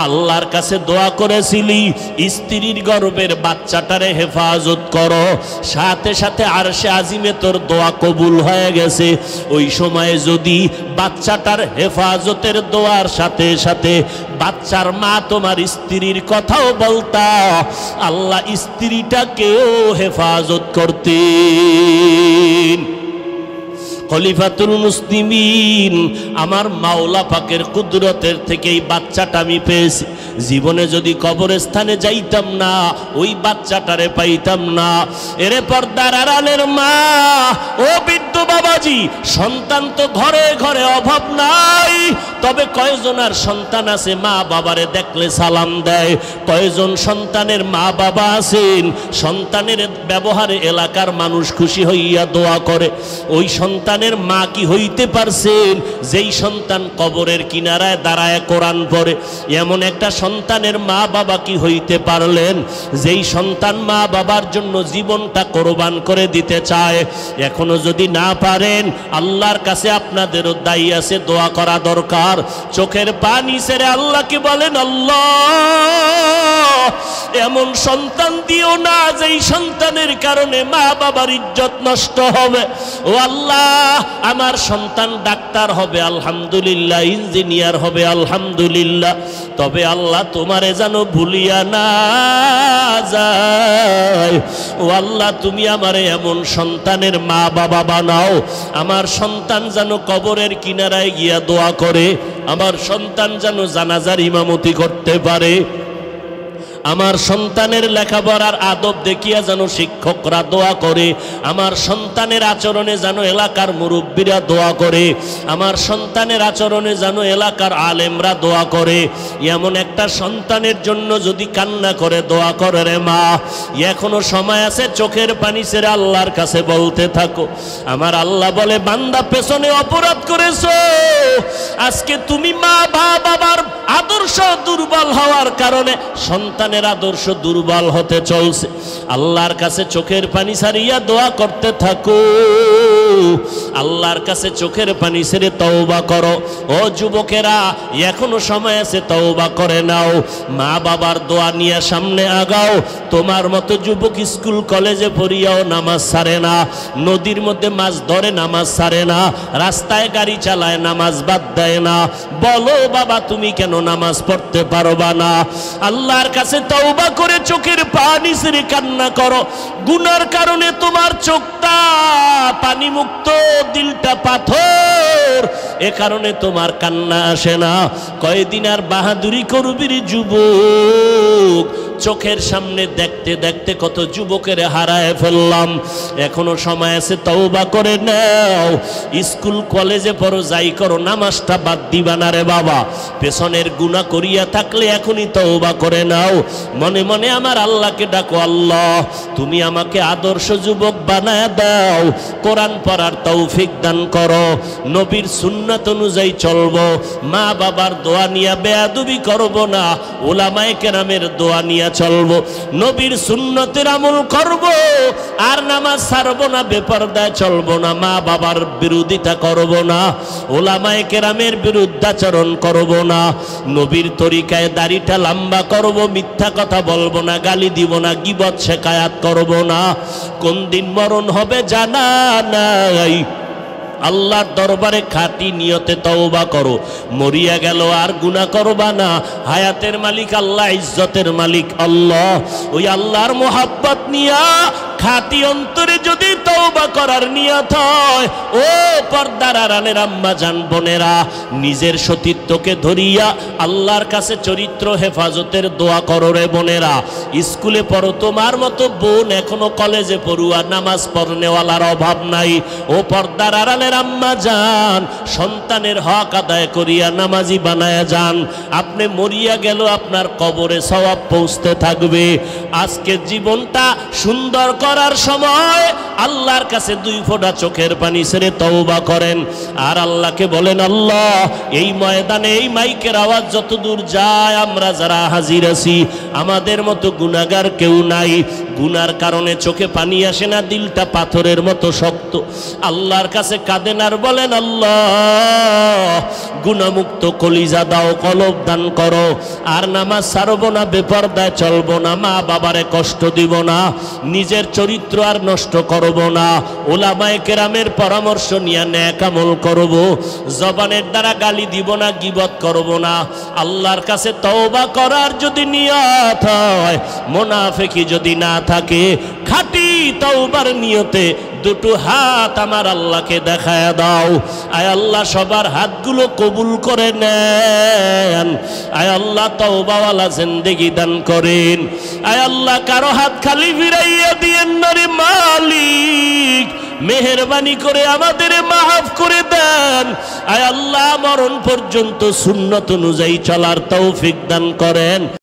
আল্লাহর কাছে দোয়া করেছিলি স্ত্রীর গর্ভের বাচ্চাটারে হেফাজত করো, সাথে সাথে আরশে আজিমে তোর দোয়া কবুল হয়ে গেছে। ওই সময়ে যদি বাচ্চাটার হেফাজতের দোয়ার সাথে সাথে বাচ্চার মা তোমার স্ত্রীর কথাও বলতা, আল্লাহ স্ত্রীটাকেও হেফাজত করতেন। খলিফাতুল মুসলিমিন আমার মাওলা পাকের কুদরতের থেকে এই বাচ্চাটা আমি পেয়েছি। জীবনে যদি কবরস্থানে যাইতাম না ওই বাচ্চাটারে পাইতাম না। এরে পর্দার আড়ালের মা ও বৃদ্ধ বাবাজি, সন্তান তো ঘরে ঘরে অভাব নাই, তবে কয়জনের সন্তান আছে মা বাবারে দেখলে সালাম দেয়? কয়জন সন্তানের মা বাবা আছেন সন্তানের ব্যবহারে এলাকার মানুষ খুশি হইয়া দোয়া করে? ওই সন্তানের মা কি হইতে পারছেন যেই সন্তান কবরের কিনারায় দাঁড়ায় কোরআন পড়ে? এমন একটা সন্তানের মা বাবা কি হইতে পারলেন যেই সন্তান মা বাবার জন্য জীবনটা কোরবান করে দিতে চায়? এখনো যদি না পারে পারেন আল্লাহর কাছে আপনাদেরও দায়ী আছে, দোয়া করা দরকার। চোখের পানি ছেড়ে আল্লাহকে বলেন, আল্লাহ এমন সন্তান দিও না যেই সন্তানের কারণে মা বাবার ইজ্জত নষ্ট হবে। ও আল্লাহ, আমার সন্তান ডাক্তার হবে আলহামদুলিল্লাহ, ইঞ্জিনিয়ার হবে আলহামদুলিল্লাহ, তবে আল্লাহ তোমারে যেন ভুলিয়া না যায়। ও আল্লাহ, তুমি আমারে এমন সন্তানের মা বাবা বানাও, আমার সন্তান যেন কবরের কিনারায় গিয়া দোয়া করে, আমার সন্তান যেন জানাজার ইমামতি করতে পারে, আমার সন্তানের লেখাপড়ার আদব দেখিয়া যেন শিক্ষকরা দোয়া করে, আমার সন্তানের আচরণে যেন এলাকার মুরব্বীরা দোয়া করে, আমার সন্তানের আচরণে যেন এলাকার আলেমরা দোয়া করে। এমন একটা সন্তানের জন্য যদি কান্না করে দোয়া করে, রে মা এখনো সময় আছে, চোখের পানি ছেড়ে আল্লাহর কাছে বলতে থাকো। আমার আল্লাহ বলে, বান্দা পেছনে অপরাধ করেছো, আজকে তুমি মা বাবার আদর্শ দুর্বল হওয়ার কারণে সন্তানের আদর্শ দুর্বল হতে চলছে। আল্লাহর কাছে চোখের পানি ছাড়িয়া দোয়া করতে থাকো, আল্লাহর কাছে চোখের পানি ছেড়ে তওবা করো। ও যুবকেরা, এখনো সময় আছে, তওবা করে নাও, মা বাবার দোয়া নিয়ে সামনে আগাও। তোমার মতো যুবক স্কুল কলেজে পড়িয়াও নামাজ ছাড়ে না, নদীর মধ্যে মাছ ধরে নামাজ ছাড়ে না, রাস্তায় গাড়ি চালায় নামাজ বাদ দেয় না। বলো বাবা, তুমি কেন নামাজ পড়তে পারবা না? আল্লাহর কাছে তওবা করে চোখের পানি ছেড়ে কান্না করো। গুনার কারণে তোমার চোখটা পানি মুক্ত, দিলটা পাথর, এ কারণে তোমার কান্না আসে না। কয়দিন আর বাহাদুরি করবি রে যুবক? চোখের সামনে দেখতে দেখতে কত যুবকের হারায় ফেললাম। এখনো সময় আছে, তওবা করে নাও। স্কুল কলেজে পড়ো, যাই করো, নামাজটা বাদ দিবা না রে বাবা। পেছনের গুনাহ করিয়া থাকলে এখনই তওবা করে নাও। মনে মনে আমার আল্লাহকে ডাকো, আল্লাহ তুমি আমাকে আদর্শ যুবক বানায় দাও, কোরআন পড়ার তৌফিক দান করো, নবীর সুন্নাত অনুযায়ী চলবো, মা বাবার দোয়া নিয়ে বেয়াদবি করব না, উলামায়ে কেরামের দোয়া নিয়ে চলবো, নবীর সুন্নতের আমল করব, আর নামাজ ছাড়বো না, বেপরদায় চলবো না, মা বাবার বিরোধিতা করব না, উলামায়ে কেরামের বিরুদ্ধাচরণ করব না, নবীর তরিকায় দাড়িটা লম্বা করব, মিথ্যা কথা বলবো না, গালি দিব না, গীবত শেখায়াত করব না। কোন দিন মরণ হবে জানা নাই। আল্লাহর দরবারে খাঁটি নিয়তে তওবা করো। মরিয়া গেল আর গুনাহ করবা না। হায়াতের মালিক আল্লাহ, ইজ্জতের মালিক আল্লাহ। ওই আল্লাহর মোহাব্বত নিয়া খাঁটি অন্তরে যদি তওবা করার নিয়ত হয়, ও পর্দার আড়ালের আম্মা জান বোনেরা, নিজের সতীত্বকে ধরিয়া আল্লাহর কাছে চরিত্র হেফাজতের দোয়া করো রে বোনেরা। স্কুলে পড়ো, তোমার মতো বোন এখনো কলেজে পড়ুয়া, নামাজ পড়নেওয়ালার অভাব নাই। ও পর্দার আড়ালের আম্মা জান, সন্তানের হক আদায় করিয়া নামাজি বানায়া যান। আপনি মরিয়া গেল, আপনার কবরে সওয়াব পৌঁছতে থাকবে। আজকে জীবনটা সুন্দর করার সময় আল্লাহর কাছে 2 ফোঁটা চোখের পানি ছেড়ে তওবা করেন, আর আল্লাহকে বলেন, আল্লাহ এই ময়দানে এই মাইকের আওয়াজ যত দূর যায়, আমরা যারা হাজির আছি, আমাদের মতো গুনাহগার কেউ নাই। গুনার কারণে চোখে পানি আসে না, দিলটা পাথরের মতো শক্ত। আল্লাহর কাছে কাঁদেন আর বলেন, আল্লাহ গুনাহমুক্ত কলিজা দাও, কলব দান করো, আর নামাজ ছাড়বো না, বেপরদায় চলবো না, মা বাবারে কষ্ট দিব না, নিজের চরিত্র আর নষ্ট করব না, উলামায়ে কেরামের পরামর্শ নিয়ে নেক আমল করব, জবানের দ্বারা গালি দিব না, গীবত করব না। আল্লাহর কাছে তওবা করার যদি নিয়ত হয়, মুনাফিকি যদি না থাকে, খাঁটি তওবার নিয়তে 2টো হাত আমার আল্লাহকে দেখায় দাও। আয় আল্লাহ, সবার হাতগুলো কবুল করে নেন। আয় আল্লাহ, তওবাওয়ালা জিন্দেগি দান করেন। আয় আল্লাহ, কারো হাত খালি ফিরাইয়া দিয়েন না রে মালিক, মেহেরবানি করে আমাদের মাফ করে দেন। আয় আল্লাহ, মরণ পর্যন্ত সুন্নত অনুযায়ী চলার তৌফিক দান করেন।